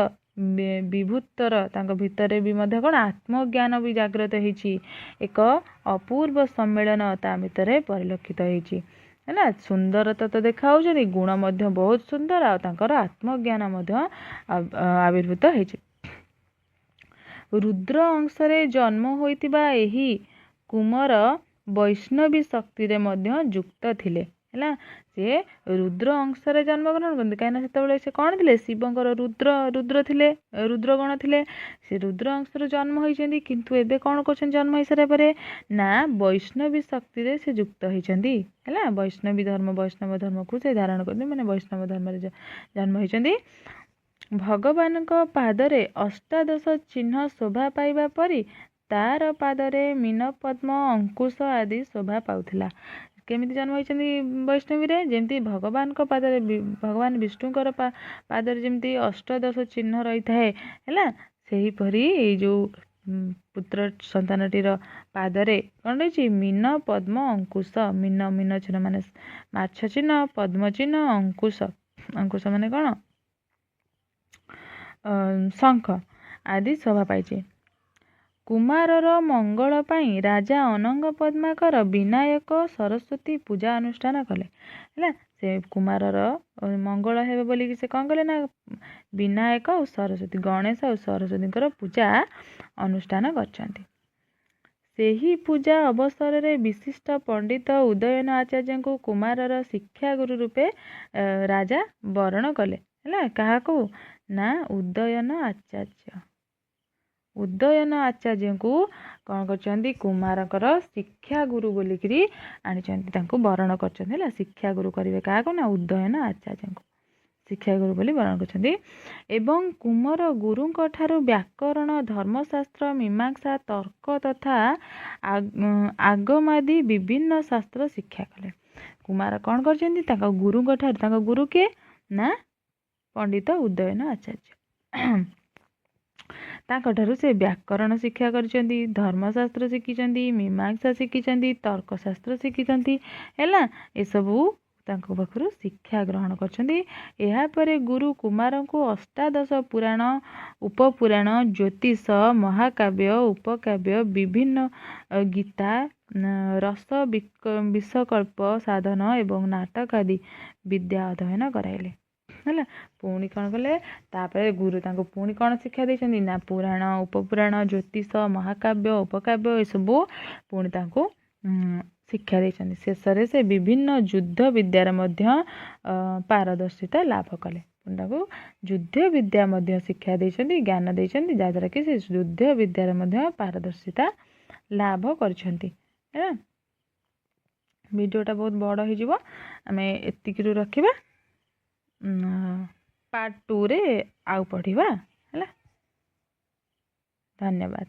ବିଭୂତର ତାଙ୍କ ଭିତରେ ବି ମଧ୍ୟ କ'ଣ ଆତ୍ମଜ୍ଞାନ ବି ଜାଗ୍ରତ ହେଇଛି। ଏକ ଅପୂର୍ବ ସମ୍ମିଳନ ତା ଭିତରେ ପରିଲକ୍ଷିତ ହେଇଛି। ସୁନ୍ଦରତା ତ ଦେଖାଉଛନ୍ତି, ଗୁଣ ମଧ୍ୟ ବହୁତ ସୁନ୍ଦର, ଆଉ ତାଙ୍କର ଆତ୍ମଜ୍ଞାନ ମଧ୍ୟ ଆବିର୍ଭୂତ ହେଇଛି। ରୁଦ୍ର ଅଂଶରେ ଜନ୍ମ ହୋଇଥିବା ଏହି କୁମର ବୈଷ୍ଣବୀ ଶକ୍ତିରେ ମଧ୍ୟ ଯୁକ୍ତ ଥିଲେ। ସେ ରୁଦ୍ର ଅଂଶରେ ଜନ୍ମଗ୍ରହଣ କରନ୍ତି, କାହିଁକିନା ସେତେବେଳେ ସେ କ'ଣ ଥିଲେ? ଶିବଙ୍କର ରୁଦ୍ରଗଣ ଥିଲେ। ସେ ରୁଦ୍ର ଅଂଶରେ ଜନ୍ମ ହେଇଛନ୍ତି, କିନ୍ତୁ ଏବେ କ'ଣ କରୁଛନ୍ତି? ଜନ୍ମ ହେଇସାରିବା ପରେ ନା ବୈଷ୍ଣବୀ ଶକ୍ତିରେ ସେ ଯୁକ୍ତ ହେଇଛନ୍ତି। ବୈଷ୍ଣବ ଧର୍ମକୁ ସେ ଧାରଣ କରନ୍ତି, ମାନେ ବୈଷ୍ଣବ ଧର୍ମରେ ଜନ୍ମ ହେଇଛନ୍ତି। ଭଗବାନଙ୍କ ପାଦରେ ଅଷ୍ଟାଦଶ ଚିହ୍ନ ଶୋଭା ପାଇବା ପରି ତାର ପାଦରେ ମୀନ ପଦ୍ମ ଅଙ୍କୁଶ ଆଦି ଶୋଭା ପାଉଥିଲା। କେମିତି ଜନ୍ମ ହେଇଛନ୍ତି ବୈଷ୍ଣବୀରେ? ଯେମିତି ଭଗବାନଙ୍କ ପାଦରେ ଭଗବାନ ବିଷ୍ଣୁଙ୍କର ପାଦରେ ଯେମିତି ଅଷ୍ଟାଦଶ ଚିହ୍ନ ରହିଥାଏ, ସେହିପରି ଏଇ ଯେଉଁ ପୁତ୍ର ସନ୍ତାନଟିର ପାଦରେ କ'ଣ ରହିଛି? ମୀନ ପଦ୍ମ ଅଙ୍କୁଶ। ମୀନ ଚିହ୍ନ ମାନେ ମାଛ ଚିହ୍ନ, ପଦ୍ମ ଚିହ୍ନ, ଅଙ୍କୁଶ ମାନେ କ'ଣ? ଶଙ୍ଖ ଆଦି ଶୋଭା ପାଇଛି। କୁମାରର ମଙ୍ଗଳ ପାଇଁ ରାଜା ଅନଙ୍ଗ ପଦ୍ମାକର ବିନାୟକ ସରସ୍ୱତୀ ପୂଜା ଅନୁଷ୍ଠାନ କଲେ। ସେ କୁମାରର ମଙ୍ଗଳ ହେବ ବୋଲିକି ସେ କ'ଣ କଲେ ନା ବିନାୟକ ଆଉ ସରସ୍ୱତୀ, ଗଣେଶ ଆଉ ସରସ୍ୱତୀଙ୍କର ପୂଜା ଅନୁଷ୍ଠାନ କରିଛନ୍ତି। ସେହି ପୂଜା ଅବସରରେ ବିଶିଷ୍ଟ ପଣ୍ଡିତ ଉଦୟନ ଆଚାର୍ଯ୍ୟଙ୍କୁ କୁମାରର ଶିକ୍ଷାଗୁରୁ ରୂପେ ରାଜା ବରଣ କଲେ। କାହାକୁ ନା ଉଦୟନ ଆଚାର୍ଯ୍ୟଙ୍କୁ କ'ଣ କରିଛନ୍ତି? କୁମାରଙ୍କର ଶିକ୍ଷାଗୁରୁ ବୋଲିକିରି ଆଣିଛନ୍ତି, ତାଙ୍କୁ ବରଣ କରିଛନ୍ତି। ଶିକ୍ଷାଗୁରୁ କରିବେ କାହାକୁ ନା ଉଦୟନ ଆଚାର୍ଯ୍ୟଙ୍କୁ ଶିକ୍ଷାଗୁରୁ ବୋଲି ବରଣ କରିଛନ୍ତି। ଏବଂ କୁମାର ଗୁରୁଙ୍କ ଠାରୁ ବ୍ୟାକରଣ, ଧର୍ମଶାସ୍ତ୍ର, ମୀମାଂସା, ତର୍କ ତଥା ଆଗମାଦି ବିଭିନ୍ନ ଶାସ୍ତ୍ର ଶିକ୍ଷା କଲେ। କୁମାର କ'ଣ କରିଛନ୍ତି ତାଙ୍କ ଗୁରୁଙ୍କ ଠାରୁ, ତାଙ୍କ ଗୁରୁ କିଏ ନା ପଣ୍ଡିତ ଉଦୟନ ଆଚାର୍ଯ୍ୟ। ତାଙ୍କଠାରୁ ସେ ବ୍ୟାକରଣ ଶିକ୍ଷା କରିଛନ୍ତି, ଧର୍ମଶାସ୍ତ୍ର ଶିଖିଛନ୍ତି, ମୀମାଂସା ଶିଖିଛନ୍ତି, ତର୍କଶାସ୍ତ୍ର ଶିଖିଛନ୍ତି ହେଲା। ଏସବୁ ତାଙ୍କ ପାଖରୁ ଶିକ୍ଷା ଗ୍ରହଣ କରିଛନ୍ତି। ଏହାପରେ ଗୁରୁ କୁମାରଙ୍କୁ ଅଷ୍ଟାଦଶ ପୁରାଣ, ଉପପୁରାଣ, ଜ୍ୟୋତିଷ, ମହାକାବ୍ୟ, ଉପକାବ୍ୟ, ବିଭିନ୍ନ ଗୀତା, ରସ ବିଷକଳ୍ପ ସାଧନ ଏବଂ ନାଟକ ଆଦି ବିଦ୍ୟା ଅଧ୍ୟୟନ କରାଇଲେ ହେଲା। ପୁଣି କ'ଣ କଲେ, ତାପରେ ଗୁରୁ ତାଙ୍କୁ ପୁଣି କ'ଣ ଶିକ୍ଷା ଦେଇଛନ୍ତି ନା ପୁରାଣ, ଉପପୁରାଣ, ଜ୍ୟୋତିଷ, ମହାକାବ୍ୟ, ଉପକାବ୍ୟ ଏସବୁ ପୁଣି ତାଙ୍କୁ ଶିକ୍ଷା ଦେଇଛନ୍ତି। ଶେଷରେ ସେ ବିଭିନ୍ନ ଯୁଦ୍ଧ ବିଦ୍ୟାରେ ମଧ୍ୟ ପାରଦର୍ଶିତା ଲାଭ କଲେ। ପୁଣି ତାଙ୍କୁ ଯୁଦ୍ଧ ବିଦ୍ୟା ମଧ୍ୟ ଶିକ୍ଷା ଦେଇଛନ୍ତି, ଜ୍ଞାନ ଦେଇଛନ୍ତି, ଯାହାଦ୍ୱାରା କି ସେ ଯୁଦ୍ଧ ବିଦ୍ୟାରେ ମଧ୍ୟ ପାରଦର୍ଶିତା ଲାଭ କରିଛନ୍ତି ହେଲା। ଭିଡ଼ିଓଟା ବହୁତ ବଡ଼ ହେଇଯିବ, ଆମେ ଏତିକିରୁ ରଖିବା। ପାର୍ଟ 2ରେ ଆଉ ପଢ଼ିବା ହେଲା। ଧନ୍ୟବାଦ।